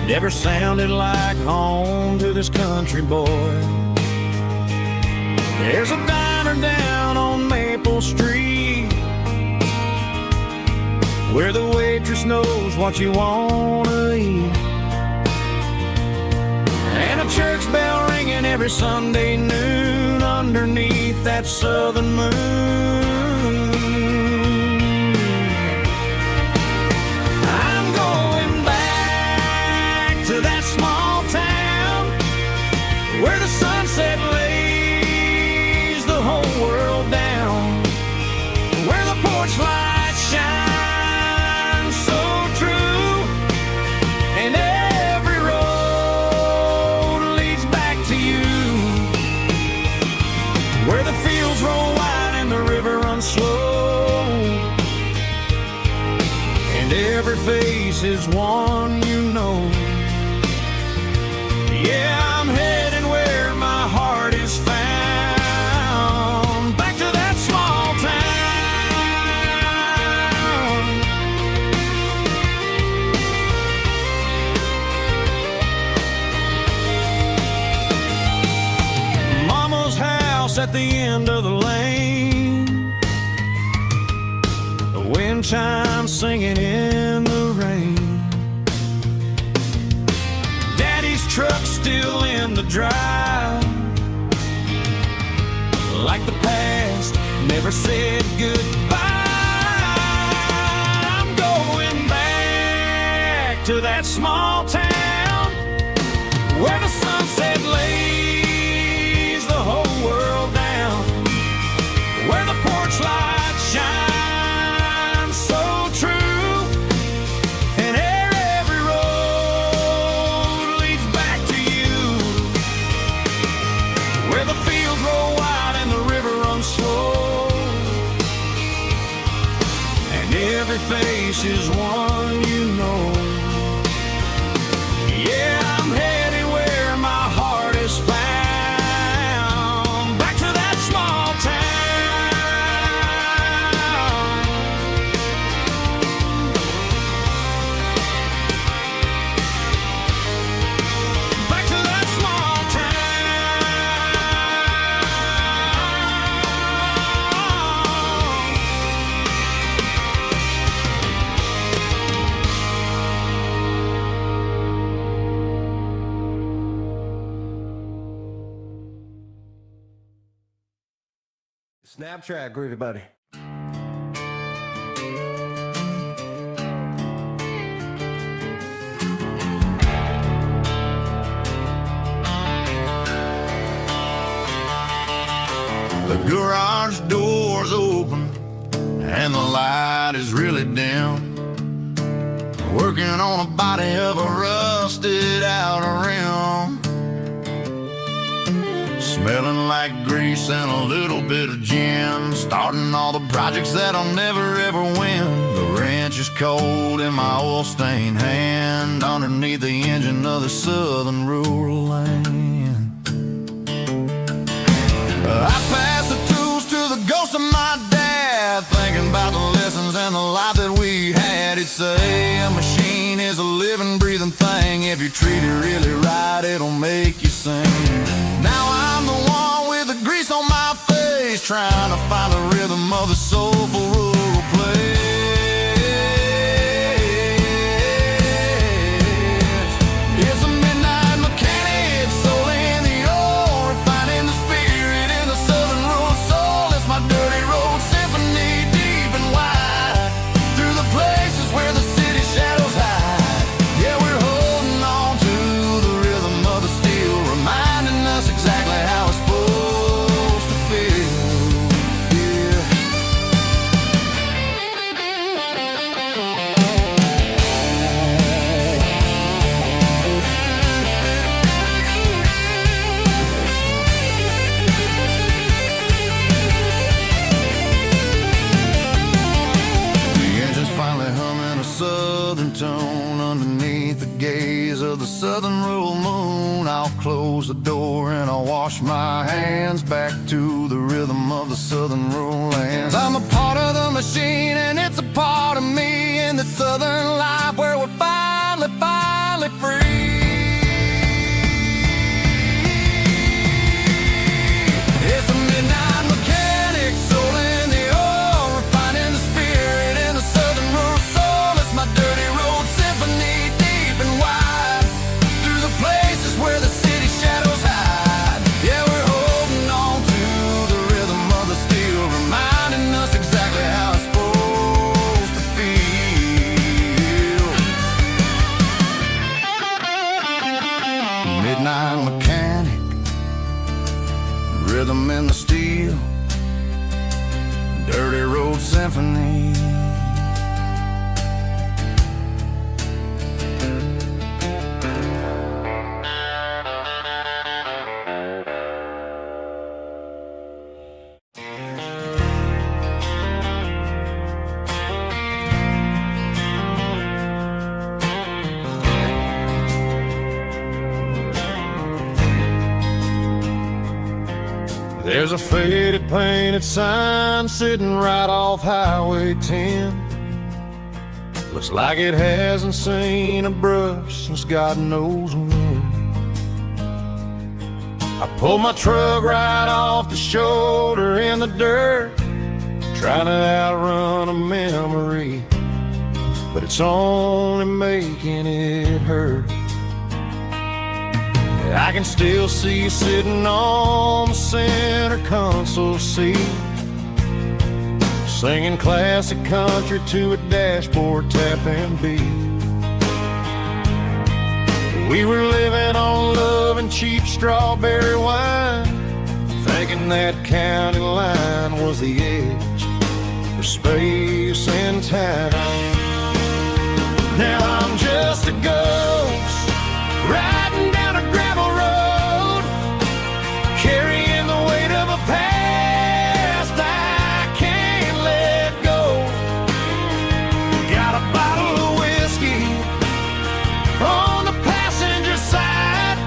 never sounded like home to this country boy. There's a diner down on Maple Street where the waitress knows what you wanna eat, and a church bell ringing every Sunday noon underneath that southern moon. I'm going back to that small town where the sunset lays the whole world down, where the porch lights shine slow. face is one you know. Yeah, I'm heading where my heart is found, back to that small town. Mama's house at the end of the lane, the wind chimes singing in the rain. Daddy's truck still in the drive, like the past never said goodbye. I'm going back to that small town where the sunset lays the whole world down, where the porch lights shine so true, and every road leads back to you, where the fields roll wide and the river runs slow, and every face is one you know. Yeah, I'm headed where my heart is found, back to that small town. Back to that small Snap track, groovy buddy. The garage door's open and the light is really dim. Working on a body of a rusted out rim, smelling like grease and a little bit of gin. Starting all the projects that I'll never ever win. The wrench is cold in my oil-stained hand, underneath the engine of the southern rural land. I pass the tools to the ghost of my dad, thinking about the lessons and the life that we had. He'd say a machine is a living, breathing thing. If you treat it really right, it'll make you sing. Now I'm the one with the grease on my face, trying to find the rhythm of the soulful rural place. It's a midnight mechanic, soul in the ore, refining the spirit in the southern rural soul. It's my dirty road symphony, deep and wide, through the places where the city shadows hide. Yeah, we're holding on to the rhythm of the steel, reminding us exactly how it's supposed to feel. Yeah. The engine's finally humming a southern tone underneath the gaze of the southern rural moon. I'll close the door and I'll wash my hands, back to the rhythm of the southern rural lands. I'm a part of the machine and it's a part of me, in the southern life where we're finally free. It's a midnight mechanic, soul in the ore, refining the spirit in the southern rural soul. It's my dirty road symphony, deep and wide, through the places where the city shadows hide. Yeah, we're holding on to the rhythm of the steel, reminding us exactly how it's supposed There's a faded painted sign sitting right off Highway 10. Looks like it hasn't seen a brush since God knows when. I pulled my truck right off the shoulder in the dirt, trying to outrun a memory, but it's only making it hurt. I can still see you sitting on the center console seat, singing classic country to a dashboard tapping beat. We were living on love and cheap strawberry wine, thinking that county line was the edge for space and time. Now I'm just a ghost riding down a gravel road, carrying the weight of a past I can't let go. Got a bottle of whiskey on the passenger side,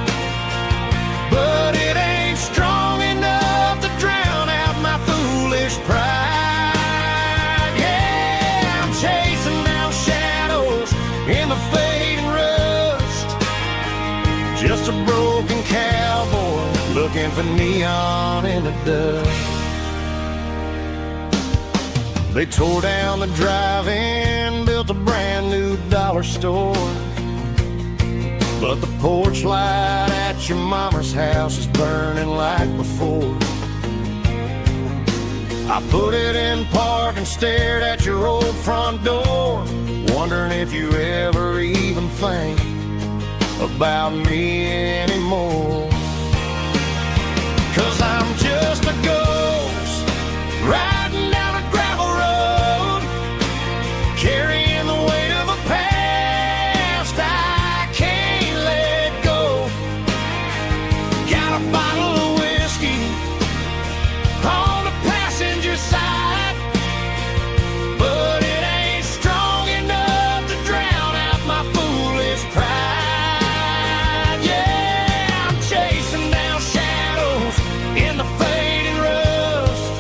but it ain't strong enough to drown out my foolish pride. Yeah, I'm chasing down shadows in the fading rust, just a broken cowboy looking for neon in the dust. They tore down the drive-in, built a brand new dollar store, but the porch light at your mama's house is burning like before. I put it in park and stared at your old front door, wondering if you ever even think about me anymore. 'Cause I'm just a ghost riding down a gravel road, carrying the weight of a past I can't let go. Got a bottle of whiskey on the passenger side, but it ain't strong enough to drown out my foolish pride. Yeah, I'm chasing down shadows in the fading rust,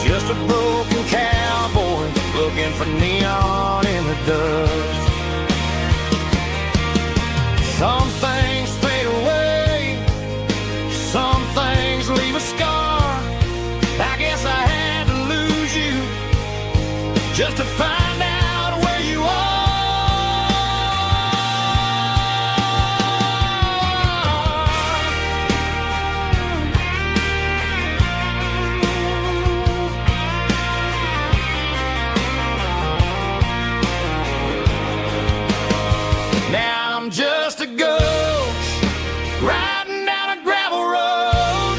just a broken cowboy looking for neon in the dust. Some things fade away, some things leave a scar. I guess I had to lose you just to find out where you are. Now I'm just a ghost riding down a gravel road,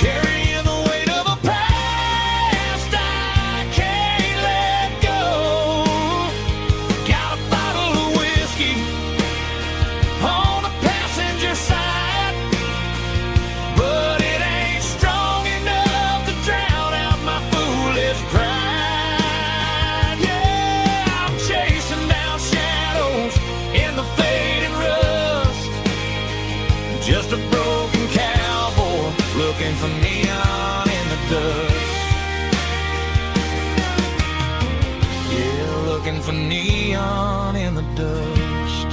carrying the weight of a past I can't let go. Got a bottle of whiskey on the passenger side, but it ain't strong enough to drown out my foolish pride. Yeah, I'm chasing down shadows in the fading rust, just a broken cowboy looking for neon in the dust. Yeah, looking for neon in the dust.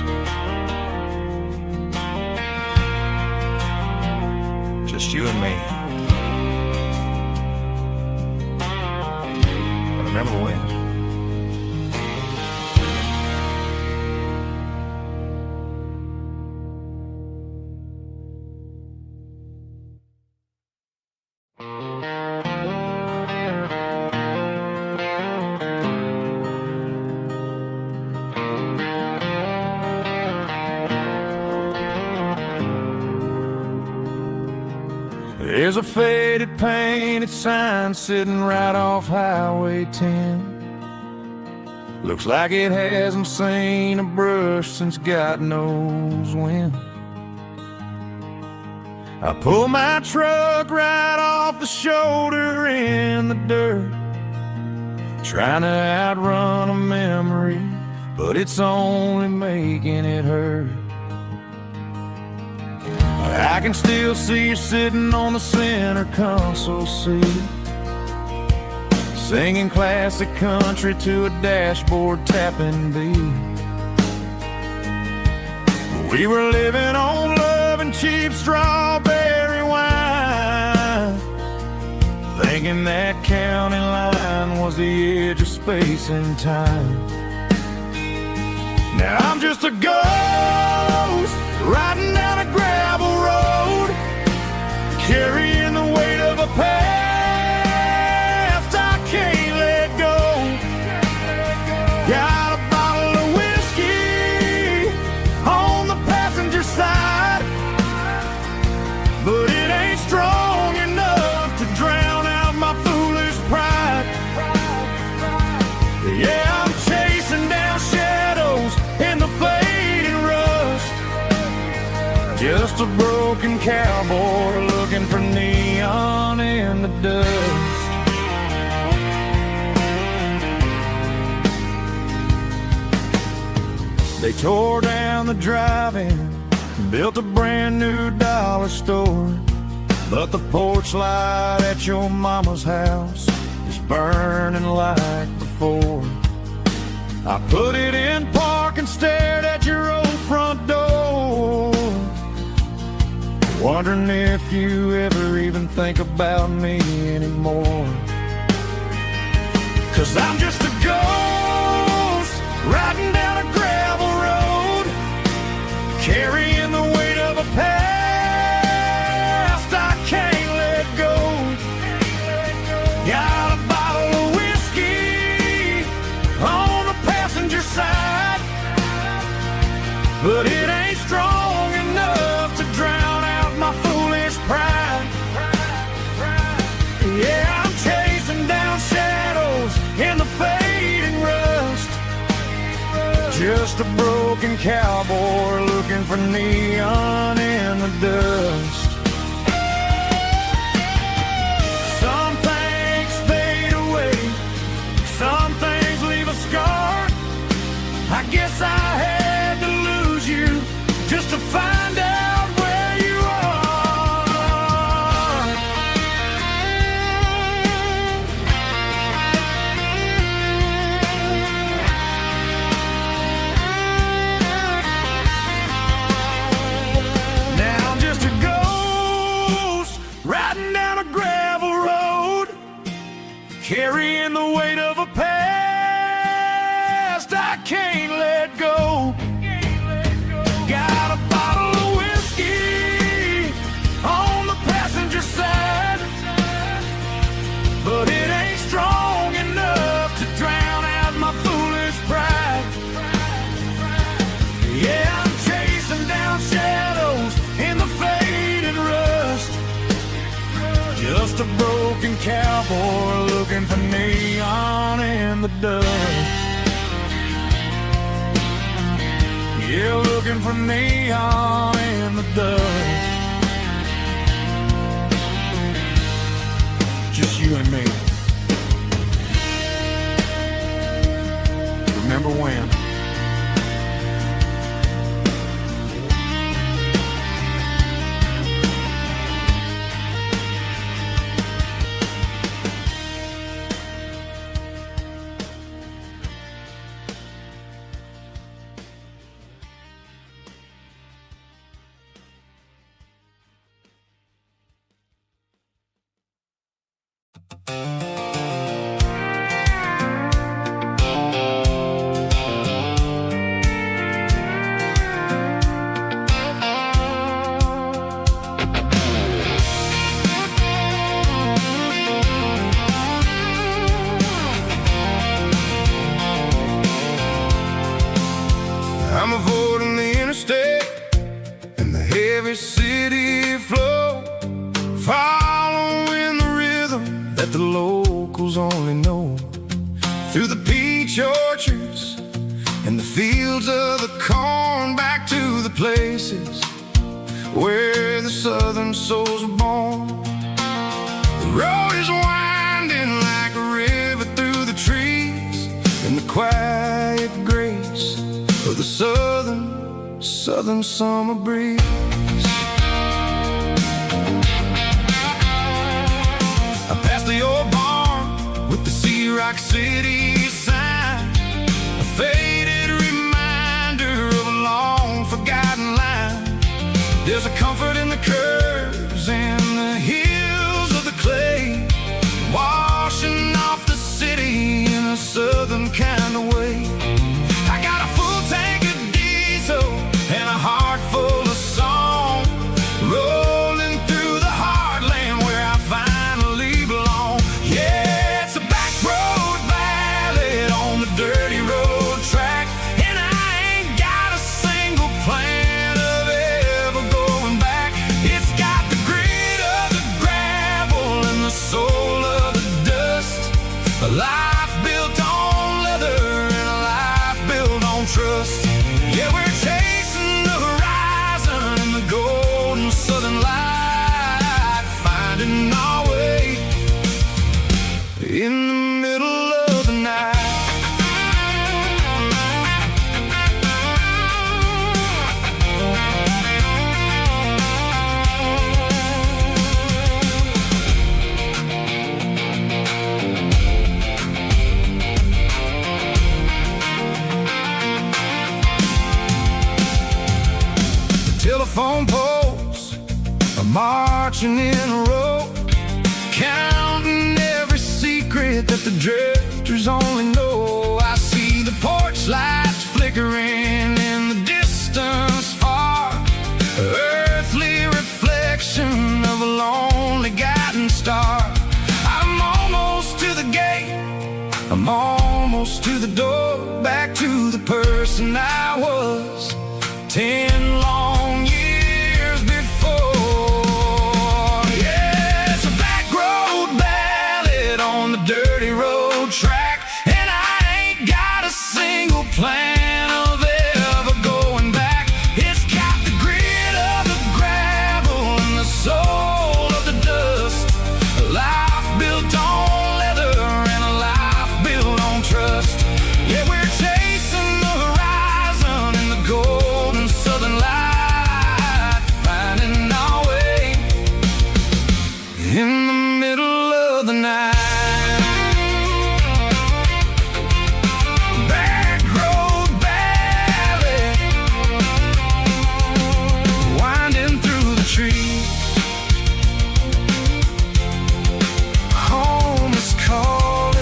Just you and me. But remember when? There's a faded painted sign sitting right off Highway 10. Looks like it hasn't seen a brush since God knows when. I pulled my truck right off the shoulder in the dirt, trying to outrun a memory, but it's only making it hurt. I can still see you sitting on the center console seat, singing classic country to a dashboard tapping beat. We were living on love and cheap strawberry wine, thinking that county line was the edge of space and time. Now I'm just a ghost riding down a gravel road, carrying the weight of a past I can't let go. Got a bottle of whiskey on the passenger side, but it ain't strong enough to drown out my foolish pride. Yeah, I'm chasing down shadows in the fading rust, just a broken cowboy looking for neon in the dust. They tore down the drive-in, built a brand new dollar store, but the porch light at your mama's house is burning like before. I put it in park and stared at your old front door, wondering if you ever even think about me anymore. 'Cause I'm just a ghost riding down a gravel road, carrying the weight of a past I can't let go. Got a bottle of whiskey on the passenger side, but it ain't strong enough to drown out my foolish pride. Yeah, I'm chasing down shadows in the fading rust, just a broken cowboy looking for neon in the dust. Some things fade away, some things leave a scar. I guess I had to lose you just to find out where you are. Now I'm just a ghost riding down a gravel road, carrying the weight of a past I can't let go. Got a bottle of whiskey on the passenger side, but it ain't strong enough to drown out my foolish pride. Yeah, I'm chasing down shadows in the faded rust, just a broken cowboy looking for neon in the dust. Yeah, looking for neon in the dust. Just you and me. Remember when? I'm avoiding the interstate and the heavy city flow, following the rhythm that the locals only know, through the peach orchards and the fields of the corn, back to the places where the southern souls were born. The road is winding like a river through the trees, in the quiet grace of the southern summer breeze. Rock City sign, a faded reminder of a long forgotten line. There's a comfort in the curves and the hills of the clay, washing off the city in a southern kind of way. I got a full tank of diesel and a heart full of song, rolling through the heartland where I finally belong. Yeah, it's a back road ballad on the dirty road track, and I ain't got a single plan of ever going back. It's got the grit of the gravel and the soul of the dust, a life built on leather and a life built on trust. Yeah, we're chasing the horizon in the golden southern light, finding our way in the middle of the night. Telephone poles are marching in a row, counting every secret that the drifters only know. I see the porch lights flickering in the distance far, earthly reflection of a lonely guiding star. I'm almost to the gate, I'm almost to the door, back to the person I was 10 long years before. Yeah, it's a back road ballad on the dirty road track, and I ain't got a single plan of ever going back. It's got the grit of the gravel and the soul of the dust, a life built on leather and a life built on trust. Yeah, we're chasing the horizon in the golden southern light, finding our way in the middle of the night. Back road ballad, winding through the trees. Home is calling.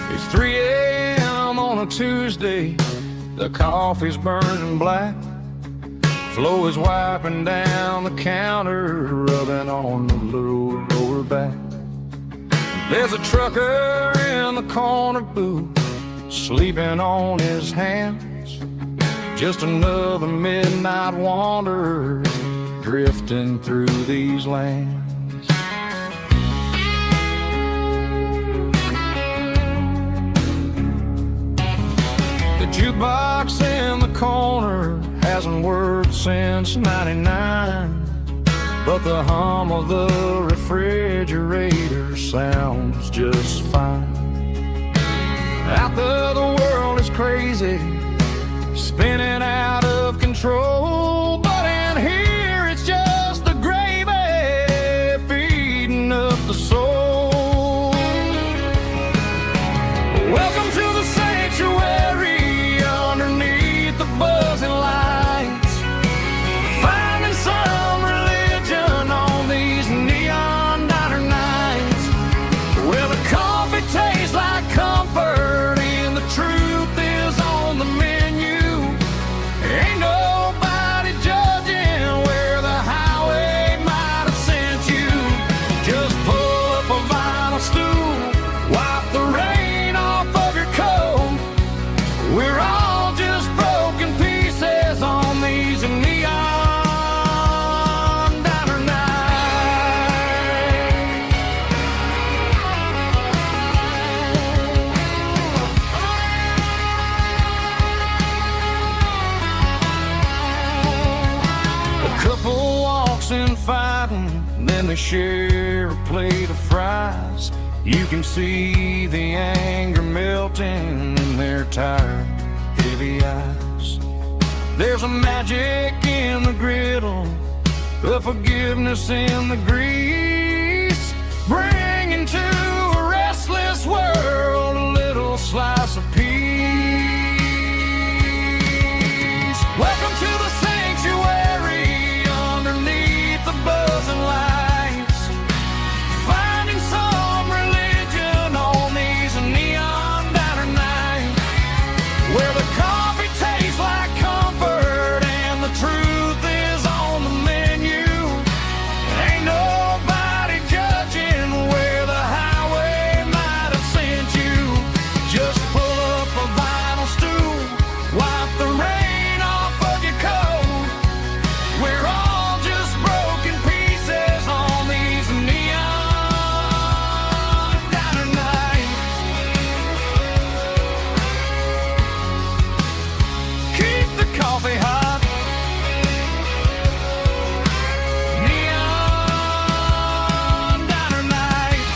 It's 3 a.m. on a Tuesday, the coffee's burning black. Flo is wiping down the counter, rubbing on the little lower back. There's a trucker in the corner booth, sleeping on his hands. Just another midnight wanderer, drifting through these lands. The jukebox in the corner hasn't worked since '99, but the hum of the refrigerator sounds just fine. Out there the world is crazy, spinning out of control, but in here it's just the gravy feeding up the soul. Welcome to the sanctuary underneath the buzzing lights, finding some religion on these neon diner nights, where the coffee tastes like comfort and the truth is on the menu. then they share a plate of fries. You can see the anger melting in their tired, heavy eyes. There's a magic in the griddle, a forgiveness in the grease, bringing to a restless world a little slice of peace. Welcome to the sanctuary underneath the buzzing lights, finding some religion on these neon diner nights, where the coffee tastes like comfort and the truth is on the menu. Ain't nobody judging where the highway might have sent you. Just pull up a vinyl stool, wipe the rain off of your coat. We're all just broken pieces on these neon diner nights. Keep the coffee hot. Neon diner nights.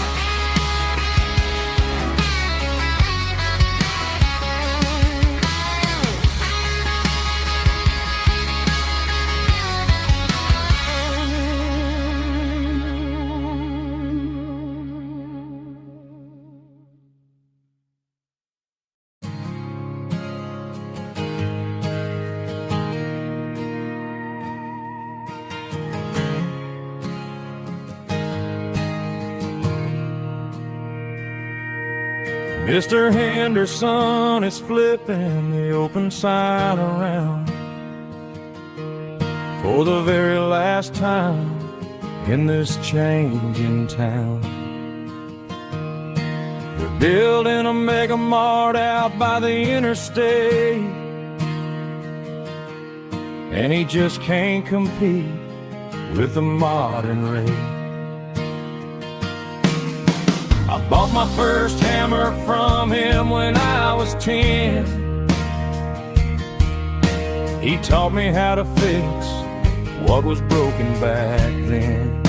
Mr. Henderson is flipping the open sign around for the very last time in this changing town. They're building a mega mart out by the interstate, and he just can't compete with the modern rate. I bought my first hammer from him when I was 10. He taught me how to fix what was broken back then.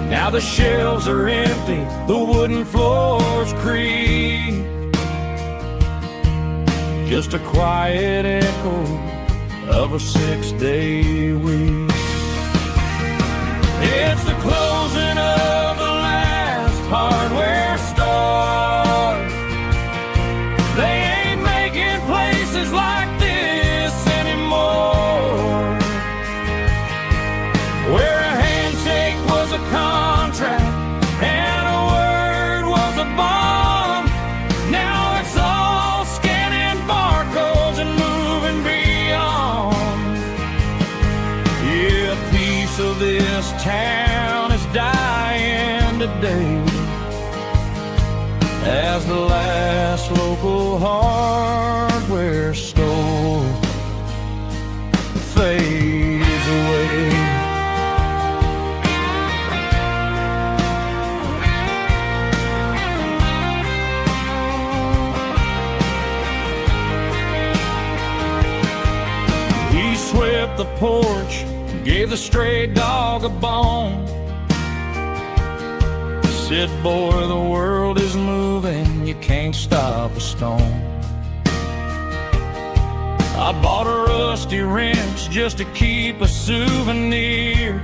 Now the shelves are empty, the wooden floors creak, just a quiet echo of a 6-day week. It's the closing of the hardware store. They ain't making places like this anymore, where a handshake was a contract and a word was a bond. Now it's all scanning barcodes and moving beyond. Yeah, a piece of this town is dying today as the last local hardware store fades away. He swept the porch, gave the stray dog a bone, said, boy, the world is moving, you can't stop a stone. I bought a rusty wrench just to keep a souvenir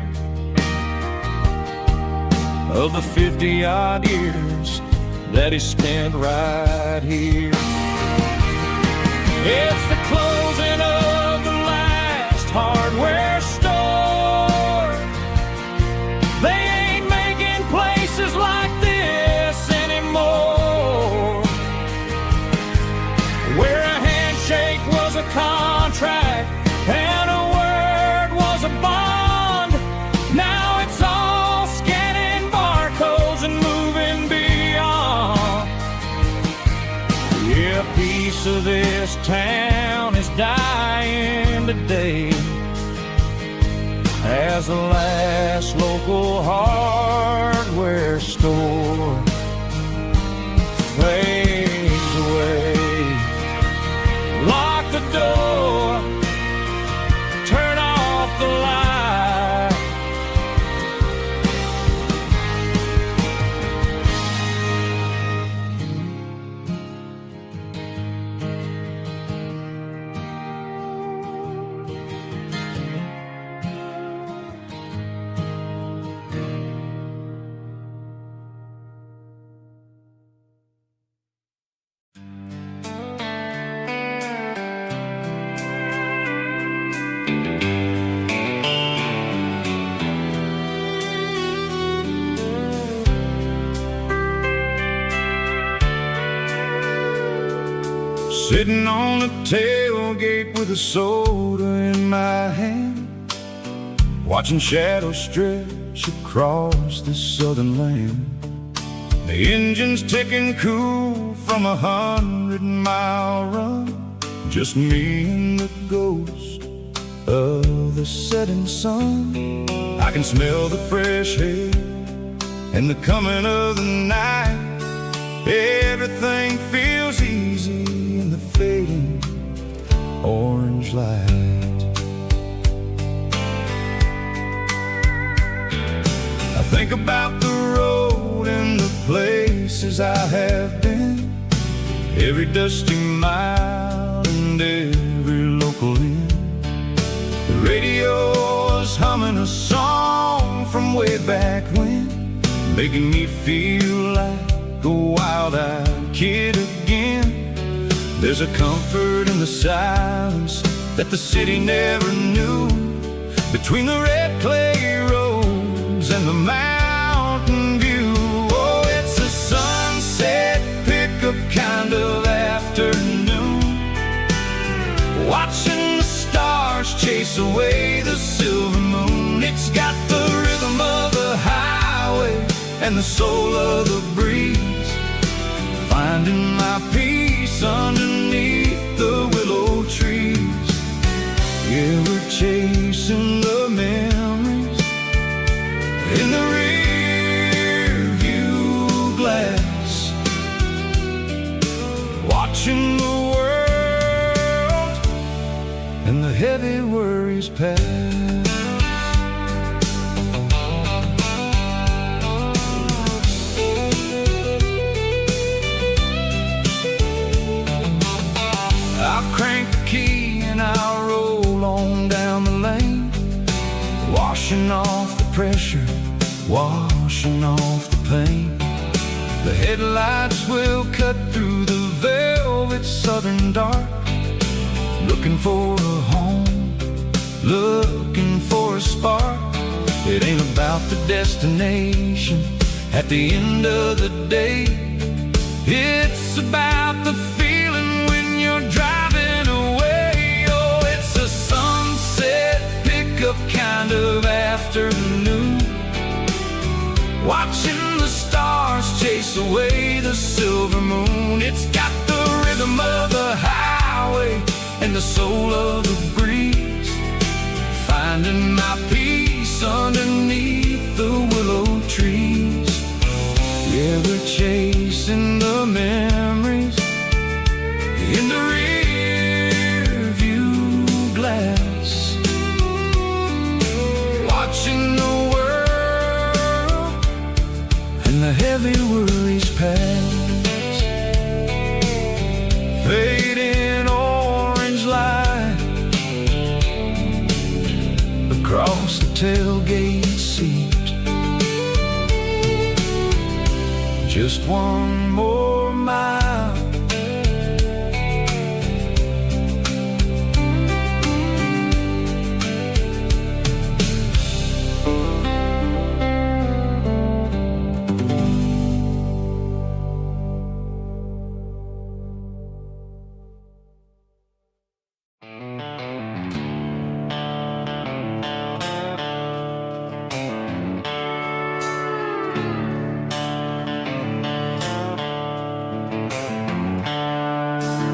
of the 50-odd years that he spent right here. It's the closing of the last hardware store. They ain't making places like this anymore, where a handshake was a contract and a word was a bond. Now it's all scanning barcodes and moving beyond. Yeah, a piece of this town is dying today as the last local hardware store fades away. Lock the door, turn off the light, Sitting on the tailgate with a soda in my hand, watching shadows stretch across this southern land. The engine's ticking cool from 100-mile run, just me and the ghost of the setting sun. I can smell the fresh air and the coming of the night. Everything feels easy in the fading orange light. I think about the road and the places I have been, every dusty mile and every local inn. The radio is humming a song from way back when, making me feel like a wild-eyed kid again. There's a comfort in the silence that the city never knew, between the red clay roads and the mountain view. Oh, it's a sunset pickup kind of afternoon, watching the stars chase away the silver moon. It's got the rhythm of the highway and the soul of the breeze, finding my peace underneath the willow trees. Yeah, we're chasing the memories in the rear view glass, watching the world and the heavy worries pass. I'll crank the key and I'll roll on down the lane, washing off the pressure, washing off the pain. The headlights will cut through the velvet southern dark, looking for a home, looking for a spark. It ain't about the destination at the end of the day, it's about the feeling when you're driving away. Oh, it's a sunset pickup kind of afternoon, watching the stars chase away the silver moon. It's got the rhythm of the highway and the soul of the breeze, finding my peace underneath the willow trees. Yeah, we're chasing the memories in the rear view glass, watching the world and the heavy worries pass. Fading orange light across the tailgate seat, just one more mile.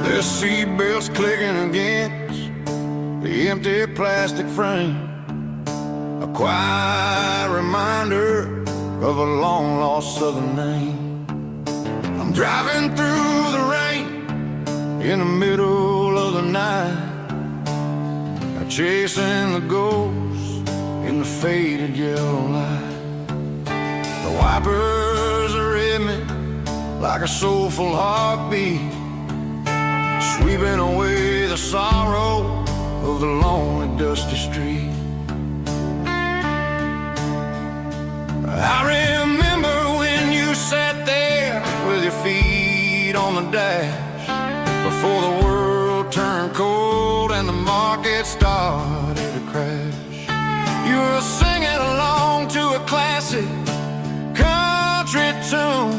The seatbelts clicking against the empty plastic frame, a quiet reminder of a long-lost southern name. I'm driving through the rain in the middle of the night, chasing the ghosts in the faded yellow light. The wipers are in me like a soulful heartbeat, sweeping away the sorrow of the lonely, dusty street. I remember when you sat there with your feet on the dash, before the world turned cold and the market started to crash. You were singing along to a classic country tune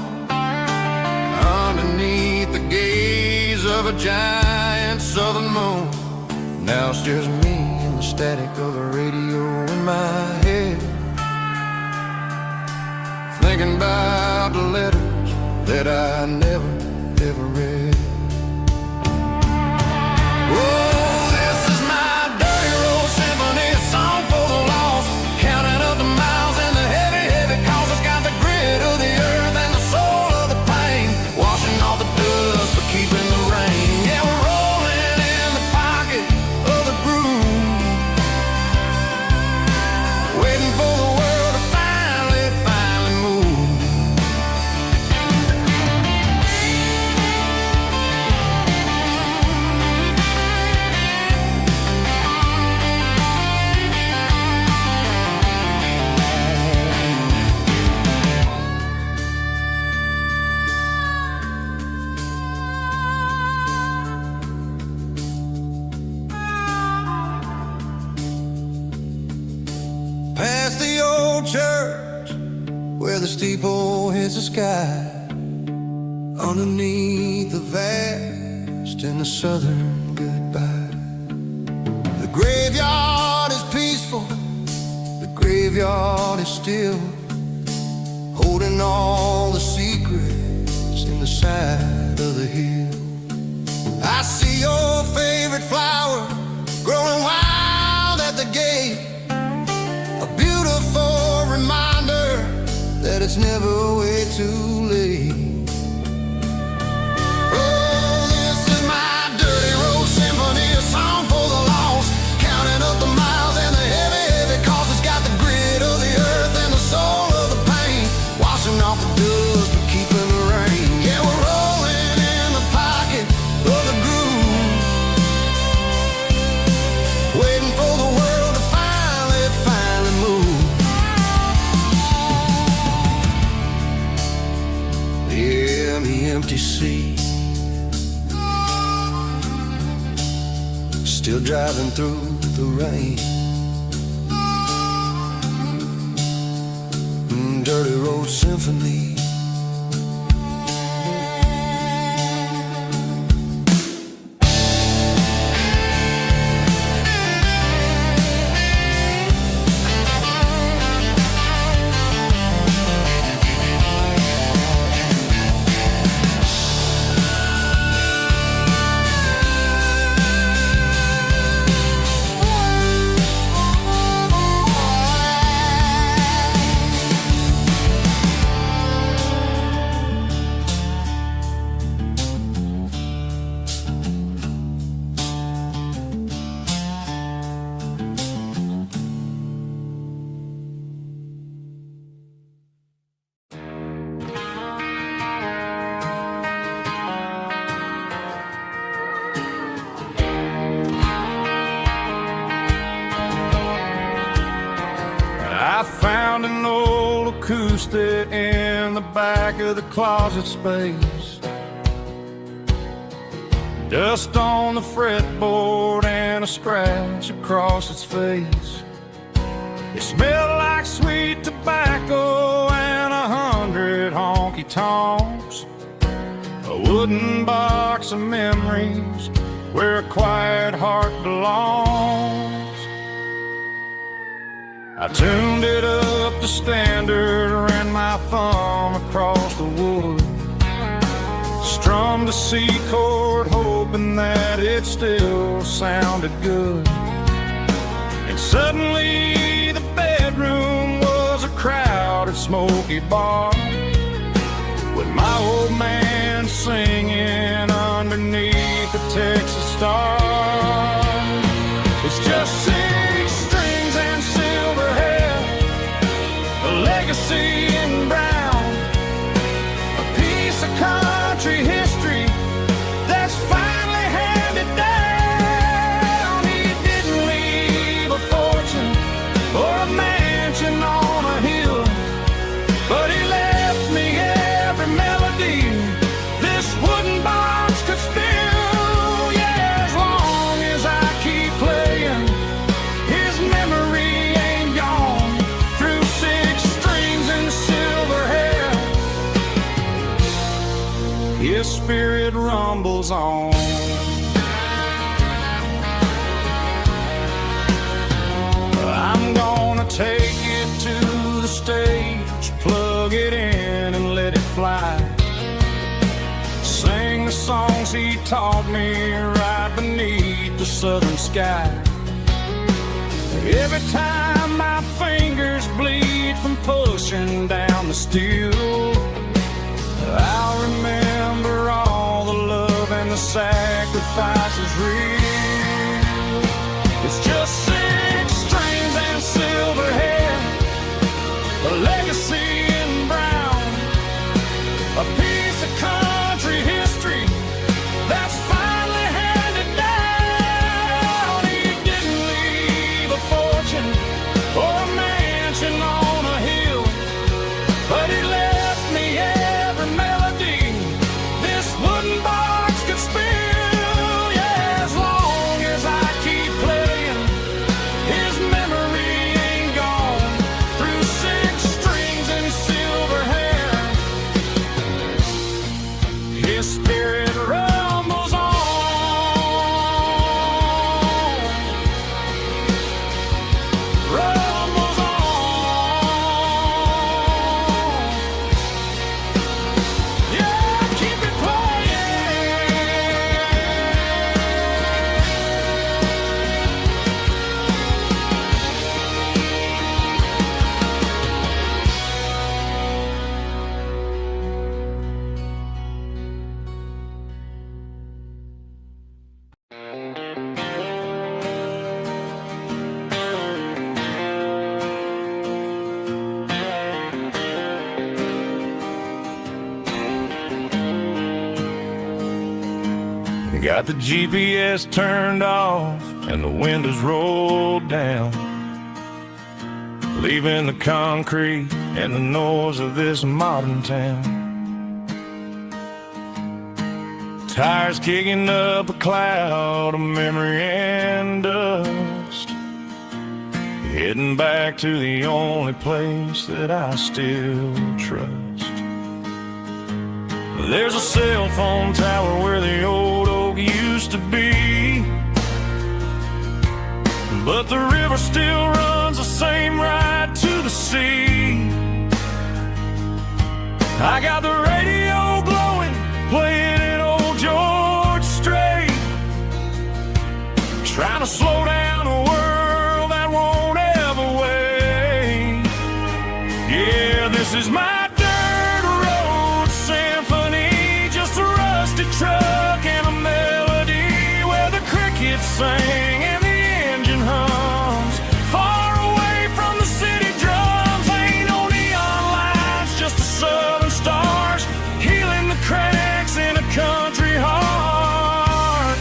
underneath the gaze of a giant southern moon. Now it's just me and the static of the radio in my head, thinking about the letters that I never, ever read. Oh, this is my dirty road symphony, a song for the lost, counting up the miles and the heavy, heavy calls. It's got the grit of the earth and the soul of the pain, washing off the dust but keeping the rain. Yeah, we're rolling in the pocket of the groove, waiting for the world to finally move. Past the old church where the steeple hits the sky, underneath the vast and the southern goodbye. The graveyard is peaceful, the graveyard is still, holding all the secrets in the side of the hill. I see your favorite flower growing wild at the gate, a beautiful reminder that it's never way too late. Oh, this is my dirty road symphony, a song for the lost, counting up the miles and the heavy, heavy calls. It's got the grit of the earth and the soul of the pain, washing off the dust but keeping the rain. Yeah, we're rolling in the pocket of the groove, waiting for the world to finally move. Yeah, the empty sea, still driving through the rain. Dirty road symphony. I found an old acoustic in the back of the closet space, dust on the fretboard and a scratch across its face. It smelled like sweet tobacco and 100 honky-tonks, a wooden box of memories where a quiet heart belongs. I tuned it up to standard, ran my thumb across the wood, strummed a C chord hoping that it still sounded good. And suddenly the bedroom was a crowded smoky bar, with my old man singing underneath the Texas star. It's just 6 strings and silver hair, a legacy in brown, a piece of country history that's finally handed down. He didn't leave a fortune or a mansion on a hill, but he left me every melody this wooden box could spill. Yeah, as long as I keep playing, his memory ain't gone. Through 6 strings and silver hair, his spirit rumbles on. songs he taught me right beneath the southern sky. Every time my fingers bleed from pushing down the steel, I'll remember all the love and the sacrifices real. It's just 6 strings and silver hair, a legacy in brown, a piece of country history that's finally handed down. He didn't leave a fortune or a mansion on a hill, but he left me every melody this wooden box could spill. Yeah, as long as I keep playing, his memory ain't gone. Through 6 strings and silver hair, his spirit rumbles on. Rumbles on. Yeah, keep it Got the GPS turned off and the windows rolled down, leaving the concrete and the noise of this modern town. Tires kicking up a cloud of memory and dust, heading back to the only place that I still trust. There's a cell phone tower where the old oak used to be, but the river still runs the same right to the sea. I got the radio glowing, playing an old George Strait, trying to slow down a world that won't ever wait. Yeah, this is my dirt road symphony, just a rusty truck and a melody where the crickets sing and the engine hums. Far away from the city drums, ain't no neon lights, just the southern stars healing the cracks in a country heart.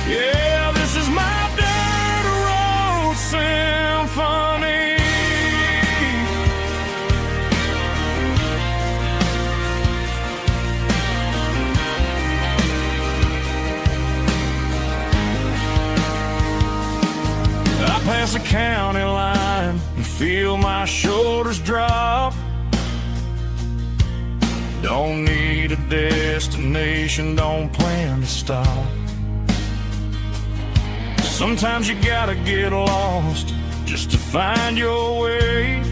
Yeah, this is my dirt road symphony. I pass the county line and feel my shoulders drop. Don't need a destination, don't plan to stop. Sometimes you gotta get lost just to find your way,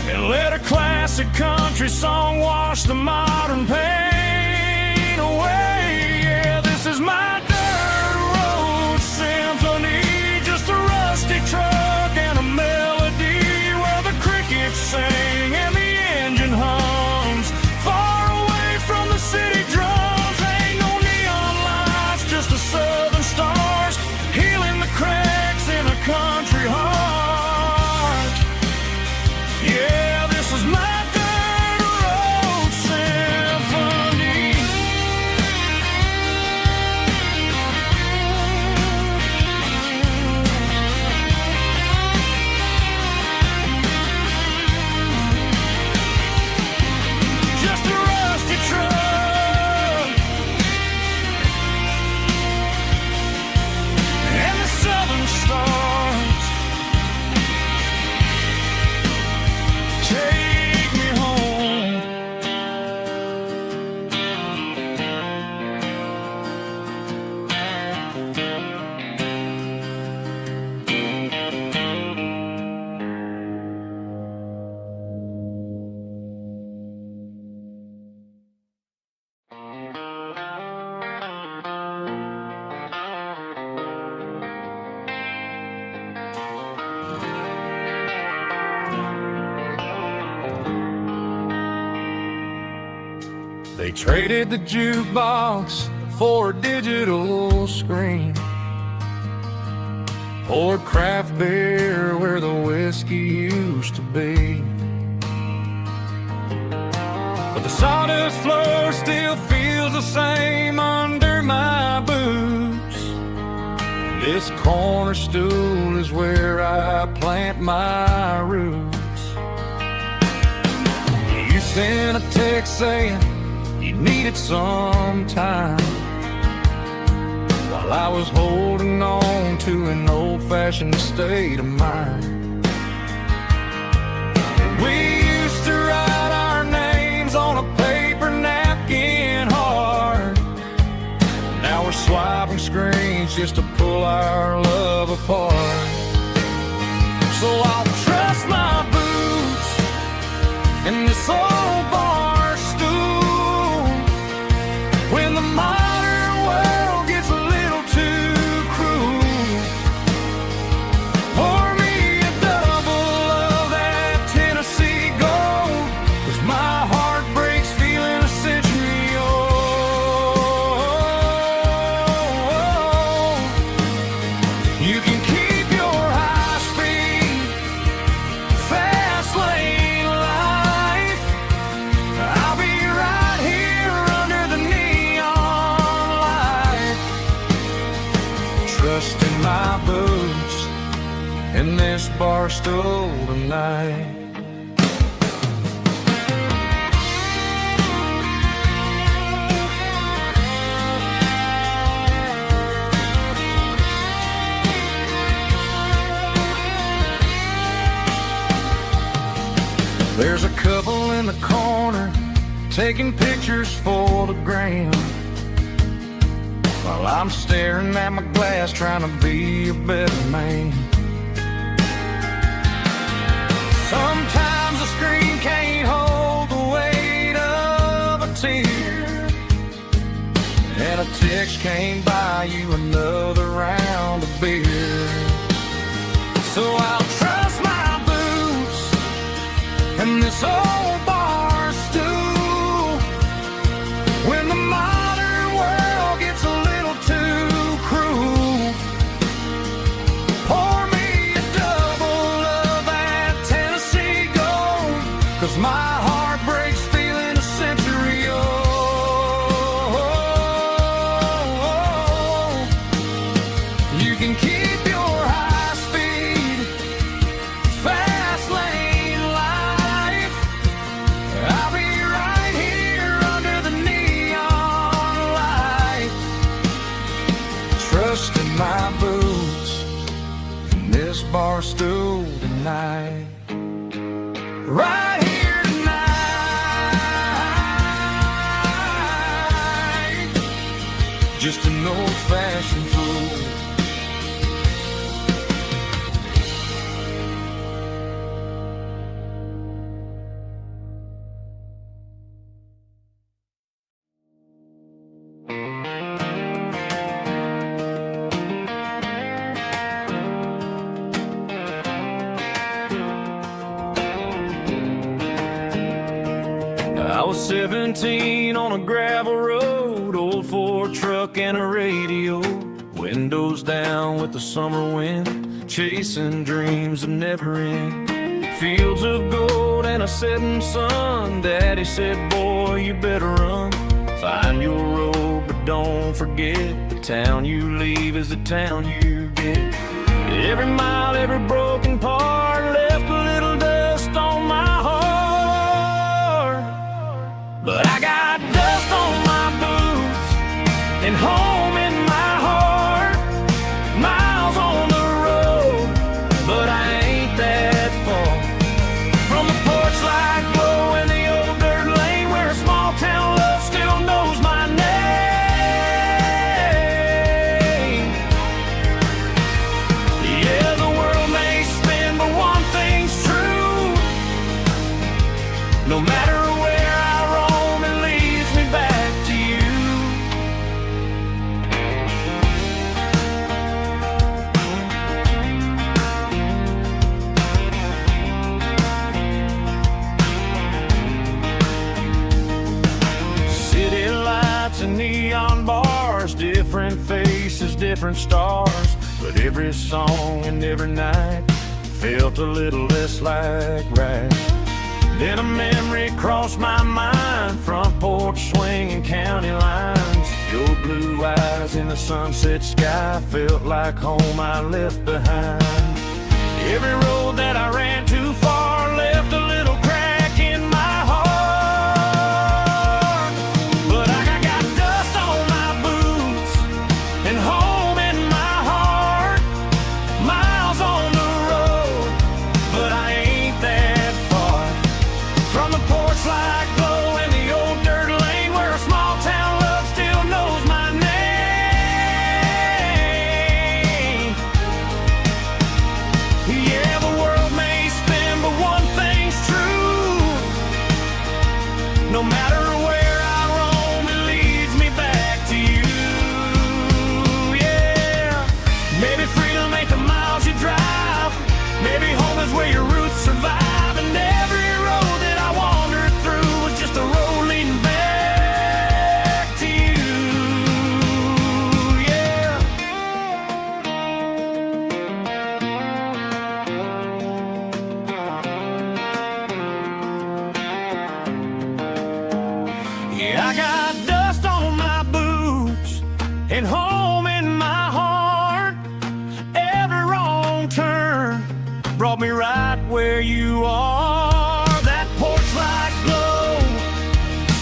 and let a classic country song wash the modern pain away. Yeah, this is my dirt road symphony, just a rusty truck and a melody where the crickets sing and the engine hums. Far away from the city drums, ain't no neon lights, just the southern stars healing the cracks in a country heart. Yeah, this is my dirt road symphony. They traded the jukebox for a digital screen, poured craft beer where the whiskey used to be. But the sawdust floor still feels the same under my boots. This corner stool is where I plant my roots. You sent a text saying you needed some time, while I was holding on to an old-fashioned state of mind. We used to write our names on a paper napkin hard. Now we're swiping screens just to pull our love apart. So I'll trust my boots and this old bar stool when the modern world gets a little too cruel. Pour me a double of that Tennessee Gold, 'cause my heart breaks feeling a century old. You can keep your high-speed fast lane life. I'll be right here under the neon light, trusting my boots in this bar stool tonight. There's a couple in the corner taking pictures for the gram, while I'm staring at my glass trying to be a better man. Sometimes the screen can't hold the weight of a tear, and a text can't buy you another round of beer. So I'll trust my boots and this old bar stool when the modern world gets a little too cruel. Pour me a double of that Tennessee Gold, 'cause my heart breaks feeling a century old. You can keep your high-speed fast lane life. I'll be right here under the neon light, trusting my boots in this bar stool tonight. Right here tonight, just an old-fashioned fool. I was 17 on a gravel road, old Ford truck and a radio, windows down with the summer wind, chasing dreams that never end. Fields of gold and a setting sun. Daddy said, boy, you better run. Find your road, but don't forget, the town you leave is the town you get. Every mile, every broken part left a little dust on my heart. But I got dust on my boots and home in my heart. Miles on the road, but I ain't that far from the porch light glow in the old dirt lane where a small town love still knows my name. Yeah, the world may spin, but one thing's true. No matter where I roam and leave, different stars, but every song and every night felt a little less like right. Then a memory crossed my mind, front porch swinging county lines. Your blue eyes in the sunset sky felt like home I left behind. Every road that I ran too far left a little crack in my heart. But I got dust on my boots and home in my heart. Miles on the road, but I ain't that far from the porch light glow and the old dirt lane where a small town love still knows my name. Yeah, the world may spin, but one thing's true. No matter where I roam, it leads me back to you. Yeah, maybe freedom ain't the miles you drive. Maybe home is where your roots survive. And every road that I wandered through was just a road leading back to you. Yeah. Yeah, I got dust on my boots and home in my heart. Every wrong turn brought me right where you are. That porch light glow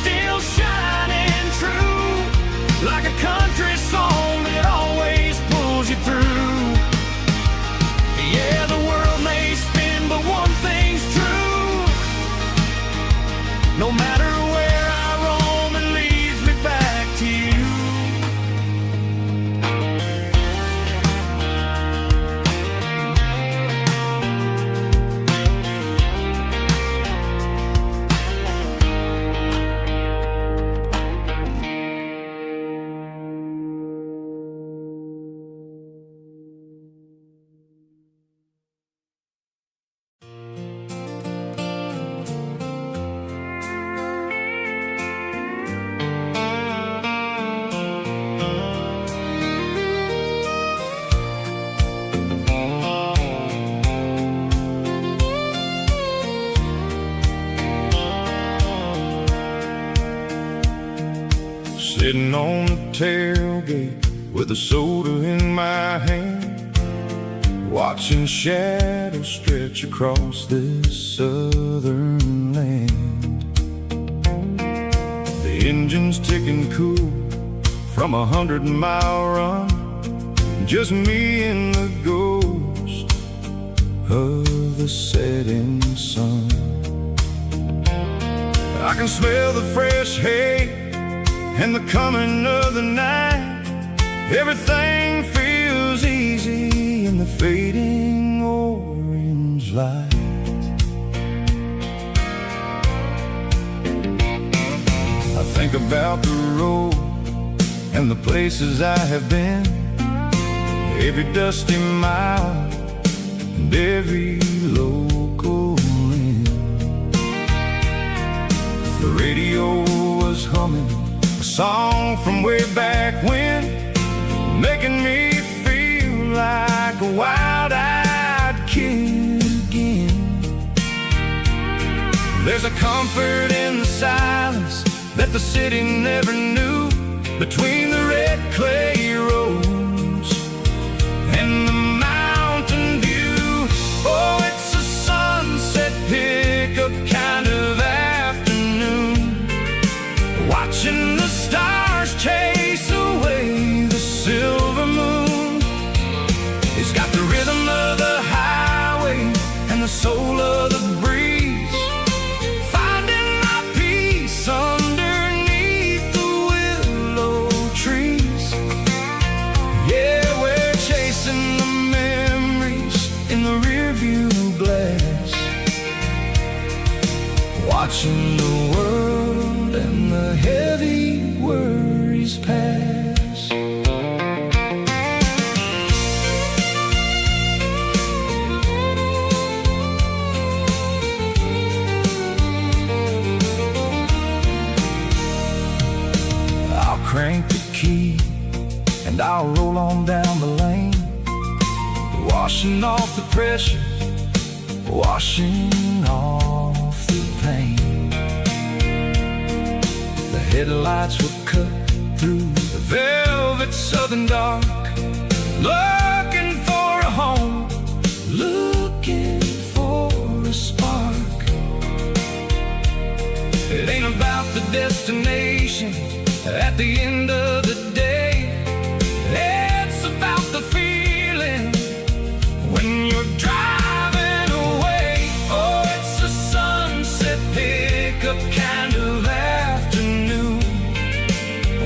still shining true, like a country song that always pulls you through. Yeah, the world may spin, but one thing's true. No matter where I roam, it leads me back to you. Sitting on the tailgate with a soda in my hand, watching shadows stretch across this southern land. The engine's ticking cool from 100-mile run, just me and the ghost of the setting sun. I can smell the fresh hay and the coming of the night. Everything feels easy in the fading orange light. I think about the road and the places I have been, every dusty mile and every local inn. The radio was humming a song from way back when, making me feel like a wild-eyed kid again. There's a comfort in the silence that the city never knew, between the red clay roads and the mountain view. Oh, it's a sunset pickup kind of afternoon, watching the stars chase away the silver moon. It's got the rhythm of the highway and the soul of the breeze, finding my peace underneath the willow trees. Yeah, we're chasing the memories in the rearview glass, watching the world and the heavy worries pass. I'll crank the key and I'll roll on down washing off the pressure, washing off the pain. The headlights were cut through the velvet southern dark, looking for a home, looking for a spark. It ain't about the destination at the end of the day. It's about the feeling when you're driving away. Oh, it's a sunset pickup kind of afternoon,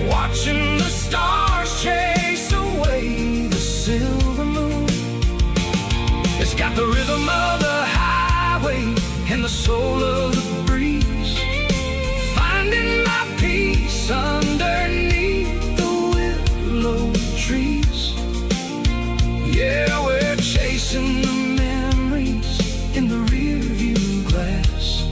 watching the stars chase away the silver moon. It's got the rhythm of the highway and the soul of the breeze, finding my peace underneath the willow trees. Yeah, we're chasing the memories in the rearview glass,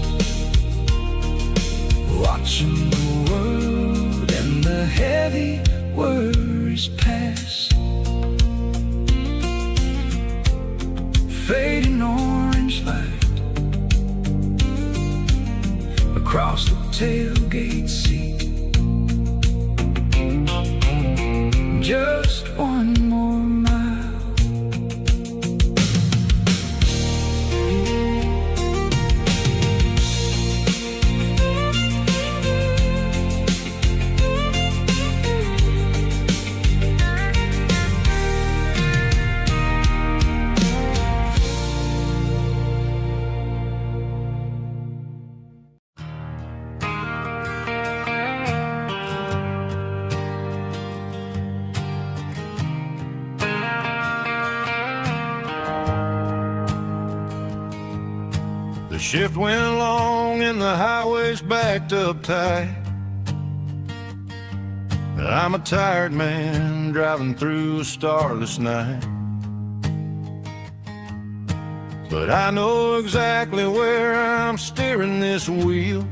watching the world and the heavy worries pass. Fading orange light across the tailgate seat. Just one more mile. The shift went long and the highway's backed up tight. I'm a tired man driving through a starless night, but I know exactly where I'm steering this wheel,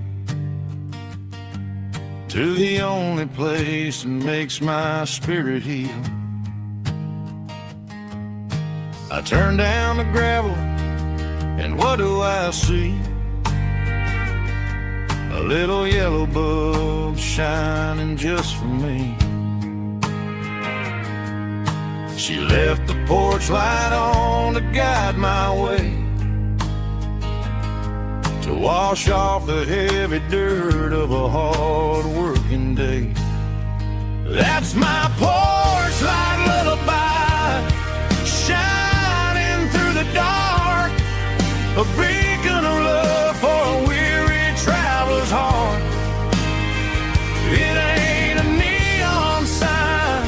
to the only place that makes my spirit heal. I turn down the gravel, and what do I see? A little yellow bulb shining just for me. She left the porch light on to guide my way, to wash off the heavy dirt of a hard working day. That's my porch light lullaby, shining through the dark, a beacon of love for a weary traveler's heart. It ain't a neon sign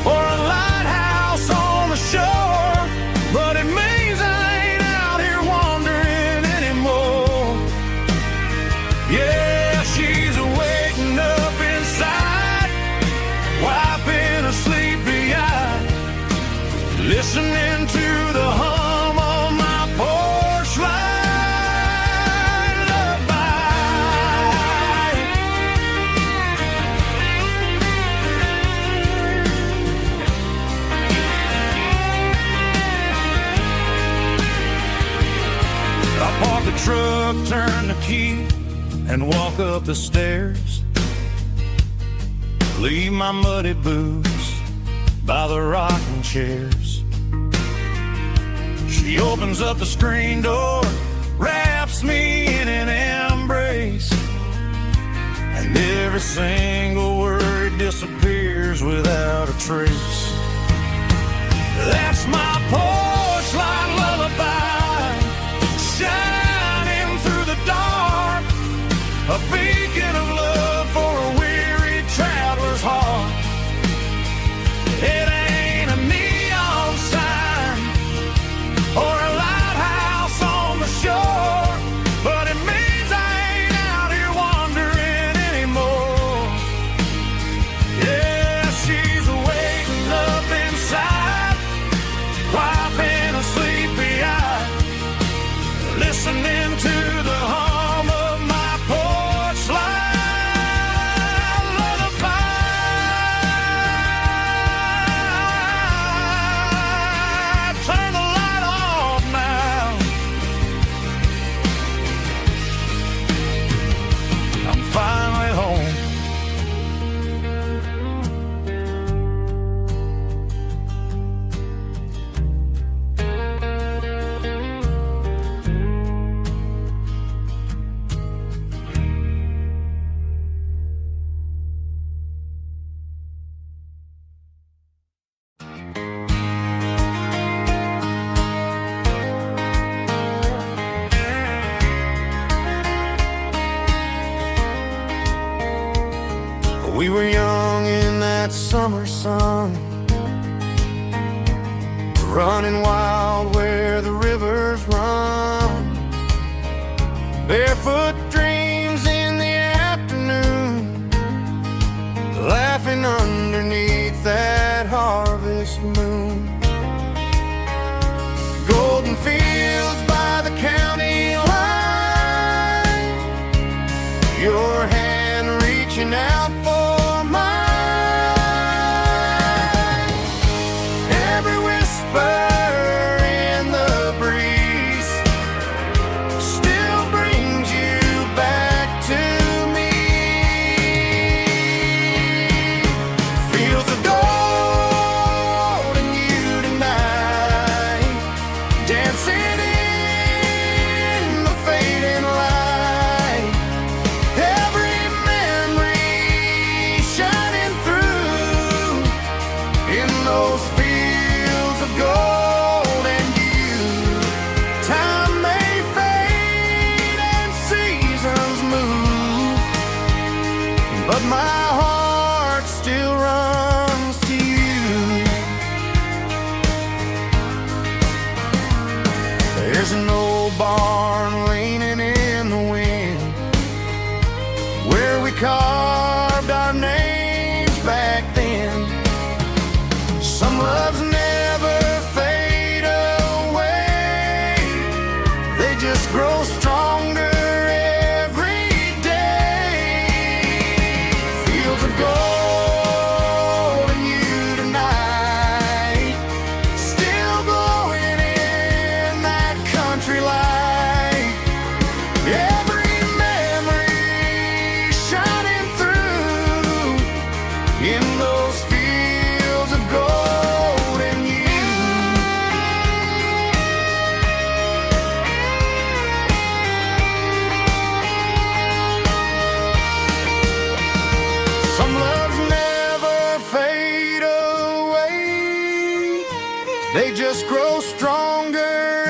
or a lighthouse on the shore, but it means I ain't out here wandering anymore. Yeah, she's waking up inside, wiping a sleepy eye, listening to the hum of my porch light lullaby. I park the truck, turn the key, and walk up the stairs. Leave my muddy boots by the rocking chairs. She opens up the screen door, wraps me in an embrace, and every single word disappears without a trace. That's my porch light lullaby, shining through the dark, a beacon of love for a weary traveler's heart. It ain't a neon sign or a lighthouse on the shore, but it means I ain't out here wandering anymore. Yeah, she's waking up summer sun, running wild where the rivers run, barefoot dreams in the afternoon, laughing underneath that harvest moon. Golden fields by the county line, your hand reaching out for mine. Every whisper in the breeze still brings you back to me. Fields of gold and you tonight, dancing in the fading light. Every memory shining through in those fields of gold and you. Time may fade and seasons move, but my heart still runs to you. There's an old barn leaning in the wind where we carved our names back then. Some loves never fade away, they just grow stronger every day. Fields of gold and you tonight, still glowing in that country light. Every memory shining through in those fields of gold and you. Some loves never fade away, they just grow stronger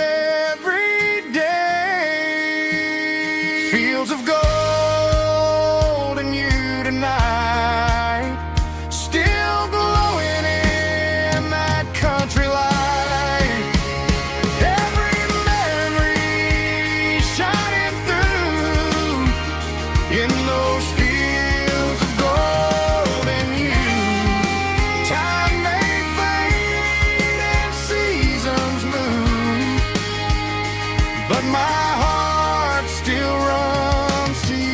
every day. Fields of gold and you tonight, still glowing in that country light. Every memory shining through in those fields of gold and you. Time may fade and seasons move, but my heart still runs to you.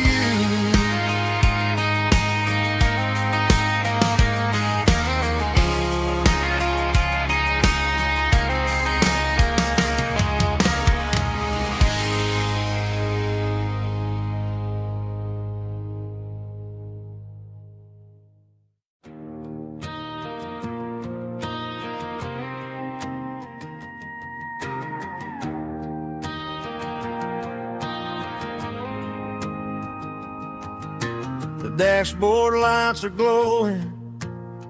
The dashboard lights are glowing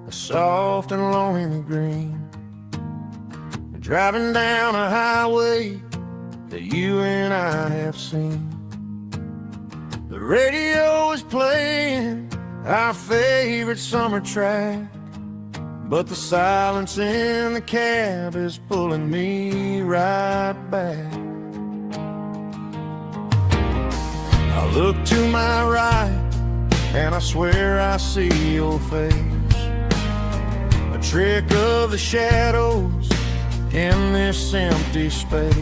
a soft and lonely green. We're driving down a highway that you and I have seen. The radio is playing our favorite summer track, but the silence in the cab is pulling me right back. I look to my right and I swear I see your face, a trick of the shadows in this empty space.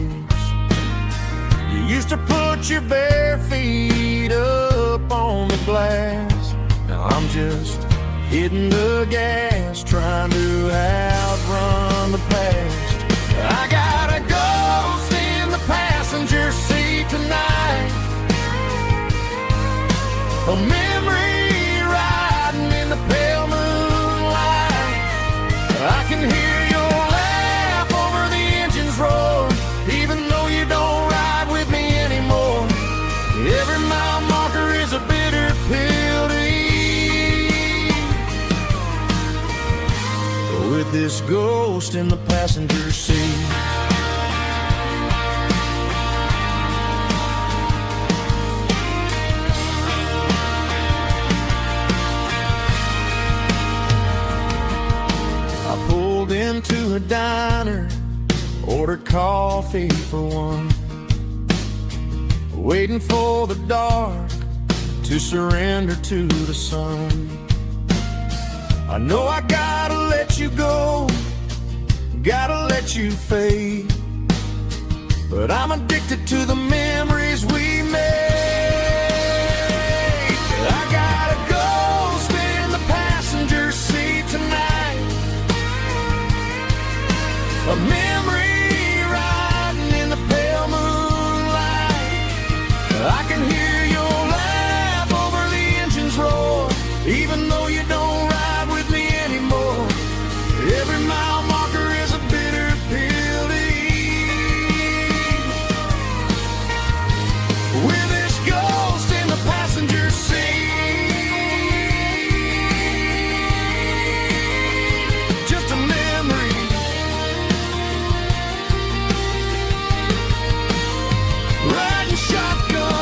You used to put your bare feet up on the glass, now I'm just hitting the gas, trying to outrun the past. I got a ghost in the passenger seat tonight, a memory riding in the pale moonlight. I can hear your laugh over the engine's roar, even though you don't ride with me anymore. Every mile marker is a bitter pill to eat, with this ghost in the passenger seat. pulled into a diner, ordered coffee for one, waiting for the dark to surrender to the sun. I know I gotta let you go, gotta let you fade, but I'm addicted to the memories we made. I gotta go spin the passenger seat tonight, a memory riding in the pale moonlight. I can hear your laugh over the engine's roar, even though you don't ride with me anymore. Every mile marker is a bitter pill to eat. With this ghost in the passenger seat, just a memory, riding shotgun.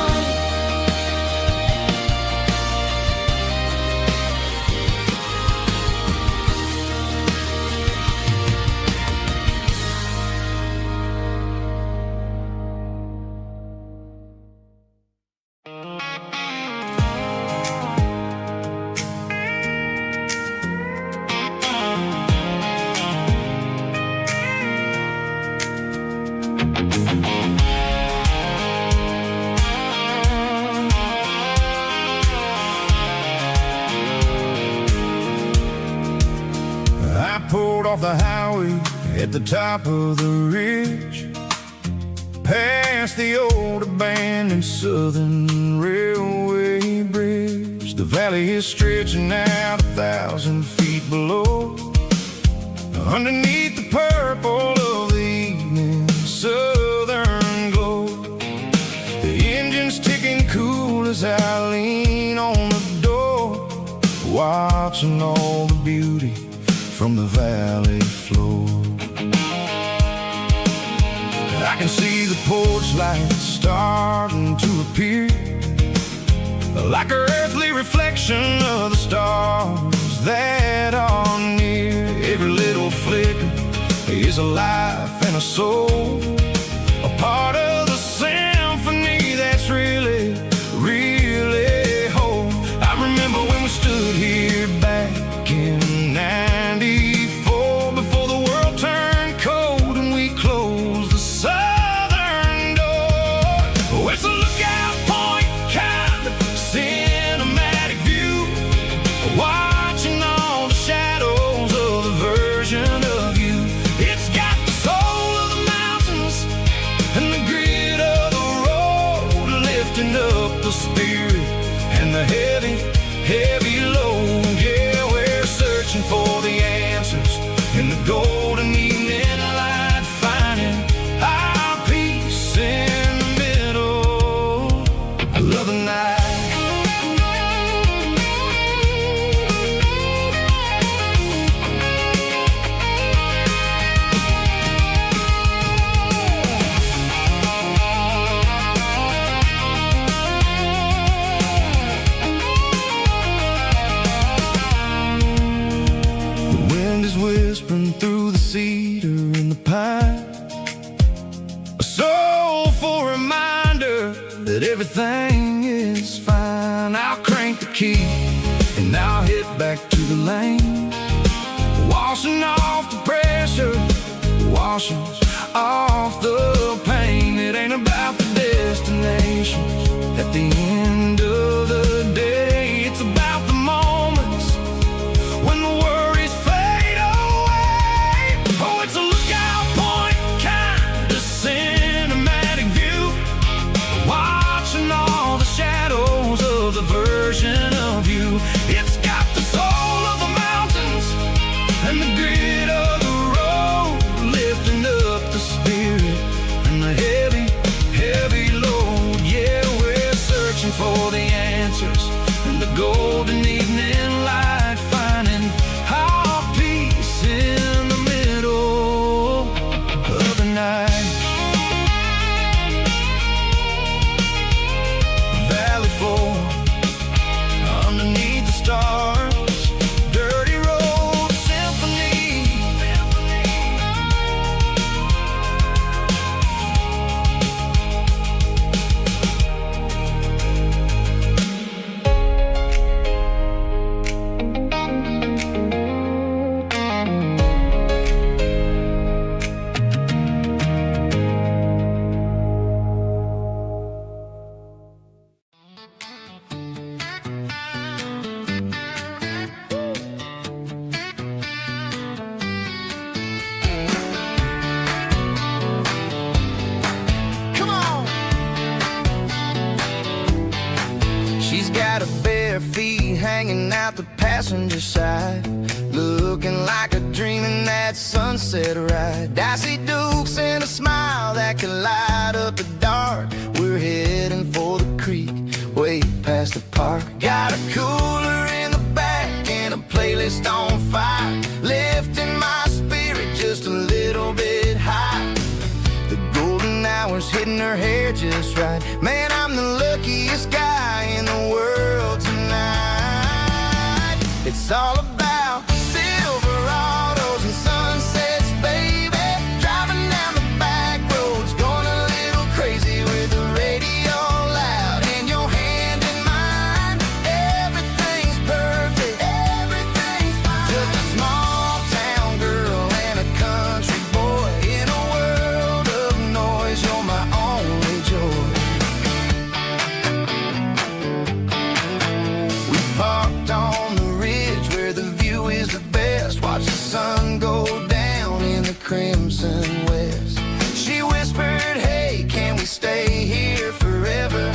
I pulled off the highway at the top of the ridge, past the old abandoned Southern Railway bridge. The valley is stretching out 1,000 feet below, underneath the purple of the evening southern glow. The engine's ticking cool as I lean on the door, watching all the beauty from the valley floor. I can see the porch lights starting to appear, like an earthly reflection of the stars that are near. Every little flicker is a life and a soul, a part of the symphony that's really, really whole. I remember when we stood here back in '94, before the world turned cold and we closed the southern door. Oh, it's a lookout point, kind of cinematic view, watching all the shadows of the version of you. It's got the soul of the mountains and the grit of the road, lifting up the spirit and the heavy, heavy load. Yeah, we're searching for the answers in the golden evening light, finding our peace in the middle. I love the night. The wind is whispering through the cedar and the pine, a soulful reminder that everything is fine. I'll crank the key and I'll head back to the lane, washing off the pressure, washing off the pain. It ain't about the destinations at the end of the day, it's about the moments when the worries fade away. Oh, it's a lookout point, kind of cinematic view, watching all the shadows of the version of you. It's got the soul of the mountains and the grit of the road, lifting up the spirit and the heavy, heavy load. Yeah, we're searching for the hanging out the passenger side, looking like a dream in that sunset ride. I see Dukes and a smile that can light up the dark. We're heading for the creek, way past the park. Got a cooler in the back and a playlist on fire, lifting my spirit just a little bit high. The golden hours hitting her hair just right. Man, I'm the luckiest guy in the world tonight. It's all about Silverados and sunsets, baby. Driving down the back roads, going a little crazy with the radio loud and your hand in mine. Everything's perfect, everything's fine. Just a small town girl and a country boy in a world of noise. You're my only joy. We parked on the ridge where the view is the best. Watch the sun go down in the crimson west. She whispered, hey, can we stay here forever?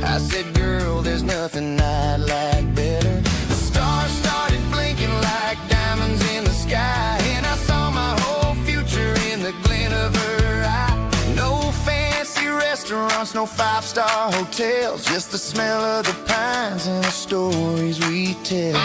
I said, girl, there's nothing I'd like better. The stars started blinking like diamonds in the sky, and I saw my whole future in the glint of her eye. No fancy restaurants, no five-star hotels, just the smell of the pines and the stories we tell.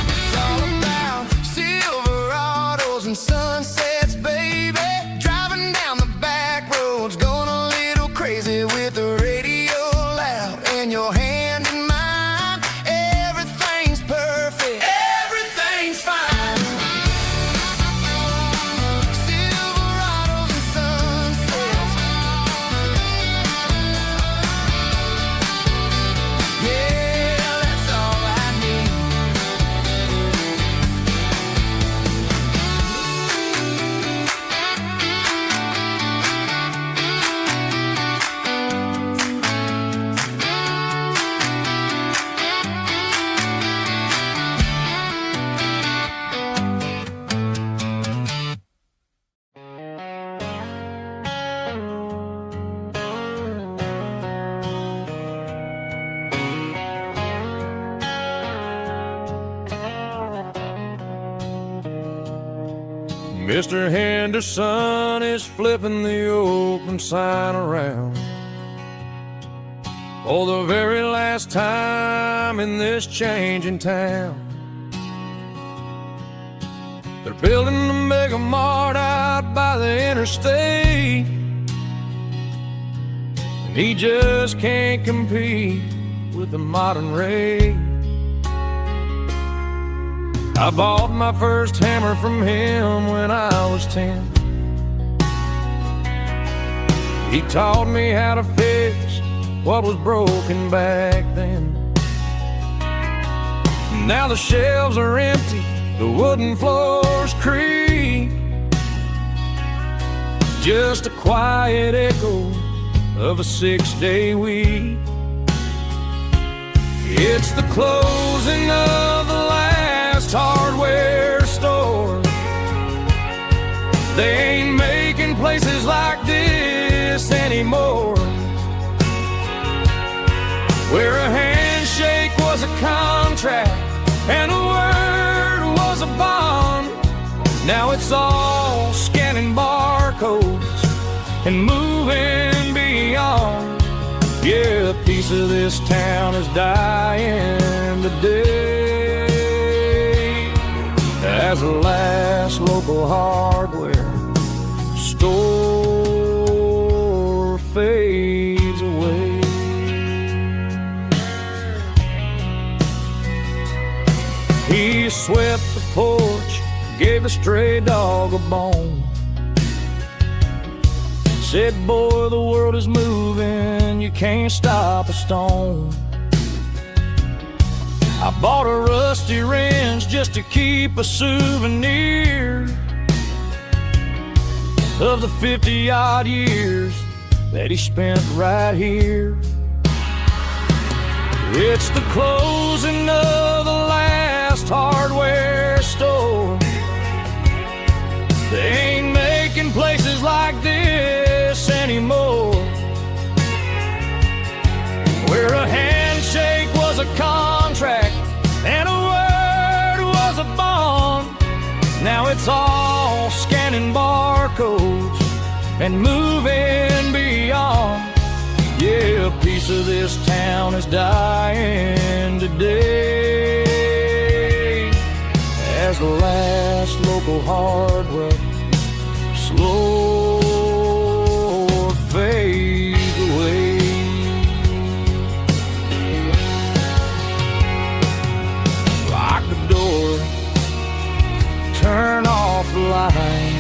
It's all about Silverados and sunsets, baby. Driving down the back roads, going a little crazy with the radio loud and your hand in mine. Everything's perfect, everything's fine. Silverados and sunsets. Yeah, that's all I need. Mr. Henderson is flipping the open sign around for the very last time in this changing town. They're building a mega mart out by the interstate, and he just can't compete with the modern rate. I bought my first hammer from him when I was 10. He taught me how to fix what was broken back then. Now the shelves are empty, the wooden floors creak, just a quiet echo of a 6-day week. It's the closing of the last hardware store. They ain't making places like this anymore, where a handshake was a contract and a word was a bond. Now it's all scanning barcodes and moving beyond. Yeah, a piece of this town is dying today as the last local hardware store fades away. He swept the porch, gave the stray dog a bone, said, boy, the world is moving, you can't stop a stone. I bought a rusty wrench just to keep a souvenir of the 50-odd years that he spent right here. It's the closing of the last hardware store. They ain't making places like this anymore, where a handshake was a contract and a word was a bond. Now it's all scanning barcodes and moving beyond. Yeah, a piece of this town is dying today, as the last local hardware slow fades away. Lock the door, turn off the light.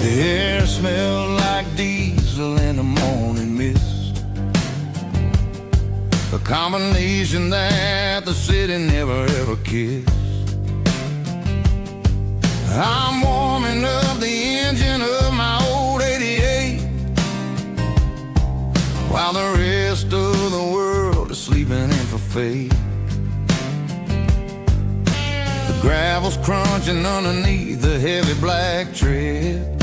The air smelled like diesel in the morning mist, a combination that the city never ever kissed. I'm warming up the engine of my old 88, while the rest of the world is sleeping in for fate. The gravel's crunching underneath the heavy black tread,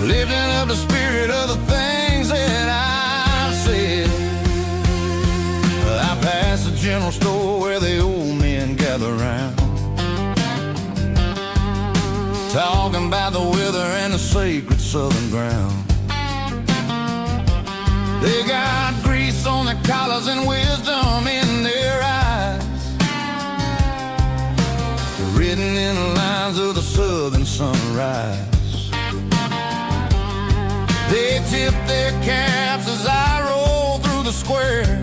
lifting up the spirit of the things that I've said. I pass the general store where the old men gather round, talking about the weather and the sacred southern ground. They got grease on their collars and wisdom in their eyes, written in the lines of the southern sunrise. They tip their caps as I roll through the square,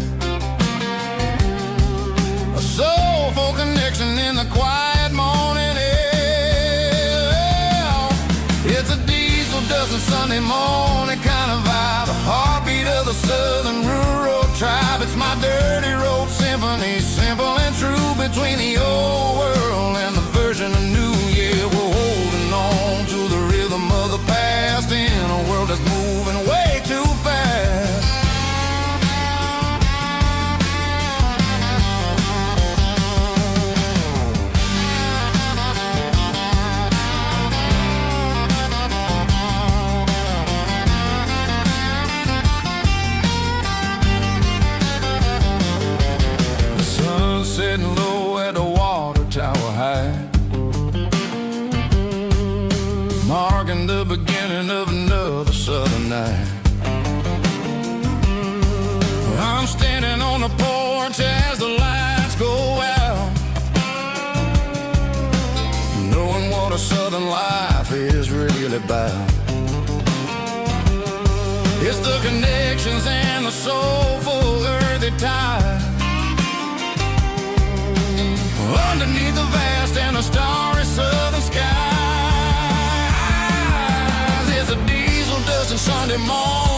a soulful connection in the quiet morning air. It's a diesel dusting Sunday morning kind of vibe, the heartbeat of the southern rural tribe. It's my dirty road symphony, simple and true, between the old world and the version of new. Yeah, we're holding on to the rhythm of the past in a world that's moving way too fast. The sun setting low at the water tower high, marking the beginning of another southern night. I'm standing on the porch as the lights go out, knowing what a southern life is really about. It's the connections and the soulful earthy tide, underneath the vast and the starry southern skies. It's a diesel dusting Sunday morning